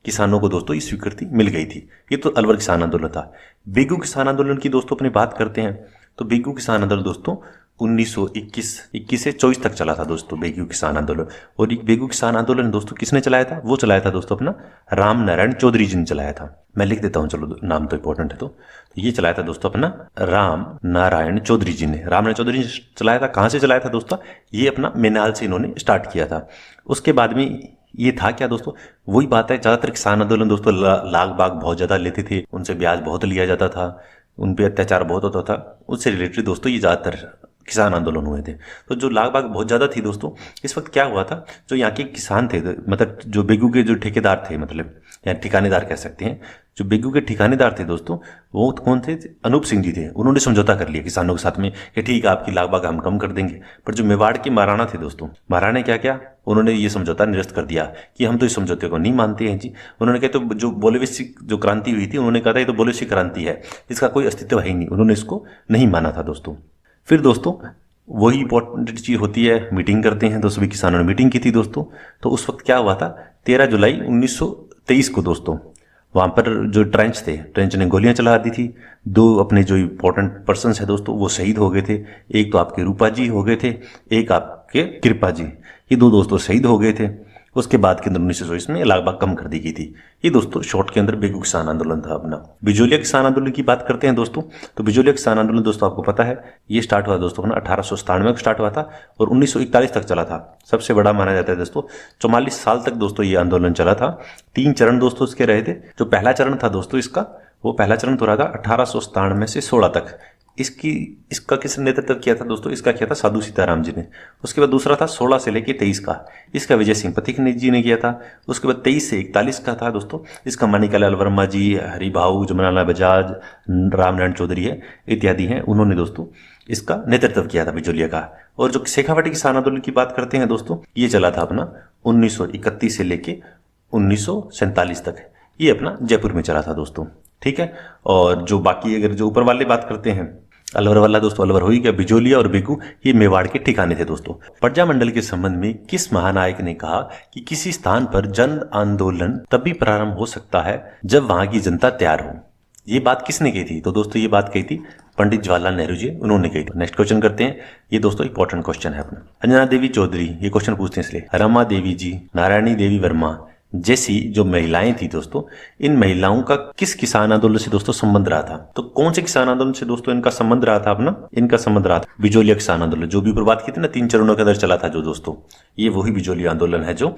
किसानों को दोस्तों इस स्वीकृति मिल गई थी। ये तो अलवर किसान आंदोलन था। बेगू किसान आंदोलन की दोस्तों अपनी बात करते हैं, तो बेगू किसान आंदोलन दोस्तों 1921 से 24 तक चला था दोस्तों बेगू किसान आंदोलन। और ये बेगू किसान आंदोलन दोस्तों किसने चलाया था? वो चलाया था दोस्तों अपना राम नारायण चौधरी जी ने चलाया था। मैं लिख देता हूं, चलो नाम तो इंपॉर्टेंट है। तो ये चलाया था दोस्तों अपना राम नारायण चौधरी जी ने। राम नारायण चौधरी ने चलाया था। कहां से चलाया था दोस्तों? ये अपना मेनाल से इन्होंने स्टार्ट किया था। उसके बाद में ये था क्या दोस्तों? वही बात है, ज्यादातर किसान आंदोलन दोस्तों लाग बाग बहुत ज्यादा लेते थे, उनसे ब्याज बहुत लिया जाता था, उन पे अत्याचार बहुत होता था। उससे रिलेटेड दोस्तों ये ज्यादातर किसान आंदोलन हुए थे। तो जो लाग बाग बहुत ज्यादा थी दोस्तों, इस वक्त क्या हुआ था, जो यहाँ के किसान थे, मतलब जो बेगू के जो ठेकेदार थे, मतलब या ठिकानेदार कह सकते हैं, जो बेगू के ठिकानेदार थे दोस्तों वो कौन थे? अनूप सिंह जी थे। उन्होंने समझौता कर लिया किसानों के साथ में कि ठीक है आपकी लाग बाग हम कम कर देंगे। पर जो मेवाड़ के महाराणा थे दोस्तों, महाराणा ने क्या किया? उन्होंने ये समझौता निरस्त कर दिया कि हम तो इस समझौते को नहीं मानते हैं जी। उन्होंने कहा तो जो बोलेविक जो क्रांति हुई थी, उन्होंने कहा था ये तो बोलेविक क्रांति है, इसका कोई अस्तित्व है ही नहीं। उन्होंने इसको नहीं माना था दोस्तों। फिर दोस्तों वही इंपॉर्टेंट चीज होती है, मीटिंग करते हैं। तो सभी किसानों ने मीटिंग की थी दोस्तों। तो उस वक्त क्या हुआ था? 13 जुलाई 1923 को दोस्तों वहां पर जो ट्रेंच ने गोलियां चला दी थी। 2 अपने जो इंपॉर्टेंट पर्सन है दोस्तों वो शहीद हो गए थे। एक तो आपके रूपा जी हो गए थे, एक आपके कृपा जी। ये 2 दोस्तों शहीद हो गए थे। उसके बाद के अंदर 1924 में लाग बाग कम कर दी गई थी। ये दोस्तों शॉर्ट के अंदर बेगू किसान आंदोलन था अपना। बिजोलिया किसान आंदोलन की बात करते हैं दोस्तों। तो बिजोलिया किसान आंदोलन दोस्तों आपको पता है ये स्टार्ट हुआ दोस्तों अपना 1897 को स्टार्ट हुआ था और 1941 तक चला था। सबसे बड़ा माना जाता है दोस्तों। 44 साल तक दोस्तों ये आंदोलन चला था। 3 चरण दोस्तों इसके रहे थे। जो पहला चरण था दोस्तों इसका, वो पहला चरण तो रहा था 1897 से 16 तक। इसका किसने नेतृत्व किया था दोस्तों? इसका किया था साधु सीताराम जी ने। उसके बाद दूसरा था 16 से लेके 23 का, इसका विजय सिंह पथिक जी ने किया था। उसके बाद 23 से 41 का था दोस्तों, इसका माणिकलाल वर्मा जी, हरिभाऊ, जमनालाल बजाज, राम नारायण चौधरी है इत्यादि हैं, उन्होंने दोस्तों इसका नेतृत्व किया था बिजोलिया का। और जो शेखावटी किसान आंदोलन की बात करते हैं दोस्तों, ये चला था अपना 1931 से लेके 1947 तक। ये अपना जयपुर में चला था दोस्तों, ठीक है। और जो बाकी अगर जो ऊपर वाले बात करते हैं, अलवर वाला दोस्तों अलवर हो ही गया। बिजोलिया और बेगू ये मेवाड़ के ठिकाने थे दोस्तों। प्रजामंडल के संबंध में किस महानायक ने कहा कि किसी स्थान पर जन आंदोलन तभी प्रारंभ हो सकता है जब वहां की जनता तैयार हो? ये बात किसने कही थी? तो दोस्तों ये बात कही थी पंडित जवाहरलाल नेहरू जी, उन्होंने कही थी। नेक्स्ट क्वेश्चन करते हैं, ये दोस्तों इंपॉर्टेंट क्वेश्चन है अपना। अंजना देवी चौधरी, ये क्वेश्चन पूछते हैं इसलिए। रमा देवी जी, नारायणी देवी वर्मा, जैसी जो महिलाएं थी दोस्तों, इन महिलाओं का किस किसान आंदोलन से दोस्तों संबंध रहा था? तो कौन से किसान आंदोलन से दोस्तों इनका संबंध रहा था? अपना इनका संबंध रहा था बिजोलिया किसान आंदोलन, जो भी ऊपर बात की थी ना, 3 चरणों के अंदर चला था जो दोस्तों, ये वही बिजोलिया आंदोलन है जो,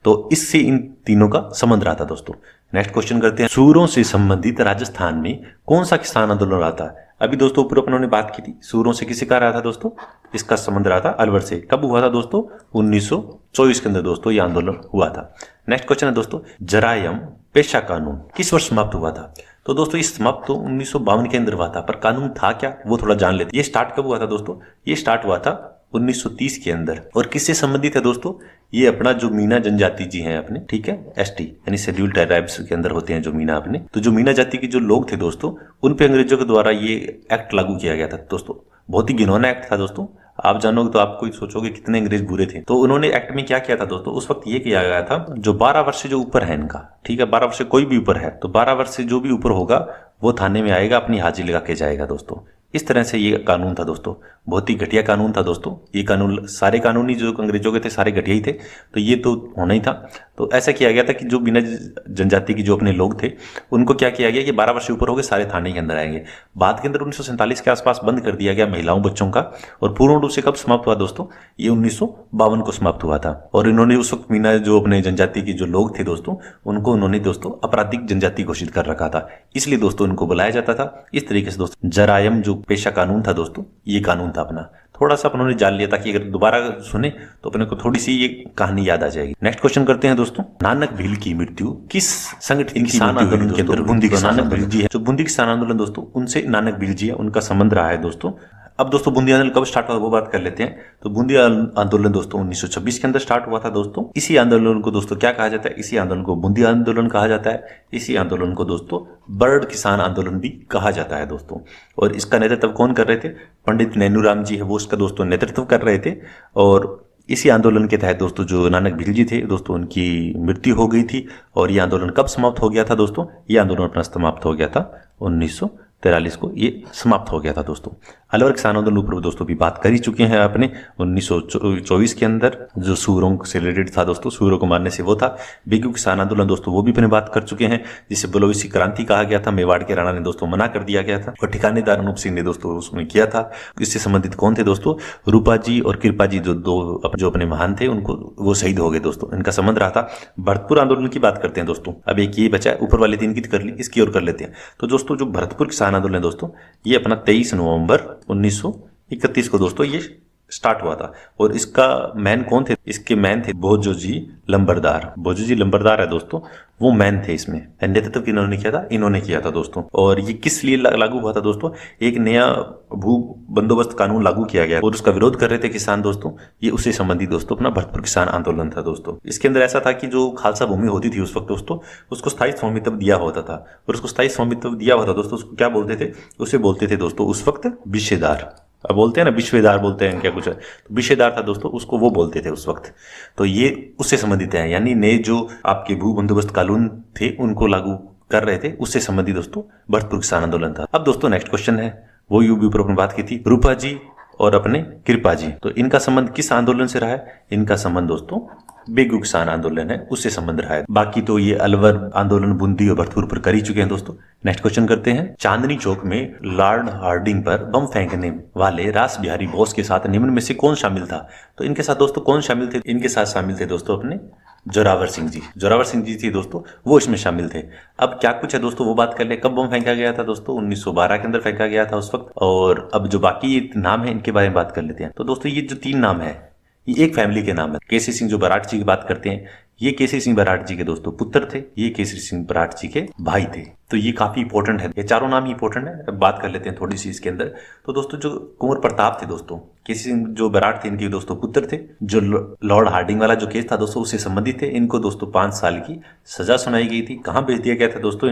तो इससे इन तीनों का संबंध रहा था दोस्तों। नेक्स्ट क्वेश्चन करते हैं, सूरों से संबंधित राजस्थान में कौन सा किसान आंदोलन रहा था? अभी दोस्तों ऊपर अपनों ने बात की थी, सूरों से किसी का रहा था दोस्तों? इसका संबंध रहा था अलवर से। कब हुआ था दोस्तों? 1924 के अंदर दोस्तों ये आंदोलन हुआ था। नेक्स्ट क्वेश्चन है दोस्तों, जरायम पेशा कानून किस वर्ष समाप्त हुआ था? तो दोस्तों ये समाप्त तो 1952 के अंदर हुआ था, पर कानून था क्या वो थोड़ा जान लेते। ये स्टार्ट कब हुआ था दोस्तों? ये स्टार्ट हुआ था 1930 के अंदर। और किससे संबंधित है दोस्तों? ये अपना जो मीना जनजाति जी हैं अपने, ठीक है, एसटी यानी शेड्यूल्ड ट्राइब्स के अंदर होते हैं जो मीना अपने, तो जो मीना जाति के जो लोग थे दोस्तों, उन पे अंग्रेजों के द्वारा ये एक्ट लागू किया गया था दोस्तों। बहुत ही घिनौना एक्ट था दोस्तों। आप जानोगे तो आपको सोचोगे कितने अंग्रेज बुरे थे। तो उन्होंने एक्ट में क्या किया था दोस्तों? उस वक्त ये किया गया था, जो 12 वर्ष से जो ऊपर है इनका, ठीक है, 12 वर्ष से कोई भी ऊपर है, तो 12 वर्ष से जो भी ऊपर होगा वो थाने में आएगा, अपनी हाजिरी लगा के जाएगा दोस्तों। इस तरह से ये कानून था दोस्तों, बहुत ही घटिया कानून था दोस्तों। ये कानून, सारे कानून ही जो अंग्रेजों के थे सारे घटिया ही थे, तो ये तो होना ही था। तो ऐसा किया गया था कि जो बिना जनजाति के जो अपने लोग थे उनको क्या किया गया कि 12 वर्ष से ऊपर हो गए सारे थाने के अंदर आएंगे। बाद के अंदर 1947 के आसपास बंद कर दिया गया महिलाओं बच्चों का। और पूर्ण रूप से कब समाप्त हुआ दोस्तों? ये 1952 को समाप्त हुआ था। और इन्होंने उस वक्त मीना जो अपने जनजाति के जो लोग थे दोस्तों, उनको उन्होंने दोस्तों आपराधिक जनजाति घोषित कर रखा था, इसलिए दोस्तों इनको बुलाया जाता था इस तरीके से दोस्तों। जरायम जो पेशा कानून था दोस्तों, ये कानून था अपना। थोड़ा सा उन्होंने जान लिया ताकि अगर दोबारा सुने तो अपने को थोड़ी सी ये कहानी याद आ जाएगी। नेक्स्ट क्वेश्चन करते हैं दोस्तों, नानक भील की मृत्यु किस संगठित किसान आंदोलन के अंदर? बूंदी किसान आंदोलन जी है, जो बूंदी किसान आंदोलन दोस्तों, उनसे नानक भील जी है, उनका संबंध रहा है दोस्तों। अब दोस्तों बूंदी आंदोलन कब स्टार्ट हुआ वो बात कर लेते हैं। तो बूंदी आंदोलन दोस्तों 1926 के अंदर स्टार्ट हुआ था दोस्तों। इसी आंदोलन को दोस्तों क्या कहा जाता है? इसी आंदोलन को बूंदी आंदोलन कहा जाता है। इसी आंदोलन को दोस्तों बर्ड किसान आंदोलन भी कहा जाता है दोस्तों। और इसका नेतृत्व कौन कर रहे थे? पंडित नैनूराम जी है, वो इसका दोस्तों नेतृत्व कर रहे थे। और इसी आंदोलन के तहत दोस्तों जो नानक भील जी थे दोस्तों, उनकी मृत्यु हो गई थी। और ये आंदोलन कब समाप्त हो गया था दोस्तों? ये आंदोलन अपना समाप्त हो गया था 1943 को, ये समाप्त हो गया था दोस्तों। अलवर किसान आंदोलन ऊपर दोस्तों भी बात कर ही चुके हैं आपने। 1924 के अंदर जो सूरों से रिलेटेड था दोस्तों, सूरों को मारने से वो था। बेगू किसान आंदोलन दोस्तों वो भी अपने बात कर चुके हैं, जिसे बलोची क्रांति कहा गया था। मेवाड़ के राणा ने दोस्तों मना कर दिया गया था, और ठिकानेदार अनूप सिंह ने दोस्तों उसमें किया था। इससे संबंधित कौन थे दोस्तों? रूपा जी और कृपा जी, जो अपने महान थे, उनको वो शहीद हो गए दोस्तों। इनका संबंध रहा था। भरतपुर आंदोलन की बात करते हैं दोस्तों। अब एक ये बचा है, ऊपर वाले 3 की कर ली, इसकी ओर कर लेते हैं। तो दोस्तों जो भरतपुर किसान आंदोलन है दोस्तों, ये अपना 23 नवंबर 1931 को दोस्तों ये स्टार्ट हुआ था। और इसका मैन कौन थे? इसके मैन थे भोजो जी लंबरदार। भोजो जी लंबरदार है दोस्तों, वो मैन थे इसमें। नेतृत्व किन्होंने किया था? इन्होंने किया था दोस्तों। और ये किस लिए लागू हुआ था दोस्तों? एक नया भू बंदोबस्त कानून लागू किया गया और उसका विरोध कर रहे थे किसान दोस्तों। ये उससे संबंधित दोस्तों अपना भरतपुर किसान आंदोलन था दोस्तों। इसके अंदर ऐसा था कि जो खालसा भूमि होती थी उस वक्त दोस्तों, उसको स्थायी स्वामित्व दिया होता था। और उसको स्थायी स्वामित्व दिया हुआ था दोस्तों, उसको क्या बोलते थे? उसे बोलते थे दोस्तों उस वक्त विशेदार। अब बोलते हैं ना विश्वेदार, बोलते हैं क्या कुछ है, तो विशेदार था दोस्तों, उसको वो बोलते थे उस वक्त। तो ये उससे संबंधित है, यानी नए जो आपके भू बंदोबस्त कानून थे उनको लागू कर रहे थे, उससे संबंधित दोस्तों भरतपुर किसान आंदोलन था। अब दोस्तों नेक्स्ट क्वेश्चन है, वो यूबी पर अपनी बात की थी, रूपा जी और अपने कृपा जी, तो इनका संबंध किस आंदोलन से रहा है? इनका संबंध दोस्तों बेगू किसान आंदोलन है, उससे संबंध रहा है। बाकी तो ये अलवर आंदोलन, बूंदी और भरतपुर पर कर ही चुके हैं दोस्तों। नेक्स्ट क्वेश्चन करते हैं, चांदनी चौक में लॉर्ड हार्डिंग पर बम फेंकने वाले रास बिहारी बोस के साथ निम्न में से कौन शामिल था? तो इनके साथ दोस्तों कौन शामिल थे? इनके साथ शामिल थे दोस्तों अपने जोरावर सिंह जी। जोरावर सिंह जी थे दोस्तों, वो इसमें शामिल थे। अब क्या कुछ है दोस्तों वो बात कर ले। कब बम फेंका गया था दोस्तों? 1912 के अंदर फेंका गया था उस वक्त। और अब जो बाकी नाम है इनके बारे में बात कर लेते हैं। तो दोस्तों ये जो 3 नाम है ये एक फैमिली के नाम है। केसरी सिंह जो बराड़ जी की बात करते हैं, ये केसरी सिंह बराड़ जी के दोस्तों पुत्र थे, ये केसरी सिंह बराड़ जी के भाई थे। तो ये काफी इंपॉर्टेंट है, ये चारों नाम ही इंपॉर्टेंट है। अब बात कर लेते हैं थोड़ी सी इसके अंदर। तो दोस्तों जो कुंवर प्रताप थे दोस्तों, केसरी सिंह जो बराड़ थे इनके दोस्तों पुत्र थे। जो लॉर्ड हार्डिंग वाला जो केस था दोस्तों उससे संबंधित थे। इनको दोस्तों 5 साल की सजा सुनाई गई थी। कहाँ भेज दिया गया था दोस्तों?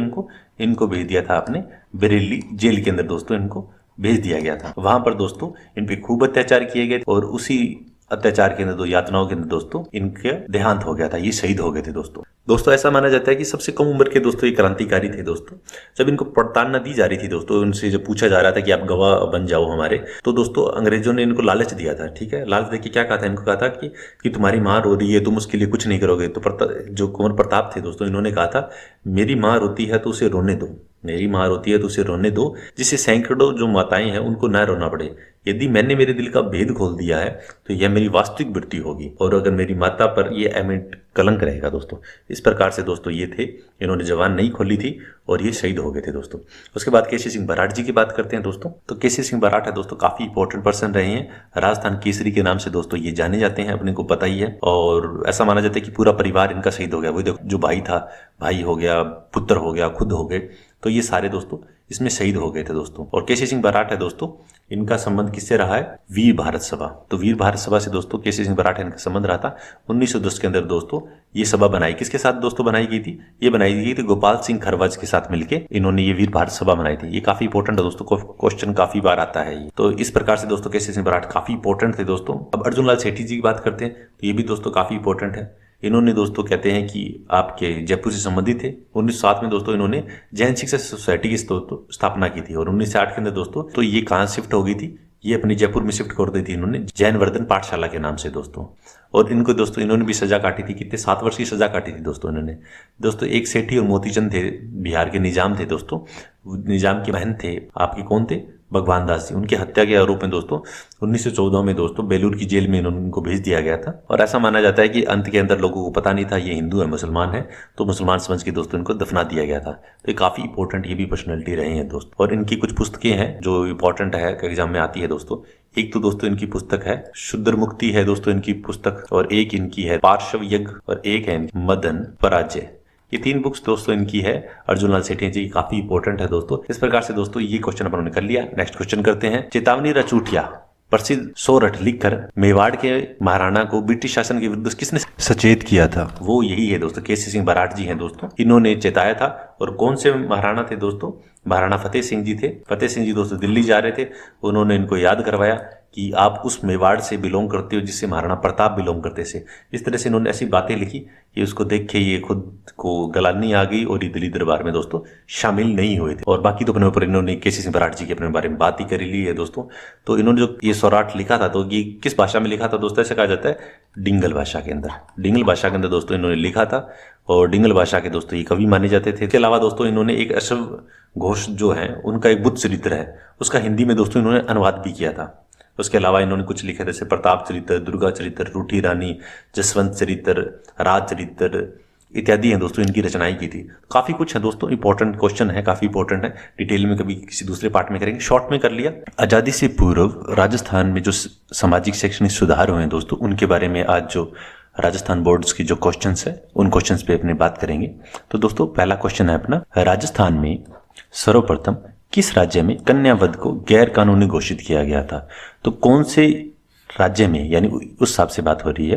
इनको भेज दिया था अपने बरेली जेल के अंदर दोस्तों, इनको भेज दिया गया था। वहां पर दोस्तों इन पे खूब अत्याचार किए गए और उसी अत्याचार के अंदर, यातनाओं के अंदर दोस्तों इनके देहांत हो गया था, ये शहीद हो गए थे दोस्तों ऐसा माना जाता है कि सबसे कम उम्र के दोस्तों ये क्रांतिकारी थे दोस्तों। जब इनको प्रताड़ना दी जा रही थी दोस्तों, उनसे जब पूछा जा रहा था कि आप गवाह बन जाओ हमारे, तो दोस्तों अंग्रेजों ने इनको लालच दिया था। ठीक है, लालच देके क्या कहा था, इनको कहा था कि तुम्हारी माँ रो रही है, तुम उसके लिए कुछ नहीं करोगे। तो जो कुंवर प्रताप थे दोस्तों, इन्होंने कहा था मेरी माँ रोती है तो उसे रोने दो, मेरी माँ रोती है तो उसे रोने दो, जिससे सैकड़ों जो माताएं हैं उनको ना रोना पड़े। यदि मैंने मेरे दिल का भेद खोल दिया है तो यह मेरी वास्तविक मृत्यु होगी, और अगर मेरी माता पर यह अमिट कलंक रहेगा दोस्तों। इस प्रकार से दोस्तों ये थे, इन्होंने जवान नहीं खोली थी और ये शहीद हो गए थे दोस्तों। उसके बाद केसी सिंह बराड़ जी की बात करते हैं दोस्तों। तो केसी सिंह बराड़ है दोस्तों, काफी इंपॉर्टेंट पर्सन रहे हैं, राजस्थान केसरी के नाम से दोस्तों ये जाने जाते हैं, अपने को पता ही है। और ऐसा माना जाता है कि पूरा परिवार इनका शहीद हो गया। वही देखो, जो भाई था, भाई हो गया, पुत्र हो गया, खुद हो गए, तो ये सारे दोस्तों इसमें शहीद हो गए थे दोस्तों। और केसी सिंह बराड़ है दोस्तों, इनका संबंध किससे रहा है, वीर भारत सभा। तो वीर भारत सभा से दोस्तों केसी सिंह बराड़ इनका संबंध रहा था। 1910 के अंदर दोस्तों ये सभा बनाई, किसके साथ दोस्तों बनाई गई थी, ये बनाई गई थी गोपाल सिंह खरवाज के साथ मिलके इन्होंने ये वीर भारत सभा बनाई थी। ये काफी इंपॉर्टेंट है दोस्तों, क्वेश्चन काफी बार आता है ये। तो इस प्रकार से दोस्तों केसी सिंह बराड़ काफी इंपॉर्टेंट थे दोस्तों। अब अर्जुन लाल सेठी जी की बात करते हैं, तो ये भी दोस्तों काफी इंपॉर्टेंट है। इन्होंने दोस्तों कहते हैं कि आपके जयपुर से संबंधित थे। 1907 में दोस्तों इन्होंने जैन शिक्षा सोसाइटी की स्थापना की थी। और 1908 के अंदर दोस्तों तो ये कहाँ शिफ्ट हो गई थी, ये अपनी जयपुर में शिफ्ट कर दी थी इन्होंने, जैन वर्धन पाठशाला के नाम से दोस्तों। और इनको दोस्तों इन्होंने भी सजा काटी थी, कितने 7 वर्ष की सजा काटी थी दोस्तों इन्होंने। दोस्तों एक सेठी और मोतीचंद थे, बिहार के निजाम थे दोस्तों, निजाम के बहन थे आपके, कौन थे, भगवान दास जी। उनकी हत्या के आरोप में दोस्तों 1914 में दोस्तों बेलूर की जेल में उनको भेज दिया गया था। और ऐसा माना जाता है कि अंत के अंदर लोगों को पता नहीं था ये हिंदू है मुसलमान है, तो मुसलमान समझ के दोस्तों इनको दफना दिया गया था। तो ये काफी इंपॉर्टेंट ये भी पर्सनैलिटी रही है दोस्तों। और इनकी कुछ पुस्तकें हैं जो इंपॉर्टेंट है, एग्जाम में आती है दोस्तों। एक तो दोस्तों इनकी पुस्तक है शुद्र मुक्ति है दोस्तों इनकी पुस्तक, और एक इनकी है पार्श्व यज्ञ, और एक है मदन पराजय। ये 3 बुक्स दोस्तों इनकी है अर्जुन लाल सेठी जी, काफी इंपॉर्टेंट है दोस्तों। इस प्रकार से दोस्तों ये क्वेश्चन अपन ने कर लिया। नेक्स्ट क्वेश्चन करते हैं। चेतावनी रचूटिया प्रसिद्ध सोरठ लिखकर मेवाड़ के महाराणा को ब्रिटिश शासन के विरुद्ध किसने सचेत किया था, वो यही है दोस्तों, केसी सिंह बराड़ जी हैं दोस्तों। इन्होंने चेताया था। और कौन से महाराणा थे दोस्तों, महाराणा फतेह सिंह जी थे। फतेह सिंह जी दोस्तों दिल्ली जा रहे थे, उन्होंने इनको याद करवाया कि आप उस मेवाड़ से बिलोंग करते हो जिससे महाराणा प्रताप बिलोंग करते थे। इस तरह से इन्होंने ऐसी बातें लिखी कि उसको देख के ये खुद को गलानी आ गई और ये दिल्ली दरबार में दोस्तों शामिल नहीं हुए थे। और बाकी तो अपने ऊपर इन्होंने केसी सिंह बराड़ जी के अपने बारे में बात ही कर ली है दोस्तों। तो इन्होंने जो ये सौराठ लिखा था, तो ये किस भाषा में लिखा था दोस्तों, ऐसे कहा जाता है डिंगल भाषा के अंदर। डिंगल भाषा के अंदर दोस्तों इन्होंने लिखा था, और डिंगल भाषा के दोस्तों ये कवि माने जाते थे। इसके अलावा दोस्तों इन्होंने एक अश्व घोष जो है उनका एक बुद्ध चरित्र है, उसका हिंदी में दोस्तों इन्होंने अनुवाद भी किया था। उसके अलावा इन्होंने कुछ लिखे जैसे प्रताप चरित्र, दुर्गा चरित्र, रूठी रानी, जसवंत चरित्र, राज चरित्र इत्यादि हैं दोस्तों, इनकी रचनाएं की थी। काफी कुछ है दोस्तों, इंपॉर्टेंट क्वेश्चन है, काफी इंपॉर्टेंट है। डिटेल में कभी किसी दूसरे पार्ट में करेंगे, शॉर्ट में कर लिया। आजादी से पूर्व राजस्थान में जो सामाजिक शैक्षणिक सुधार हुए हैं दोस्तों, उनके बारे में आज जो राजस्थान बोर्ड्स की जो क्वेश्चंस है उन क्वेश्चंस पे अपने बात करेंगे। तो दोस्तों पहला क्वेश्चन है अपना, राजस्थान में सर्वप्रथम किस राज्य में कन्या वध को गैर कानूनी घोषित किया गया था। तो कौन से राज्य में, यानी उस हिसाब से बात हो रही है,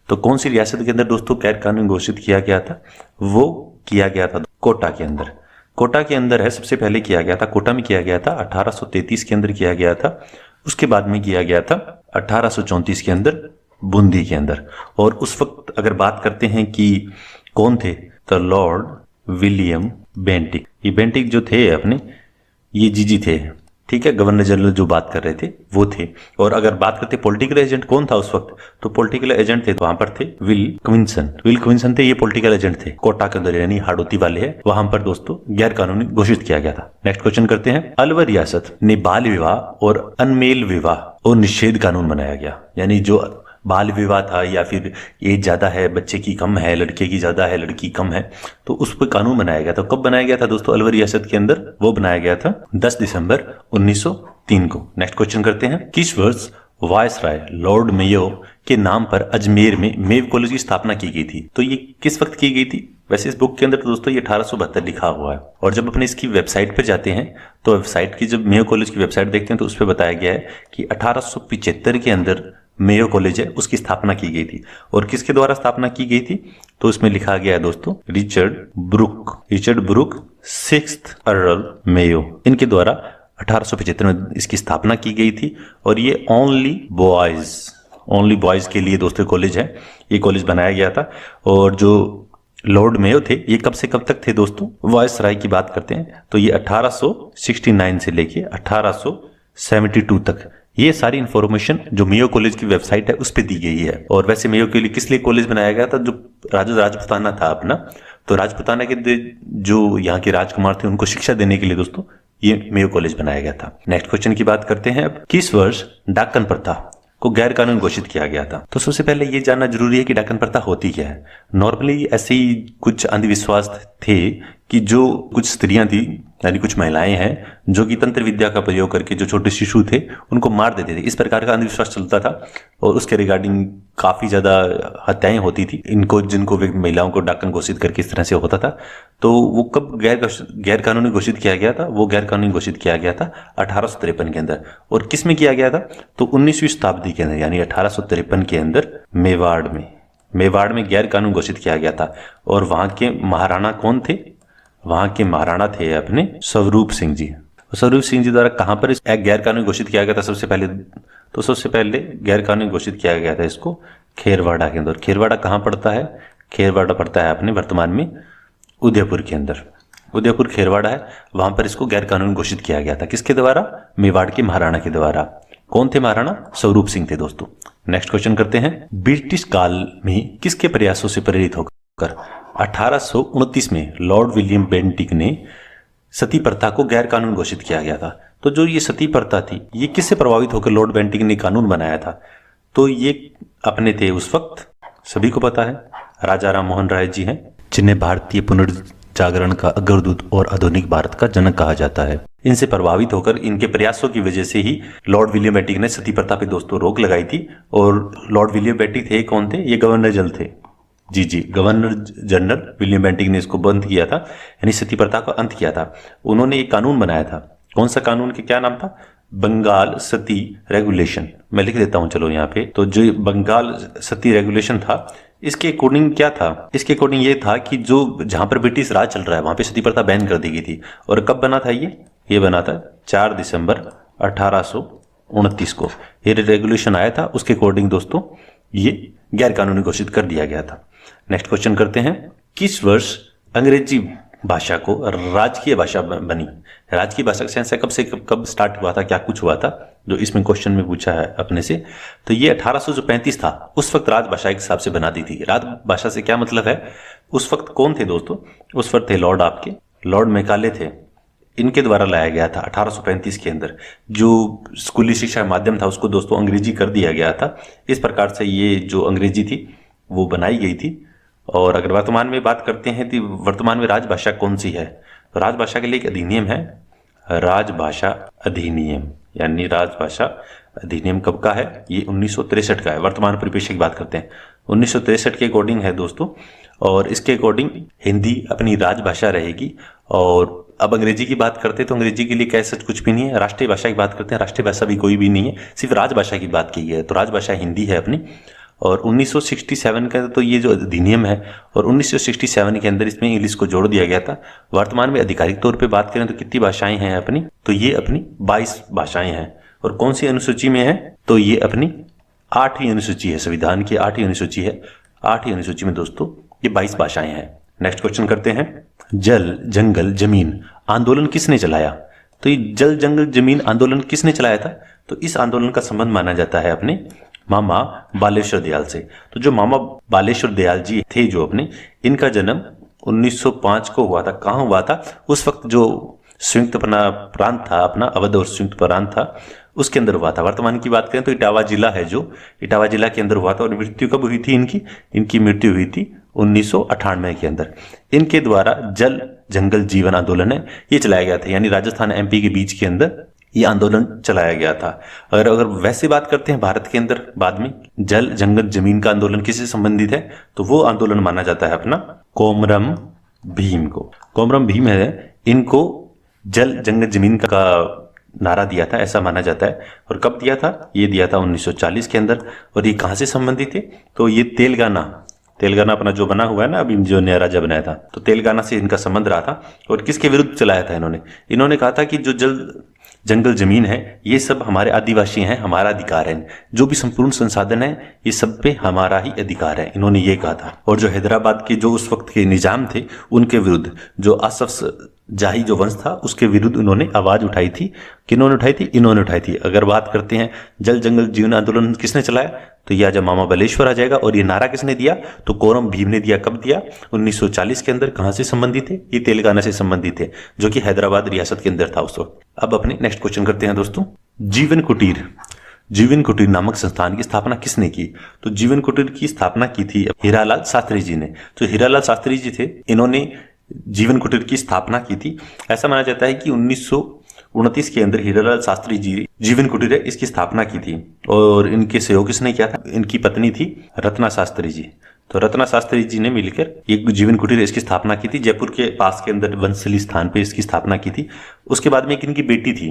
तो कौन सी रियासत के अंदर दोस्तों गैर कानूनी घोषित किया गया था, वो किया गया था कोटा के अंदर। कोटा के अंदर है, सबसे पहले किया गया था, कोटा में किया गया था 1833 के अंदर किया गया था। उसके बाद में किया गया था 1834 के अंदर बूंदी के अंदर। और उस वक्त अगर बात करते हैं कि कौन थे, तो लॉर्ड विलियम बेंटिक। ये बेंटिक जो थे अपने, ये जीजी थे, ठीक है, गवर्नर जनरल जो बात कर रहे थे वो थे। और अगर बात करते पॉलिटिकल एजेंट कौन था उस वक्त, तो पॉलिटिकल एजेंट थे वहां पर थे विल क्विंसन थे, ये पॉलिटिकल एजेंट थे कोटा के अंदर, यानी हाड़ौती वाले है, वहां पर दोस्तों गैर कानूनी घोषित किया गया था। नेक्स्ट क्वेश्चन करते हैं। अलवर रियासत ने बाल विवाह और अनमेल विवाह और निषेध कानून बनाया गया, यानी जो बाल विवाह था या फिर एज ज्यादा है बच्चे की कम है, लड़के की ज्यादा है लड़की कम है, तो उस पर कानून बनाया गया था। कब बनाया गया था दोस्तों अलवर रियासत के अंदर, वो बनाया गया था 10 दिसंबर 1903 को। नेक्स्ट क्वेश्चन करते हैं। किस वर्ष वायसराय लॉर्ड मेयो के नाम पर अजमेर में मेव कॉलेज की स्थापना की गई थी। तो ये किस वक्त की गई थी, वैसे इस बुक के अंदर तो दोस्तों ये 1872 लिखा हुआ है। और जब अपने इसकी वेबसाइट पर जाते हैं तो वेबसाइट की, जब मेयो कॉलेज की वेबसाइट देखते हैं तो उस पर बताया गया है कि 1875 के अंदर मेयो कॉलेज है उसकी स्थापना की गई थी। और किसके द्वारा स्थापना की गई थी, तो इसमें लिखा गया है दोस्तों Richard book 6th earl Mayo, इनके द्वारा 1875 में इसकी स्थापना की गई थी। और ये ओनली ओनली बॉयज़ के लिए दोस्तों कॉलेज है, ये कॉलेज बनाया गया था। और जो लॉर्ड मेयो थे ये कब से कब तक थे दोस्तों, वायसराय की बात करते हैं तो ये 1869 से लेके 1872 तक, ये सारी इंफॉर्मेशन जो मेयो कॉलेज की वेबसाइट है उस पर दी गई है। और वैसे मेयो के लिए किस लिए कॉलेज बनाया गया था, जो राजपुताना था अपना, तो राजपुताना के जो यहाँ के राजकुमार थे उनको शिक्षा देने के लिए दोस्तों ये मेयो कॉलेज बनाया गया था। नेक्स्ट क्वेश्चन की बात करते हैं अब, किस वर्ष डाकन प्रथा को गैर कानूनी घोषित किया गया था। तो सबसे पहले ये जानना जरूरी है कि डाकन प्रथा होती क्या है। नॉर्मली ऐसे ही कुछ अंधविश्वास थे कि जो कुछ स्त्रियां थी यानी कुछ महिलाएं हैं जो कि तंत्र विद्या का प्रयोग करके जो छोटे शिशु थे उनको मार देते थे, इस प्रकार का अंधविश्वास चलता था और उसके रिगार्डिंग काफी ज्यादा हत्याएं होती थी इनको, जिनको महिलाओं को डाकन घोषित करके इस तरह से होता था। तो वो कब गैर कानूनी घोषित किया गया था, वो गैर कानूनी घोषित किया गया था 1853 के अंदर। और किस में किया गया था, तो 19वीं शताब्दी के अंदर यानी 1853 के अंदर मेवाड़ में गैर कानूनी घोषित किया गया था। और वहां के महाराणा कौन थे, वहां के महाराणा थे अपने स्वरूप सिंह जी। स्वरूप सिंह जी द्वारा कहां पर गैर कानूनी घोषित किया गया था सबसे पहले गैर कानूनी घोषित किया गया था इसको खेरवाड़ा के अंदर। खेरवाड़ा कहां पड़ता है, खेरवाड़ा पड़ता है अपने वर्तमान में उदयपुर के अंदर, उदयपुर खेरवाड़ा है, वहां पर इसको गैर कानूनी घोषित किया गया था। किसके द्वारा, मेवाड़ के महाराणा के द्वारा। कौन थे महाराणा, स्वरूप सिंह थे दोस्तों। नेक्स्ट क्वेश्चन करते हैं, ब्रिटिश काल में किसके प्रयासों से प्रेरित होकर 1829 में लॉर्ड विलियम बेंटिक ने सती प्रथा को गैर कानूनी घोषित किया गया था। तो जो ये सती प्रथा थी ये किससे प्रभावित होकर लॉर्ड बेंटिक ने कानून बनाया था, तो ये अपने थे उस वक्त, सभी को पता है, राजा राम मोहन राय जी हैं, जिन्हें भारतीय पुनर्जागरण का अग्रदूत और आधुनिक भारत का जनक कहा जाता है। इनसे प्रभावित होकर इनके प्रयासों की वजह से ही लॉर्ड विलियम बेंटिक ने सती प्रथा पे दोस्तों रोक लगाई थी। और लॉर्ड विलियम बेंटिक थे कौन थे, ये गवर्नर जनरल थे, जी गवर्नर जनरल विलियम बेंटिक ने इसको बंद किया था, यानी सती प्रथा का अंत किया था। उन्होंने एक कानून बनाया था, कौन सा कानून के क्या नाम था, बंगाल सती रेगुलेशन। मैं लिख देता हूं चलो यहाँ पे। तो जो बंगाल सती रेगुलेशन था इसके अकॉर्डिंग क्या था, इसके अकॉर्डिंग ये था कि जो जहां पर ब्रिटिश राज चल रहा है वहां पे सती प्रथा बैन कर दी गई थी। और कब बना था ये बना था 4 दिसंबर 1829 को ये रेगुलेशन आया था। उसके अकॉर्डिंग दोस्तों ये गैर कानूनी घोषित कर दिया गया था। नेक्स्ट क्वेश्चन करते हैं, किस वर्ष अंग्रेजी भाषा को राजकीय भाषा बनी। राजकीय भाषा का सेंस है कब स्टार्ट हुआ था, क्या कुछ हुआ था, जो इसमें क्वेश्चन में पूछा है अपने से। तो ये 1835 था, उस वक्त राजभाषा के हिसाब से बना दी थी। राजभाषा से क्या मतलब है, उस वक्त कौन थे दोस्तों, उस वक्त थे लॉर्ड मैकाले थे, इनके द्वारा लाया गया था 1835 के अंदर। जो स्कूली शिक्षा माध्यम था उसको दोस्तों अंग्रेजी कर दिया गया था। इस प्रकार से ये जो अंग्रेजी थी वो बनाई गई थी। और अगर वर्तमान में बात करते हैं तो वर्तमान में राजभाषा कौन सी है, तो राजभाषा के लिए एक अधिनियम है, राजभाषा अधिनियम, यानी राजभाषा अधिनियम कब का है, ये 1963 का है। वर्तमान परिप्रेक्ष्य की बात करते हैं 1963 के अकॉर्डिंग है दोस्तों। और इसके अकॉर्डिंग हिंदी अपनी राजभाषा रहेगी। और अब अंग्रेजी की बात करते हैं तो अंग्रेजी के लिए कैसे कुछ भी नहीं है। राष्ट्रीय भाषा की बात करते हैं, राष्ट्रीय भाषा भी कोई भी नहीं है, सिर्फ राजभाषा की बात की है। तो राजभाषा हिंदी है अपनी। और 1967 का तो ये जो अधिनियम है, और 1967 के अंदर इसमें इंग्लिश को जोड़ दिया गया था। वर्तमान में आधिकारिक तौर पे बात करें तो कितनी भाषाएं हैं अपनी, तो ये अपनी 22 भाषाएं हैं। और कौन सी अनुसूची में है, तो ये अपनी 8वीं अनुसूची है, संविधान की 8वीं अनुसूची है। 8वीं अनुसूची में दोस्तों ये 22 भाषाएं हैं। नेक्स्ट क्वेश्चन करते हैं, जल जंगल जमीन आंदोलन किसने चलाया। तो ये जल जंगल जमीन आंदोलन किसने चलाया था, तो इस आंदोलन का संबंध माना जाता है अपने मामा बालेश्वर दयाल से। तो जो मामा बालेश्वर दयाल जी थे जो अपने, इनका जन्म 1905 को हुआ था। कहाँ हुआ था, उस वक्त जो संयुक्त प्रांत था अपना, अवध और संयुक्त प्रांत था, उसके अंदर हुआ था। वर्तमान की बात करें तो इटावा जिला है, जो इटावा जिला के अंदर हुआ था। और मृत्यु कब हुई थी इनकी मृत्यु हुई थी 1998 के अंदर। इनके द्वारा जल जंगल जीवन आंदोलन है ये चलाया गया था, यानी राजस्थान एमपी के बीच के अंदर ये आंदोलन चलाया गया था। अगर वैसे बात करते हैं भारत के अंदर बाद में जल जंगल जमीन का आंदोलन किससे संबंधित है, तो वो आंदोलन माना जाता है अपना कोमरम भीम को। कोमरम भीम है, इनको जल जंगल जमीन का नारा दिया था ऐसा माना जाता है। और कब दिया था, ये दिया था 1940 के अंदर। और ये कहां से संबंधित है, तो ये तेलंगाना अपना जो बना हुआ है ना अभी, जो नया राज्य बनाया था, तो तेलंगाना से इनका संबंध रहा था। और किसके विरुद्ध चलाया था इन्होंने कहा था कि जो जंगल जमीन है, ये सब हमारे आदिवासी हैं, हमारा अधिकार है। जो भी संपूर्ण संसाधन है ये सब पे हमारा ही अधिकार है, इन्होंने ये कहा था। और जो हैदराबाद के जो उस वक्त के निजाम थे उनके विरुद्ध, जो आसफ जाही जो वंश था उसके विरुद्ध उन्होंने आवाज उठाई थी। किन्होंने उठाई थी? इन्होंने उठाई थी। अगर बात करते हैं जल जंगल जीवन आंदोलन किसने चलाया, तो यह जब मामा बलेश्वर आ जाएगा। और ये नारा किसने दिया? तो कोरम भीम ने दिया। कब दिया? 1940 के अंदर। कहां से संबंधित थे? ये तेलंगाना से संबंधित थे, जो कि हैदराबाद रियासत के अंदर था उस वक्त। अब अपने नेक्स्ट क्वेश्चन करते हैं दोस्तों। जीवन कुटीर नामक संस्थान की स्थापना किसने की? तो जीवन कुटीर की स्थापना की थी हीरालाल शास्त्री जी ने। तो हीरालाल शास्त्री जी थे, इन्होंने जीवन कुटीर की स्थापना की थी। ऐसा माना जाता है कि 1929 के अंदर हीरालाल शास्त्री जी जीवन कुटीर है इसकी स्थापना की थी। और इनके सहयोग किसने किया था? इनकी पत्नी थी रत्ना शास्त्री जी। तो रत्ना शास्त्री जी ने मिलकर एक जीवन कुटीर इसकी स्थापना की थी। जयपुर के पास के अंदर वंसली स्थान पे इसकी स्थापना की थी। उसके बाद में एक इनकी बेटी थी,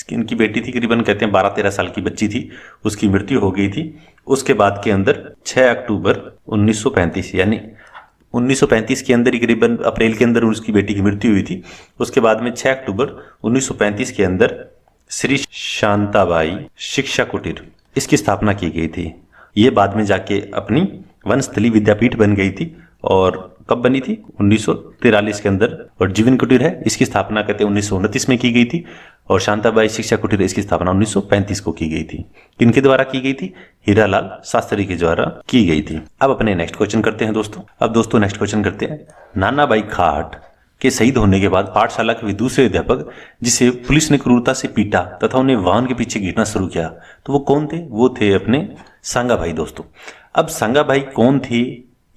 इनकी बेटी थी करीबन कहते हैं 12-13 साल की बच्ची थी, उसकी मृत्यु हो गई थी। उसके बाद के अंदर 6 अक्टूबर 1935 यानी 1935 के अंदर ही करीबन अप्रैल के अंदर उसकी बेटी की मृत्यु हुई थी। उसके बाद में 6 अक्टूबर 1935 के अंदर श्री शांताबाई शिक्षा कुटीर इसकी स्थापना की गई थी। ये बाद में जाके अपनी वनस्थली विद्यापीठ बन गई थी। और कब बनी थी? 1943 के अंदर। और जीवन कुटीर है इसकी स्थापना कहते हैं 1929 में की गई थी। और शांताबाई शिक्षा कुटीर इसकी स्थापना 1935 को की गई थी। किनके द्वारा की गई थी? हीरालाल शास्त्री के द्वारा की गई थी। अब अपने नेक्स्ट क्वेश्चन करते हैं दोस्तों। अब दोस्तों नेक्स्ट क्वेश्चन करते हैं। नानाभाई खाट के शहीद होने के बाद पाठशाला के दूसरे अध्यापक जिसे पुलिस ने क्रूरता से पीटा तथा उन्हें वाहन के पीछे घींचना शुरू किया, तो वो कौन थे? वो थे अपने सांगाभाई दोस्तों। अब सांगाभाई कौन थे,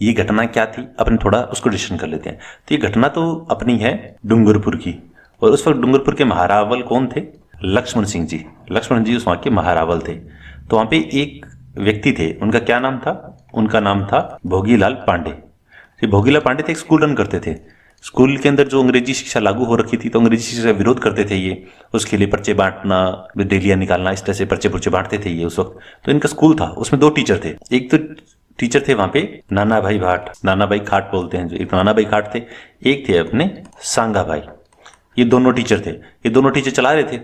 ये घटना क्या थी, अपन थोड़ा उसको डिस्कशन कर लेते हैं। तो ये घटना तो अपनी है डूंगरपुर की। और उस वक्त डूंगरपुर के महारावल कौन थे? लक्ष्मण सिंह जी। लक्ष्मण जी उस वहां के महारावल थे। तो वहां पे एक व्यक्ति थे, उनका क्या नाम था? उनका नाम था भोगीलाल पांडे। भोगीलाल पांडे थे, एक स्कूल रन करते थे। स्कूल के अंदर जो अंग्रेजी शिक्षा लागू हो रखी थी, तो अंग्रेजी शिक्षा का विरोध करते थे ये। उसके लिए पर्चे बांटना, डेलियां निकालना, इस तरह से पर्चे पुर्चे बांटते थे ये उस वक्त। तो इनका स्कूल था, उसमें 2 टीचर थे। एक तो टीचर थे वहां पे नानाभाई भाट, नानाभाई खाट बोलते हैं जो, एक नानाभाई खाट थे, एक थे अपने सांगाभाई। ये दोनों टीचर थे, ये दोनों टीचर चला रहे थे।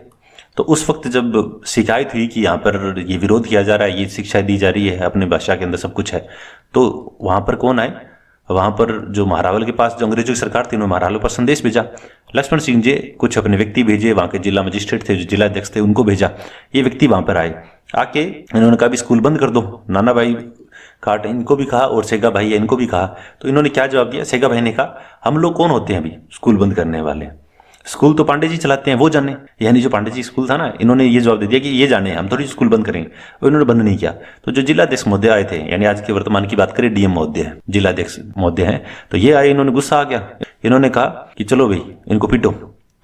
तो उस वक्त जब शिकायत हुई कि यहाँ पर ये विरोध किया जा रहा है, ये शिक्षा दी जा रही है, अपने भाषा के अंदर सब कुछ है, तो वहां पर कौन आए? वहां पर जो महारावल के पास जो अंग्रेजों की सरकार थी, उन्होंने महारावल पर संदेश भेजा। लक्ष्मण सिंह जी कुछ अपने व्यक्ति भेजे, वहां के जिला मजिस्ट्रेट थे, जो जिला अध्यक्ष थे, उनको भेजा। ये व्यक्ति वहां पर आए, आके इन्होंने कहा भी स्कूल बंद कर दो। नानाभाई खाट इनको भी कहा और सेगा भाई है इनको भी कहा। तो इन्होंने क्या जवाब दिया? सेगा भाई ने कहा हम लोग कौन होते हैं अभी स्कूल बंद करने वाले, स्कूल तो पांडे जी चलाते हैं, वो जाने। यानी जो पांडे जी स्कूल था ना, इन्होंने ये जवाब दे दिया कि ये जाने, हम थोड़ी स्कूल बंद करेंगे। और इन्होंने बंद नहीं किया। तो जो जिलाध्यक्ष महोदय आए थे, यानी आज के वर्तमान की बात करें डीएम महोदय, जिलाध्यक्ष महोदय हैं, तो ये आए, इन्होंने गुस्सा आ गया। इन्होंने कहा कि चलो भाई इनको पीटो।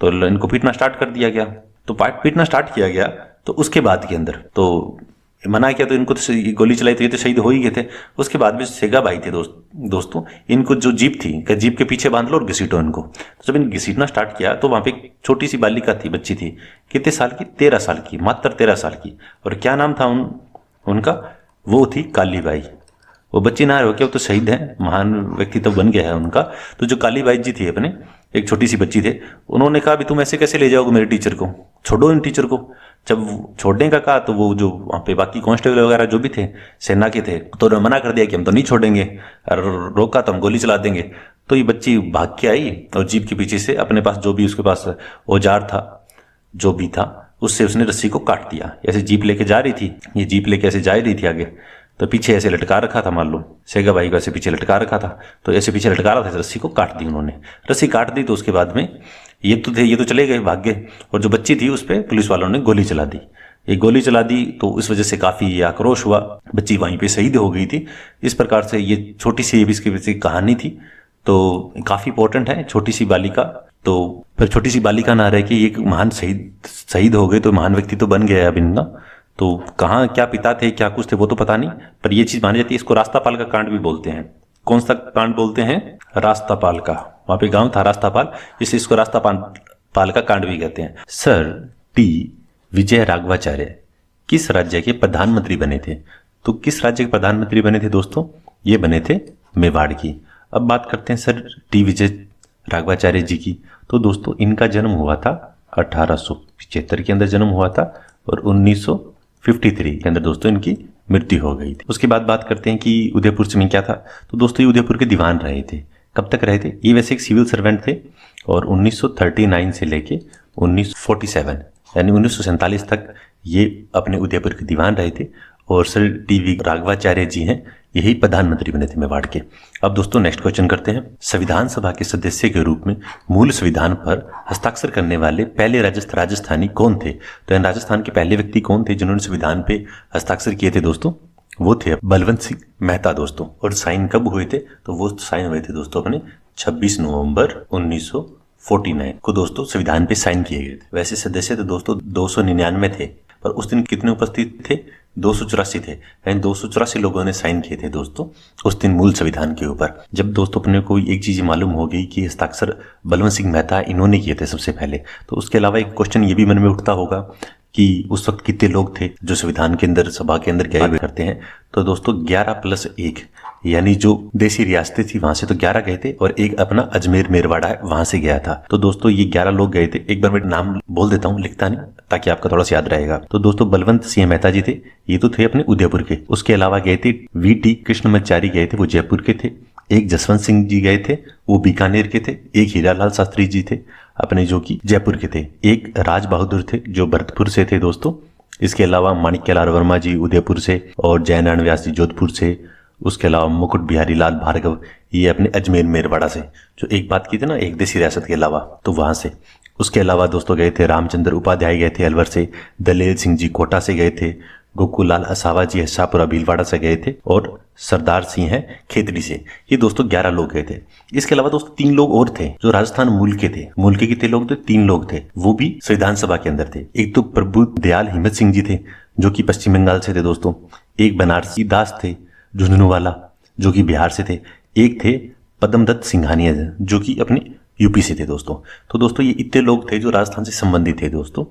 तो इनको पीटना स्टार्ट कर दिया गया। तो पीटना स्टार्ट किया गया। तो उसके बाद के अंदर तो मना किया, तो इनको तो गोली चलाई, तो ये तो शहीद हो ही गए थे। उसके बाद में सेगा भाई थे दोस्तों, इनको जो जीप थी, जीप के पीछे बांध लो और घसीटो इनको। तो जब इन घसीटना स्टार्ट किया तो वहां पे एक छोटी सी बालिका थी, बच्ची थी, कितने साल की? 13 साल की, मात्र 13 साल की। और क्या नाम था उनका? वो थी कालीबाई। वो बच्ची ना हो क्या, वो तो शहीद है, महान व्यक्ति तो बन गया है उनका। तो जो कालीबाई जी थी अपने, एक छोटी सी बच्ची थे, उन्होंने कहा भी तुम ऐसे कैसे ले जाओगे मेरे टीचर को, छोड़ो इन टीचर को। जब छोड़ने का कहा तो वो जो वहां पे बाकी कांस्टेबल वगैरह जो भी थे सेना के थे, तो उन्होंने मना कर दिया कि हम तो नहीं छोड़ेंगे, और रोका तो हम गोली चला देंगे। तो ये बच्ची भाग के आई और जीप के पीछे से अपने पास जो भी उसके पास औजार था, जो भी था, उससे उसने रस्सी को काट दिया। ऐसे जीप लेके जा रही थी, ये जीप लेके ऐसे जा रही थी आगे, तो पीछे ऐसे लटका रखा था, मान लो सेगा भाई को ऐसे पीछे लटका रखा था, तो ऐसे पीछे लटका रहा था, रस्सी को काट दी उन्होंने। रस्सी काट दी तो उसके बाद में ये तो चले गए, भाग गए। और जो बच्ची थी उस पर पुलिस वालों ने गोली चला दी। ये गोली चला दी तो इस वजह से काफी आक्रोश हुआ, बच्ची वहीं पे शहीद हो गई थी। इस प्रकार से ये छोटी सी इसके पीछे कहानी थी, तो काफी इंपॉर्टेंट है। छोटी सी बालिका, तो फिर छोटी सी बालिका ना रह के ये महान शहीद हो गए, तो महान व्यक्ति तो बन गया अब इनका। तो कहाँ क्या पिता थे क्या कुछ थे वो तो पता नहीं, पर ये चीज मानी जाती है। इसको रास्तापाल का कांड भी बोलते हैं। कौन सा कांड बोलते हैं? रास्तापाल का। वहां पे गांव था रास्तापाल, इसलिए इसको रास्तापाल का कांड भी कहते हैं। सर टी विजय राघवाचार्य किस राज्य के प्रधानमंत्री बने थे? तो किस राज्य के प्रधानमंत्री बने थे दोस्तों? ये बने थे मेवाड़ की। अब बात करते हैं सर टी विजय राघवाचार्य जी की। तो दोस्तों इनका जन्म हुआ था 1875 के अंदर जन्म हुआ था और 1953 के अंदर दोस्तों इनकी मृत्यु हो गई थी। उसके बाद बात करते हैं कि उदयपुर में क्या था। तो दोस्तों ये उदयपुर के दीवान रहे थे। कब तक रहे थे? ये वैसे एक सिविल सर्वेंट थे और 1939 से लेके 1947 यानी 1947 तक ये अपने उदयपुर के दीवान रहे थे और सर टीवी राघवाचार्य जी हैं, यही प्रधानमंत्री बने थे मेवाड़ के। अब दोस्तों नेक्स्ट क्वेश्चन करते हैं। संविधान सभा के सदस्य के रूप में मूल संविधान पर हस्ताक्षर करने वाले पहले राजस्थानी कौन थे? तो राजस्थान के पहले व्यक्ति कौन थे जिन्होंने संविधान पे हस्ताक्षर किए थे दोस्तों? वो थे बलवंत सिंह मेहता दोस्तों। और साइन कब हुए थे? तो वो साइन हुए थे दोस्तों अपने 26 नवंबर 1949 को दोस्तों संविधान पे साइन किए गए थे। वैसे सदस्य तो दोस्तों 299 थे, पर उस दिन कितने उपस्थित थे? 284 थे, यानी 284 लोगों ने साइन किए थे दोस्तों उस दिन मूल संविधान के ऊपर। जब दोस्तों अपने को एक चीज मालूम हो गई कि हस्ताक्षर बलवंत सिंह मेहता इन्होंने किए थे सबसे पहले, तो उसके अलावा एक क्वेश्चन ये भी मन में उठता होगा कि उस वक्त कितने लोग थे जो संविधान के अंदर सभा के अंदर गए हुए करते हैं। तो दोस्तों 11+1 यानी जो देसी रियासतें थी वहां से तो 11 गए थे और एक अपना अजमेर मेरवाड़ा है वहां से गया था। तो दोस्तों ये 11 लोग गए थे। एक बार मैं नाम बोल देता हूँ, लिखता नहीं ताकि आपका थोड़ा सा याद रहेगा। तो दोस्तों बलवंत सिंह मेहता जी थे, ये तो थे अपने उदयपुर के। उसके अलावा गए थे VT कृष्णमाचारी गए थे, वो जयपुर के थे। एक जसवंत सिंह जी गए थे, वो बीकानेर के थे। एक हीरालाल शास्त्री जी थे अपने जो कि जयपुर के थे। एक राज बहादुर थे जो भरतपुर से थे दोस्तों। इसके अलावा माणिक्यलाल वर्मा जी उदयपुर से और जयनारायण व्यास जी जोधपुर से। उसके अलावा मुकुट बिहारी लाल भार्गव ये अपने अजमेर मेरवाड़ा से, जो एक बात की थी ना एक देसी रियासत के अलावा, तो वहां से। उसके अलावा दोस्तों गए थे रामचंद्र उपाध्याय गए थे अलवर से। दलेल सिंह जी कोटा से गए थे। गोकुलाल असावा जी शाहपुरा भीलवाड़ा से गए थे और सरदार सिंह है खेतड़ी से। ये दोस्तों 11 लोग गए थे। इसके अलावा दोस्तों 3 लोग और थे जो राजस्थान मूल के थे। मूल के कितने लोग थे? 3 लोग थे, वो भी संविधान सभा के अंदर थे। एक तो प्रभु दयाल हिम्मत सिंह जी थे जो कि पश्चिम बंगाल से थे दोस्तों। एक बनारसी दास थे झुंझुनूवाला जो कि बिहार से थे। एक थे पद्मदत्त सिंघानिया जो कि अपने यूपी से थे दोस्तों। तो दोस्तों ये इतने लोग थे जो राजस्थान से संबंधित थे दोस्तों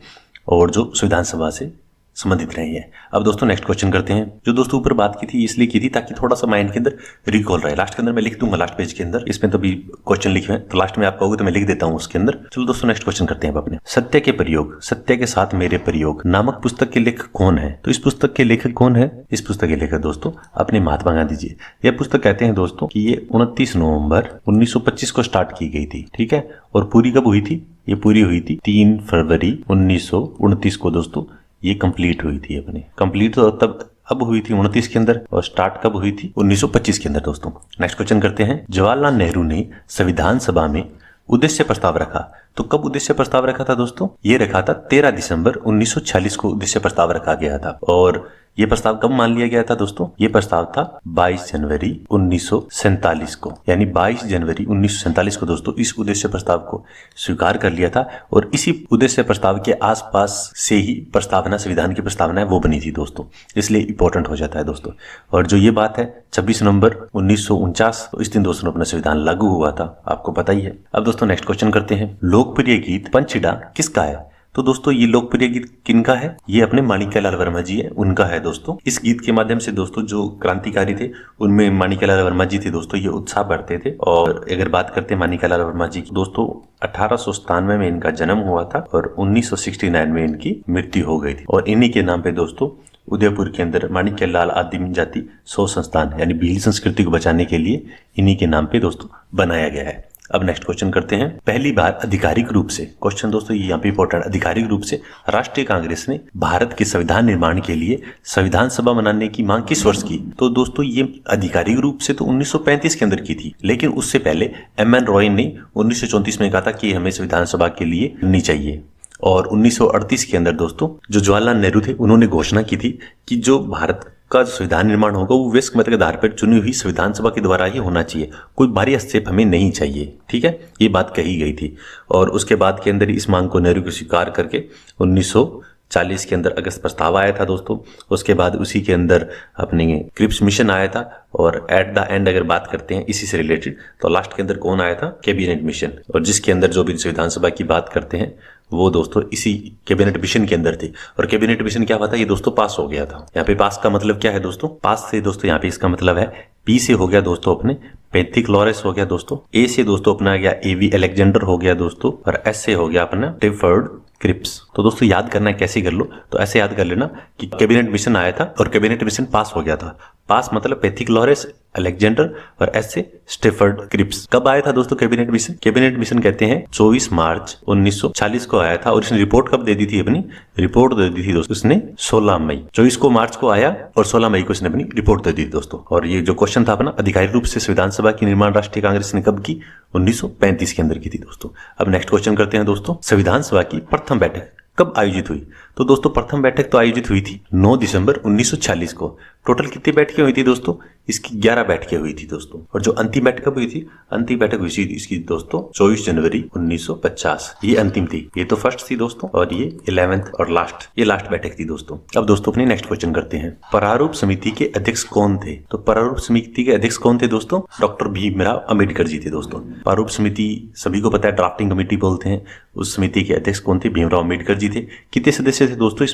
और जो संविधान सभा से संबंधित रहे हैं। अब दोस्तों नेक्स्ट क्वेश्चन करते हैं। जो दोस्तों ऊपर बात की थी इसलिए की थी ताकि थोड़ा सा माइंड के अंदर रिकॉल रहे। लास्ट के अंदर मैं लिख दूंगा, लास्ट पेज के अंदर इसमें तो भी क्वेश्चन लिखे हैं, तो लास्ट में आप कहोगे तो मैं लिख देता हूं उसके अंदर। चलो दोस्तों नेक्स्ट क्वेश्चन करते हैं अपने। सत्य के प्रयोग, सत्य के साथ मेरे प्रयोग नामक पुस्तक के लेखक कौन है? तो इस पुस्तक के लेखक कौन है? इस पुस्तक के लेखक दोस्तों अपने महात्मा गांधी जी। यह पुस्तक कहते हैं दोस्तों कि ये 29 नवंबर 1925 को स्टार्ट की गई थी, ठीक है। और पूरी कब हुई थी? ये पूरी हुई थी 3 फरवरी 1929 को दोस्तों ये कंप्लीट हुई थी अपनी। कंप्लीट तो तब अब हुई थी 29 के अंदर और स्टार्ट कब हुई थी? 1925 के अंदर दोस्तों। नेक्स्ट क्वेश्चन करते हैं। जवाहरलाल नेहरू ने संविधान सभा में उद्देश्य प्रस्ताव रखा, तो कब उद्देश्य प्रस्ताव रखा था दोस्तों? ये रखा था 13 दिसंबर 1946 को उद्देश्य प्रस्ताव रखा गया था। और ये प्रस्ताव कब मान लिया गया था दोस्तों? ये प्रस्ताव था 22 जनवरी 1947 को, यानी 22 जनवरी 1947 को दोस्तों इस उद्देश्य प्रस्ताव को स्वीकार कर लिया था। और इसी उद्देश्य प्रस्ताव के आसपास से ही प्रस्तावना, संविधान की प्रस्तावना है वो बनी थी दोस्तों, इसलिए इंपॉर्टेंट हो जाता है दोस्तों। और जो ये बात है 26 नवंबर 1949, तो इस दिन दोस्तों अपना संविधान लागू हुआ था, आपको पता ही है। अब दोस्तों नेक्स्ट क्वेश्चन करते हैं। लोकप्रिय गीत पंचीड़ा किसका है? तो दोस्तों ये लोकप्रिय गीत किनका है? ये अपने माणिक्यलाल वर्मा जी है, उनका है दोस्तों। इस गीत के माध्यम से दोस्तों जो क्रांतिकारी थे उनमें माणिक्यलाल वर्मा जी थे दोस्तों, ये उत्साह बढ़ते थे। और अगर बात करते हैं माणिक्यलाल वर्मा जी की दोस्तों, 1897 में इनका जन्म हुआ था और 1969 में इनकी मृत्यु हो गई थी। और इन्हीं के नाम पे दोस्तों उदयपुर के अंदर माणिक्यलाल आदिम जाति शोध संस्थान यानी भील संस्कृति को बचाने के लिए इन्हीं के नाम पे दोस्तों बनाया गया है। अब नेक्स्ट क्वेश्चन करते हैं। पहली बार आधिकारिक रूप से, क्वेश्चन दोस्तों ये यहाँ पे इंपॉर्टेंट, आधिकारिक रूप से राष्ट्रीय कांग्रेस ने भारत के संविधान निर्माण के लिए संविधान सभा बनाने की मांग किस वर्ष की? तो दोस्तों ये आधिकारिक रूप से तो 1935 के अंदर की थी, लेकिन उससे पहले MN रॉय ने 1934 में कहा था कि हमें संविधान सभा के लिए करनी चाहिए। और 1938 के अंदर दोस्तों जो जवाहरलाल नेहरू थे उन्होंने घोषणा की थी कि जो भारत का संविधान निर्माण होगा वो वयस्क मत के आधार पर चुनी हुई संविधान सभा के द्वारा ही होना चाहिए, कोई बाहरी हस्तक्षेप हमें नहीं चाहिए, ठीक है, ये बात कही गई थी। और उसके बाद के अंदर इस मांग को नेहरू को स्वीकार करके 1940 के अंदर अगस्त प्रस्ताव आया था दोस्तों। उसके बाद उसी के अंदर अपने क्रिप्स मिशन आया था। और एट द एंड अगर बात करते हैं इसी से रिलेटेड, तो लास्ट के अंदर कौन आया था? Cabinet mission. और जिसके अंदर जो भी संविधान सभा की बात करते हैं वो दोस्तों इसी कैबिनेट मिशन के अंदर थी। और कैबिनेट मिशन क्या हुआ था? ये दोस्तों पास हो गया था। यहाँ पे पास का मतलब क्या है दोस्तों? पास से दोस्तों यहाँ पे इसका मतलब है पी से हो गया दोस्तों अपने पैथिक-लॉरेंस हो गया दोस्तों, ए से दोस्तों अपना गया AV अलेक्जेंडर हो गया दोस्तों, और एस से हो गया अपना टिफर्ड क्रिप्स। तो दोस्तों याद करना है, कैसे कर लो, तो ऐसे याद कर लेना कि कैबिनेट मिशन आया था और कैबिनेट मिशन पास हो गया था। पास मतलब पैथिकलोरस अलेक्जेंडर और एस से स्टेफर्ड क्रिप्स। कब आया था दोस्तों कैबिनेट मिशन? कैबिनेट मिशन कहते हैं 24 मार्च 1940 को आया था। और इसने रिपोर्ट कब दे दी थी? अपनी रिपोर्ट दे दी थी दोस्तों इसने 16 मई। 24 को मार्च को आया और 16 मई को इसने अपनी रिपोर्ट दे दी थी दोस्तों। और ये जो क्वेश्चन था अपना, आधिकारिक रूप से संविधान सभा की निर्माण राष्ट्रीय कांग्रेस ने कब की? 1935 के अंदर की थी दोस्तों। अब नेक्स्ट क्वेश्चन करते हैं दोस्तों, संविधान सभा की प्रथम बैठक कब आयोजित हुई? तो दोस्तों प्रथम बैठक तो आयोजित हुई थी 9 दिसंबर 1940 को। टोटल कितनी बैठकें हुई थी दोस्तों? इसकी 11 बैठकें हुई थी दोस्तों। और जो अंतिम बैठक कब हुई थी? अंतिम बैठक हुई थी इसकी दोस्तों 24 जनवरी 1950। ये अंतिम थी, ये तो फर्स्ट थी दोस्तों, और ये 11th और लास्ट, ये लास्ट बैठक थी दोस्तों। अब दोस्तों अपने नेक्स्ट क्वेश्चन करते हैं, प्रारूप समिति के अध्यक्ष कौन थे? तो प्रारूप समिति के अध्यक्ष कौन थे दोस्तों? डॉक्टर भीमराव अम्बेडकर जी थे दोस्तों। प्रारूप समिति सभी को पता है, ड्राफ्टिंग कमेटी बोलते हैं। उस समिति के अध्यक्ष कौन थे? भीमराव अम्बेडकर जी थे। कितने सदस्य थे दोस्तों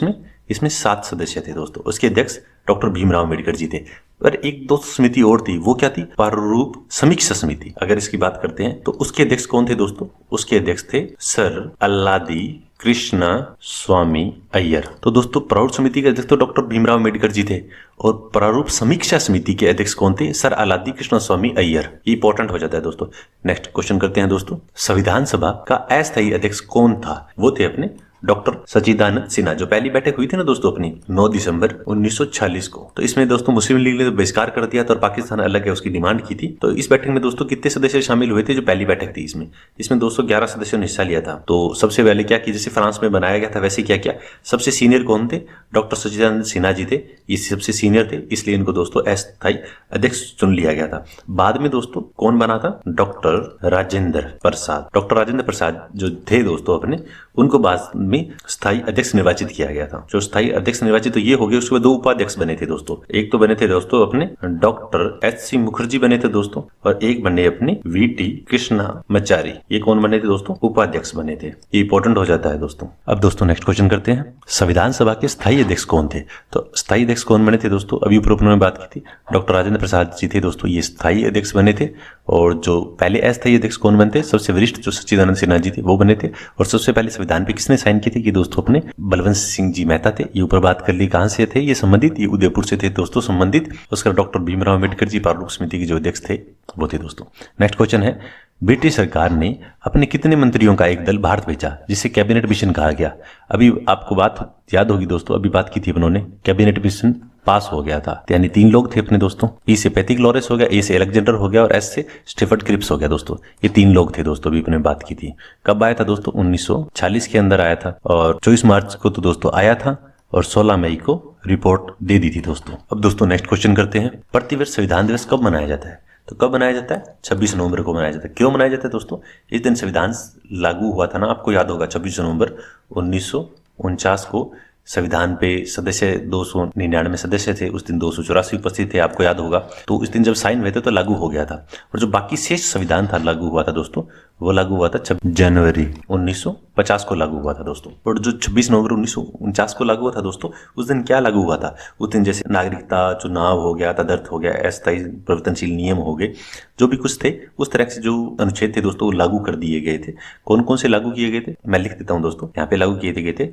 इसमें 7 सदस्य थे दोस्तों। उसके अध्यक्ष डॉक्टर भीमराव अम्बेडकर जी थे। पर एक दो समिति और थी, वो क्या थी? प्रारूप समीक्षा समिति। अगर इसकी बात करते हैं तो उसके अध्यक्ष कौन थे दोस्तों? उसके अध्यक्ष थे सर अल्लादी कृष्णा स्वामी अय्यर। तो दोस्तों प्रारूप समिति के अध्यक्ष तो डॉक्टर भीमराव अम्बेडकर जी थे, और प्रारूप समीक्षा समिति के अध्यक्ष कौन थे? सर अल्लादी कृष्णा स्वामी अय्यर। ये इंपॉर्टेंट हो जाता है दोस्तों। नेक्स्ट क्वेश्चन करते हैं दोस्तों, संविधान सभा का अस्थायी अध्यक्ष कौन था? वो थे अपने डॉक्टर सच्चिदानंद सिन्हा। जो पहली बैठक हुई थी ना दोस्तों अपनी 9 दिसंबर 1940 को, तो इसमें दोस्तों मुस्लिम लीग ने तो बहिष्कार कर दिया था और पाकिस्तान अलग है उसकी डिमांड की थी। तो इस बैठक में दोस्तों कितने सदस्य शामिल हुए थे? जो पहली बैठक थी इसमें 211 सदस्यों ने हिस्सा लिया था। तो सबसे पहले क्या कि जैसे फ्रांस में बनाया गया था वैसे क्या किया, सबसे सीनियर कौन थे? डॉक्टर सच्चिदानंद सिन्हा जी थे। ये सबसे सीनियर थे, इसलिए इनको दोस्तों अस्थायी अध्यक्ष चुन लिया गया था। बाद में दोस्तों कौन बना था? डॉक्टर राजेंद्र प्रसाद। डॉक्टर राजेंद्र प्रसाद जो थे दोस्तों अपने, उनको बाद में स्थायी अध्यक्ष निर्वाचित किया गया था। जो स्थायी अध्यक्ष निर्वाचित तो ये हो गए, उसके बाद 2 उपाध्यक्ष बने थे दोस्तों। एक तो बने थे दोस्तों अपने डॉक्टर एच.सी. मुखर्जी बने थे दोस्तों, और एक बने अपने वी.टी. कृष्णामाचारी। ये कौन बने थे दोस्तों? उपाध्यक्ष बने थे। ये इंपॉर्टेंट हो जाता है दोस्तों। अब दोस्तों नेक्स्ट क्वेश्चन करते हैं, संविधान सभा के स्थायी अध्यक्ष कौन थे? तो स्थायी अध्यक्ष कौन बने थे दोस्तों? अभी ऊपर में बात की थी, डॉक्टर राजेंद्र प्रसाद जी थे दोस्तों, ये स्थायी अध्यक्ष बने थे। और जो पहले अस्थायी अध्यक्ष कौन बनते? सबसे वरिष्ठ जो सच्चिदानंद सिन्हा जी थे वो बने थे। और सबसे पहले संविधान पे किसने साइन की थी? कि दोस्तों अपने बलवंत सिंह जी मेहता थे। ये ऊपर बात कर ली, कहां से थे ये संबंधित? ये उदयपुर से थे दोस्तों संबंधित। उसका डॉक्टर भीमराव अम्बेडकर जी प्रारूप समिति के जो अध्यक्ष थे वो थे दोस्तों। नेक्स्ट क्वेश्चन है, ब्रिटिश सरकार ने अपने कितने मंत्रियों का एक दल भारत भेजा जिसे कैबिनेट मिशन कहा गया? अभी आपको बात याद होगी दोस्तों, अभी बात की थी उन्होंने, कैबिनेट मिशन पास हो गया था। यानी 3 लोग थे अपने दोस्तों, ई से पैथिकलोरस हो गया, ए से अलेक्जेंडर हो गया और एस से स्टेफर्ड क्रिप्स हो गया दोस्तों। ये 3 लोग थे दोस्तों, अभी अपने बात की थी। कब आया था दोस्तों? 1940 के अंदर आया था, और 24 मार्च को तो दोस्तों आया था, और 16 मई को रिपोर्ट दे दी थी दोस्तों। अब दोस्तों नेक्स्ट क्वेश्चन करते हैं, प्रतिवर्ष संविधान दिवस कब मनाया जाता है? तो कब मनाया जाता है? 26 नवंबर को मनाया जाता है। क्यों मनाया जाता है दोस्तों? इस दिन संविधान लागू हुआ था ना, आपको याद होगा, 26 नवंबर 1949 को संविधान पे सदस्य 299 सदस्य थे, उस दिन 284 उपस्थित थे, आपको याद होगा। तो इस दिन जब साइन हुए थे तो लागू हो गया था। और जो बाकी शेष संविधान था लागू हुआ था दोस्तों, वो लागू हुआ था 26 जनवरी 1950 को लागू हुआ था दोस्तों। और जो 26 नवंबर 1949 को लागू हुआ था दोस्तों, उस दिन क्या लागू हुआ था? उस दिन जैसे नागरिकता, चुनाव हो गया, तदर्थ हो गया, अस्थायी परिवर्तनशील नियम हो गए, जो भी कुछ थे उस तरह से जो अनुच्छेद थे दोस्तों वो लागू कर दिए गए थे। कौन कौन से लागू किए गए थे मैं लिख देता हूँ दोस्तों, यहाँ पे लागू किए गए थे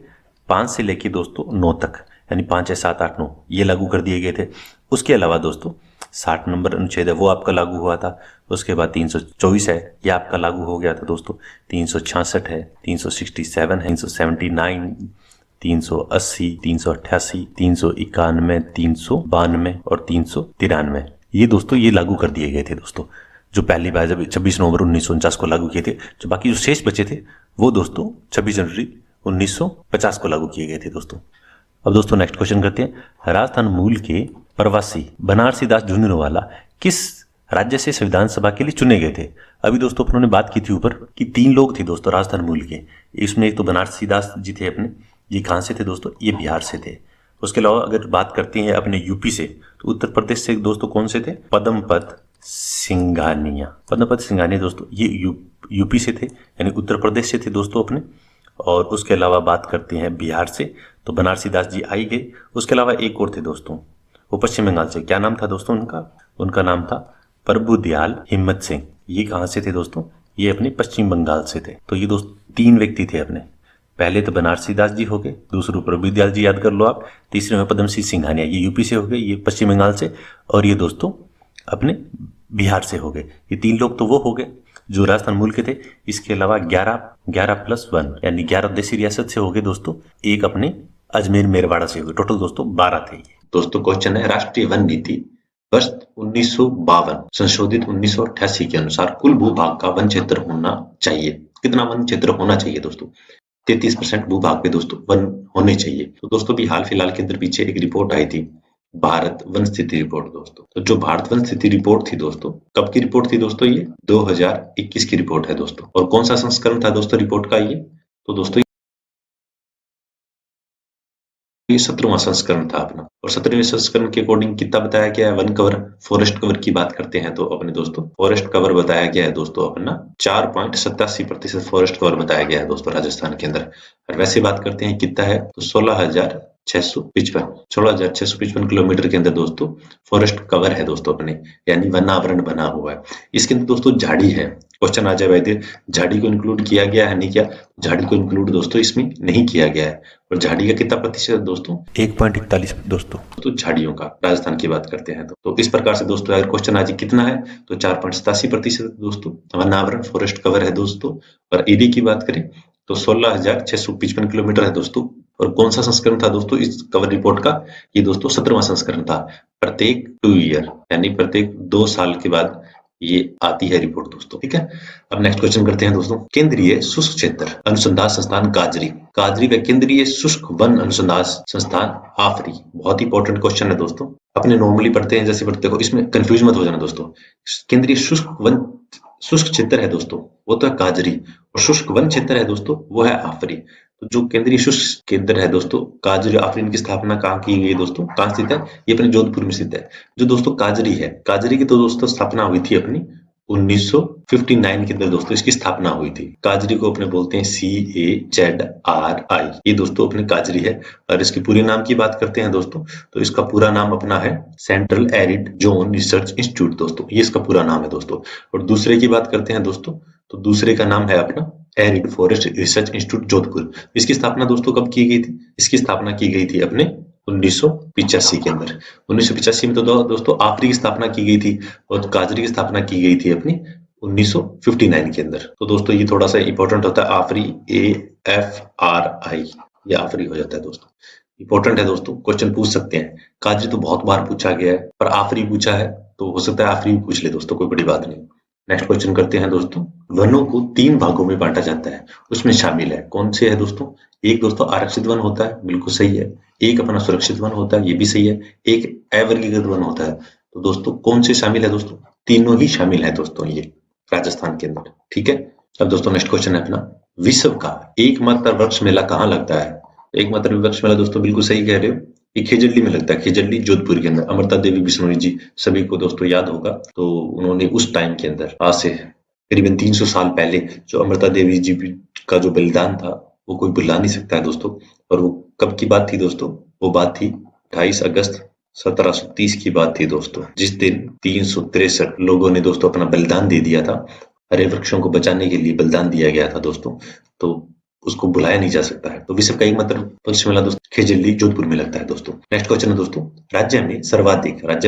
5 से लेके दोस्तों 9 तक, यानी 5, 6, 7, 8, 9 ये लागू कर दिए गए थे। उसके अलावा दोस्तों 60 नंबर अनुच्छेद है वो आपका लागू हुआ था। उसके बाद 324 है, ये आपका लागू हो गया था दोस्तों। 366 है, 367 है, 379, 380, 388, 391, 392 और 393, ये दोस्तों ये लागू कर दिए गए थे दोस्तों। जो पहली बार जब 26 नवंबर 1949 को लागू किए थे, जो बाकी जो शेष बचे थे वो दोस्तों 26 जनवरी 1950 को लागू किए गए थे दोस्तों। अब दोस्तों नेक्स्ट क्वेश्चन करते हैं, राजस्थान मूल के प्रवासी बनारसी दास झुंझुनवाला किस राज्य से संविधान सभा के लिए चुने गए थे? अभी दोस्तों उन्होंने बात की थी ऊपर कि 3 लोग थे दोस्तों राजस्थान मूल के। इसमें एक तो बनारसी दास जी थे अपने, ये कहां से थे दोस्तों? ये बिहार से थे। उसके अलावा अगर बात करते हैं अपने यूपी से, तो उत्तर प्रदेश से दोस्तों कौन से थे? पद्मपत सिंघानिया। पद्मपत सिंघानिया दोस्तों ये यूपी से थे, यानी उत्तर प्रदेश से थे दोस्तों अपने। और उसके अलावा बात करते हैं बिहार से, तो बनारसी दास जी आई गए। उसके अलावा एक और थे दोस्तों, वो पश्चिम बंगाल से। क्या नाम था दोस्तों उनका नाम था प्रभुदयाल हिम्मत सिंह। ये कहां से थे दोस्तों? ये अपने पश्चिम बंगाल से थे। तो ये दोस्त 3 व्यक्ति थे अपने, पहले तो बनारसी दास जी हो गए, दूसरे ऊपर विद्याल जी याद कर लो आप, तीसरे में पद्म सिंह सिंघानिया, ये यूपी से हो गए, ये पश्चिम बंगाल से, और ये दोस्तों अपने बिहार से हो गए। ये 3 लोग तो वो हो गए जो राजस्थान मूल के थे। इसके अलावा 11+1 यानी 11 देसी रियासत से हो गए दोस्तों, एक अपने अजमेर मेरवाड़ा से हो गए। टोटल दोस्तों 12 थे ये। दोस्तों क्वेश्चन है, राष्ट्रीय वन नीति वर्ष 1952 संशोधित 1988 के अनुसार कुल भूभाग का वन क्षेत्र होना चाहिए। कितना वन क्षेत्र होना चाहिए दोस्तों? 33% भूभाग पे दोस्तों वन होने चाहिए। तो दोस्तों भी हाल फिलहाल के अंदर पीछे एक रिपोर्ट आई थी, भारत वन स्थिति रिपोर्ट दोस्तों। तो जो भारत वन स्थिति रिपोर्ट थी दोस्तों, कब की रिपोर्ट थी दोस्तों? ये 2021 की रिपोर्ट है दोस्तों। और कौन सा संस्करण था दोस्तों रिपोर्ट का ये? तो दोस्तों ये 17वां संस्करण था अपना। और 17वें संस्करण के अकॉर्डिंग कितना बताया गया है? वन कवर, फॉरेस्ट कवर की बात करते हैं तो अपने दोस्तों फॉरेस्ट कवर बताया गया है दोस्तों अपना 4.87% फॉरेस्ट कवर बताया गया है दोस्तों राजस्थान के अंदर। और वैसे बात करते हैं कितना है तो 16,655 किलोमीटर के अंदर दोस्तों फॉरेस्ट कवर है दोस्तों अपने, यानी वन आवरण बना हुआ है। इसके अंदर दोस्तों झाड़ी है। क्वेश्चन आ जाए वैद्य, झाड़ी को इंक्लूड किया गया है नहीं क्या? झाड़ी को इंक्लूड दोस्तों इसमें नहीं किया गया है। और झाड़ी का कितना प्रतिशत दोस्तों? 1.41 दोस्तों। तो झाड़ियों का राजस्थान की बात करते हैं तो इस प्रकार से दोस्तों अगर क्वेश्चन आज कितना है तो 4.87% दोस्तों वन आवरण फॉरेस्ट कवर है दोस्तों। और एरिया की बात करें तो 16,655 किलोमीटर है दोस्तों। और कौन सा संस्करण था दोस्तों इस कवर रिपोर्ट का? ये दोस्तों 17वां संस्करण था। प्रत्येक 2 ईयर यानी प्रत्येक 2 साल के बाद ये आती है रिपोर्ट दोस्तों, ठीक है। अब नेक्स्ट क्वेश्चन करते हैं दोस्तों, केंद्रीय शुष्क क्षेत्र अनुसंधान संस्थान काजरी, काजरी व केंद्रीय शुष्क वन अनुसंधान संस्थान आफरी। बहुत ही इंपॉर्टेंट क्वेश्चन है दोस्तों, अपने नॉर्मली पढ़ते हैं जैसे पढ़ते हो, इसमें कंफ्यूज मत हो जाना दोस्तों। केंद्रीय शुष्क क्षेत्र है दोस्तों वो तो है काजरी, और शुष्क वन क्षेत्र है दोस्तों वो है आफरी। तो जो केंद्रीय शुष्क केंद्र है दोस्तों काजरी आफरी, इनकी स्थापना कहाँ की गई है दोस्तों? कहाँ स्थित है? ये अपने जोधपुर में स्थित है। जो दोस्तों काजरी है, काजरी की तो दोस्तों स्थापना हुई थी अपनी 1959 के अंदर दोस्तों इसकी स्थापना हुई थी। काजरी को अपने बोलते हैं CAZRI, ये दोस्तों अपने काजरी है। और इसके पूरे नाम की बात करते हैं दोस्तों तो इसका पूरा नाम अपना है central arid zone research institute दोस्तों, ये इसका पूरा नाम है दोस्तों। और दूसरे की बात करते हैं दोस्तों तो दूसरे का नाम है अपना arid forest research institute Jodhpur. इसकी स्थापना दोस्तों कब की गई थी? इसकी स्थापना की गई थी अपने 1985 के अंदर। 1985 में तो दोस्तों आफरी की स्थापना की गई थी और काजरी की स्थापना की गई थी अपनी 1959 के अंदर। तो दोस्तों ये थोड़ा सा इंपॉर्टेंट होता है, आफरी AFRI, ये आफरी हो जाता है दोस्तों, इंपॉर्टेंट है दोस्तों, क्वेश्चन पूछ सकते हैं। काजरी तो बहुत बार पूछा गया है, पर आफरी पूछा है तो हो सकता है आफरी भी पूछ ले दोस्तों, कोई बड़ी बात नहीं। नेक्स्ट क्वेश्चन करते हैं दोस्तों, वनों को 3 भागों में बांटा जाता है, उसमें शामिल है कौन से है दोस्तों? एक दोस्तों आरक्षित वन होता है, बिल्कुल सही है। एक अपना सुरक्षित वन होता है, ये भी सही है। एक अवर्गीकृत वन होता है। तो दोस्तों कौन से शामिल है दोस्तों? तीनों ही शामिल है दोस्तों ये राजस्थान के अंदर, ठीक है। अब दोस्तों नेक्स्ट क्वेश्चन है अपना, विश्व का एकमात्र वृक्ष मेला कहाँ लगता है? एकमात्र वृक्ष मेला दोस्तों बिल्कुल सही कह रहे हो, ये खेजड़ली में लगता है, खेजड़ली जोधपुर के अंदर। अमृता देवी बिश्नोई जी सभी को दोस्तों याद होगा, तो उन्होंने उस टाइम के अंदर आज से करीबन 300 साल पहले जो अमृता देवी जी का जो बलिदान था वो कोई भुला नहीं सकता है दोस्तों। और वो कब की बात थी दोस्तों? वो बात थी 28 अगस्त 1730 की बात थी दोस्तों, जिस दिन 363 लोगों ने दोस्तों अपना बलिदान दे दिया था, हरे वृक्षों को बचाने के लिए बलिदान दिया गया था दोस्तों, तो उसको बुलाया नहीं जा सकता है। तो विश्व का एकमात्र वृक्ष मेला दोस्तों खेजड़ली जोधपुर में लगता है दोस्तों। नेक्स्ट क्वेश्चन है दोस्तों, राज्य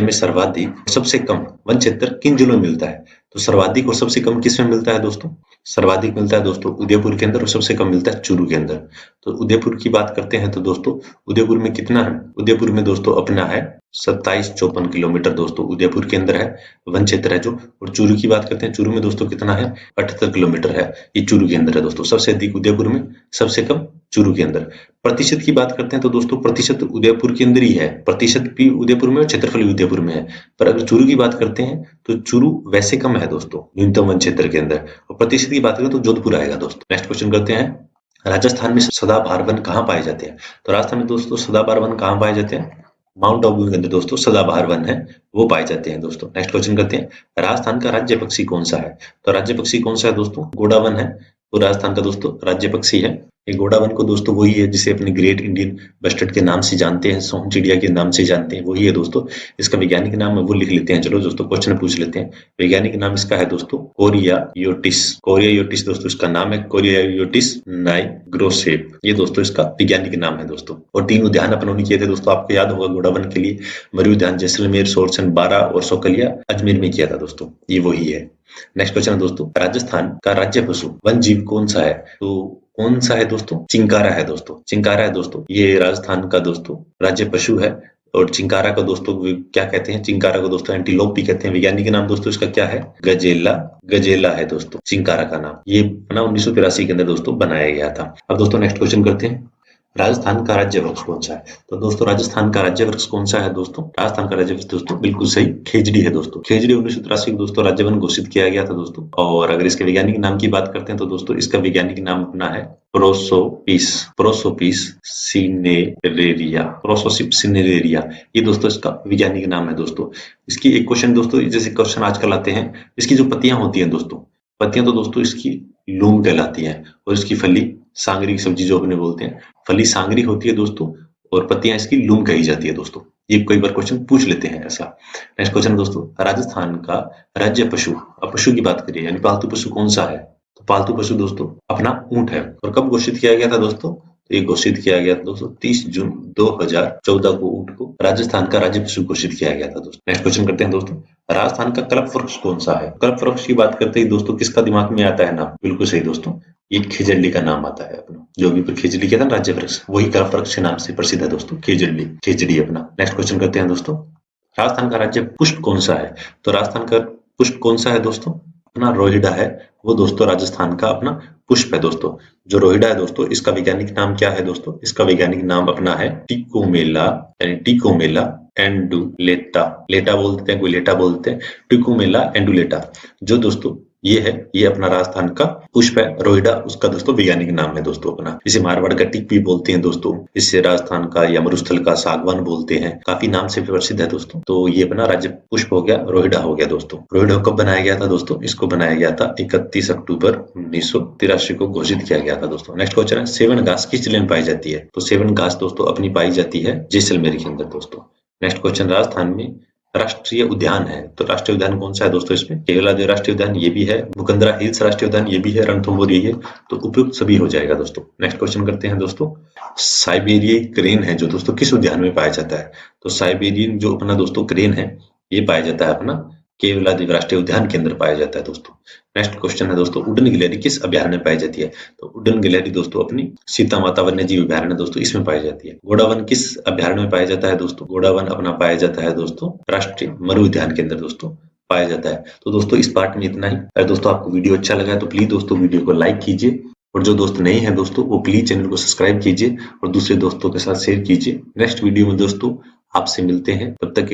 में सर्वाधिक सबसे कम वन क्षेत्र किन जिलों में मिलता है? तो सर्वाधिक और सबसे कम किस में मिलता है दोस्तों? सर्वाधिक मिलता है दोस्तों उदयपुर के अंदर और सबसे कम मिलता है चूरू के अंदर। तो उदयपुर की बात करते हैं तो दोस्तों उदयपुर में कितना है? उदयपुर में दोस्तों अपना है 2754 किलोमीटर दोस्तों उदयपुर के अंदर है वन क्षेत्र है जो। और चूरू की बात करते हैं, चूरू में दोस्तों कितना है? 78 किलोमीटर है, ये चूरू के अंदर है दोस्तों। सबसे अधिक उदयपुर में, सबसे कम चूरू के अंदर। प्रतिशत की बात करते हैं तो दोस्तों प्रतिशत उदयपुर के अंदर ही है, प्रतिशत भी उदयपुर में और क्षेत्रफल भी उदयपुर में है। पर अगर चूरू की बात करते हैं तो चूरू वैसे कम है दोस्तों न्यूनतम वन क्षेत्र के अंदर, और प्रतिशत की बात करें तो जोधपुर आएगा दोस्तों। नेक्स्ट क्वेश्चन करते हैं, राजस्थान में सदाबहार वन कहाँ पाए जाते हैं? तो राजस्थान में दोस्तों सदाबहार वन कहाँ पाए जाते हैं? माउंट आबू के अंदर दोस्तों सदाबहार वन है वो पाए जाते हैं दोस्तों। नेक्स्ट क्वेश्चन करते हैं, राजस्थान का राज्य पक्षी कौन सा है? तो राज्य पक्षी कौन सा है दोस्तों? घोड़ा वन है वो राजस्थान का दोस्तों राज्य पक्षी है। ये घोड़ावन को दोस्तों वही है जिसे अपने ग्रेट इंडियन बस्टर्ड के नाम से जानते हैं, सोन चिड़िया के नाम से जानते हैं, वही है दोस्तों। इसका वैज्ञानिक नाम है वो लिख लेते हैं। चलो दोस्तों क्वेश्चन पूछ लेते हैं। वैज्ञानिक नाम इसका है दोस्तों कोरियायोटिस। कोरियायोटिस दोस्तों इसका नाम है, कोरियायोटिस नाइग्रोसेप। ये दोस्तों इसका वैज्ञानिक नाम है दोस्तों। और 3 उद्यान अपनों ने किए थे दोस्तों, आपको याद होगा घोड़ावन के लिए मरु उद्यान जैसलमेर, सोरसन, बारा और सौकलिया अजमेर में किया था दोस्तों, ये वही है। नेक्स्ट क्वेश्चन है दोस्तों, राजस्थान का राज्य पशु वन जीव कौन सा है? तो कौन सा है दोस्तों? चिंकारा है दोस्तों, चिंकारा है दोस्तों। ये राजस्थान का दोस्तों राज्य पशु है। और चिंकारा को दोस्तों क्या कहते हैं? चिंकारा को दोस्तों एंटीलोप भी कहते हैं। वैज्ञानिक नाम दोस्तों इसका क्या है? गजेला, गजेला है दोस्तों चिंकारा का नाम। ये 1983 के अंदर दोस्तों बनाया गया था। अब दोस्तों नेक्स्ट क्वेश्चन करते हैं, राजस्थान का राज्य वृक्ष कौन सा है? तो दोस्तों राजस्थान का राज्य वृक्ष कौन सा है दोस्तों? राजस्थान का राज्य वृक्ष दोस्तों बिल्कुल सही खेजड़ी है दोस्तों। खेजड़ी 1983 को दोस्तों राज्य वन घोषित किया गया था दोस्तों। और अगर इसके वैज्ञानिक नाम की बात करते हैं तो दोस्तों इसका वैज्ञानिक नाम अपना है प्रोसोपिस, प्रोसोपिस सिनेरेरिया, प्रोसोसिप सिनेरेरिया। ये दोस्तों इसका वैज्ञानिक नाम है दोस्तों। इसकी एक क्वेश्चन दोस्तों, जैसे क्वेश्चन आजकल आते हैं, इसकी जो पत्तियां होती हैं दोस्तों, पत्तियां तो दोस्तों इसकी लूम कहलाती हैं। और इसकी फली सांगरी की सब्जी जो अपने बोलते हैं, फली सांगरी होती है दोस्तों और पत्तियां इसकी लूम कही जाती है दोस्तों। ये कई बार क्वेश्चन पूछ लेते हैं ऐसा। नेक्स्ट क्वेश्चन दोस्तों, राजस्थान का राज्य पशु, अब पशु की बात करिए यानी पालतू पशु कौन सा है? तो पालतू पशु दोस्तों अपना ऊंट है। और कब घोषित किया गया था दोस्तों? तो ये घोषित किया गया था दोस्तों 30 जून 2014 को ऊंट को राजस्थान का राज्य पशु घोषित किया गया था दोस्तों। नेक्स्ट क्वेश्चन करते हैं दोस्तों, राजस्थान का कल्प वृक्ष कौन सा है? कल्प वृक्ष की बात करते ही दोस्तों किसका दिमाग में आता है नाम? बिल्कुल सही दोस्तों, ये खेजड़ी का नाम आता है अपना। जो भी खेजड़ी कहता है राज्य वृक्ष, वही कल्प वृक्ष के नाम से प्रसिद्ध है दोस्तों, खेजड़ी, खेजड़ी अपना। नेक्स्ट क्वेश्चन करते हैं दोस्तों, राजस्थान का राज्य पुष्प कौन सा है? तो राजस्थान का पुष्प कौन सा है दोस्तों? अपना रोहिड़ा है वो दोस्तों, राजस्थान का अपना पुष्प है दोस्तों। जो रोहिड़ा है दोस्तों, इसका वैज्ञानिक नाम क्या है दोस्तों? इसका वैज्ञानिक नाम अपना है टिकोमेला, यानी टिकोमेला एंडुलेटा। लेटा बोलते हैं, कोई लेटा बोलते हैं, टिकोमेला एंडुलेटा। जो दोस्तों ये है, ये अपना राजस्थान का पुष्प है रोहिड़ा, उसका दोस्तों वैज्ञानिक नाम है दोस्तों अपना। इसे मारवाड़ का टिक भी बोलते हैं दोस्तों, इससे राजस्थान का या मरुस्थल का सागवान बोलते हैं, काफी नाम से प्रसिद्ध है दोस्तों। तो ये अपना राज्य पुष्प हो गया, रोहिड़ा हो गया दोस्तों। रोहिड़ा कब बनाया गया था दोस्तों? इसको बनाया गया था 31 अक्टूबर 1983 को घोषित किया गया था दोस्तों। नेक्स्ट क्वेश्चन है, सेवन घास किस जिले में पाई जाती है? तो सेवन घास दोस्तों अपनी पाई जाती है जैसलमेर के अंदर दोस्तों। नेक्स्ट क्वेश्चन, राजस्थान में राष्ट्रीय उद्यान है, तो राष्ट्रीय उद्यान कौन सा है दोस्तों? इसमें केवलादेव राष्ट्रीय उद्यान ये भी है, मुकंदरा हिल्स राष्ट्रीय उद्यान ये भी है, रणथंभौर ये है, तो उपयुक्त सभी हो जाएगा दोस्तों। नेक्स्ट क्वेश्चन करते हैं दोस्तों, साइबेरियन क्रेन है जो दोस्तों किस उद्यान में पाया जाता है? तो साइबेरियन जो अपना दोस्तों क्रेन है ये पाया जाता है अपना केवलादेव राष्ट्रीय उद्यान के अंदर पाया जाता है दोस्तों। नेक्स्ट क्वेश्चन है दोस्तों, उड़न गिलहरी किस अभ्यारण्य में पाई जाती है? तो उड़न गिलहरी दोस्तों अपनी सीता माता वन्य जीव अभ्यारण्य दोस्तों इसमें पाई जाती है। घोड़ावन किस अभ्यारण्य में पाया जाता है दोस्तों? घोड़ावन अपना पाया जाता है दोस्तों राष्ट्रीय मरु उद्यान के अंदर दोस्तों पाया जाता है। तो दोस्तों इस पार्ट में इतना ही। अगर दोस्तों आपको वीडियो अच्छा लगा है तो प्लीज दोस्तों वीडियो को लाइक कीजिए, और जो दोस्त नहीं है दोस्तों वो प्लीज चैनल को सब्सक्राइब कीजिए और दूसरे दोस्तों के साथ शेयर कीजिए। नेक्स्ट वीडियो में दोस्तों आपसे मिलते हैं, तब तक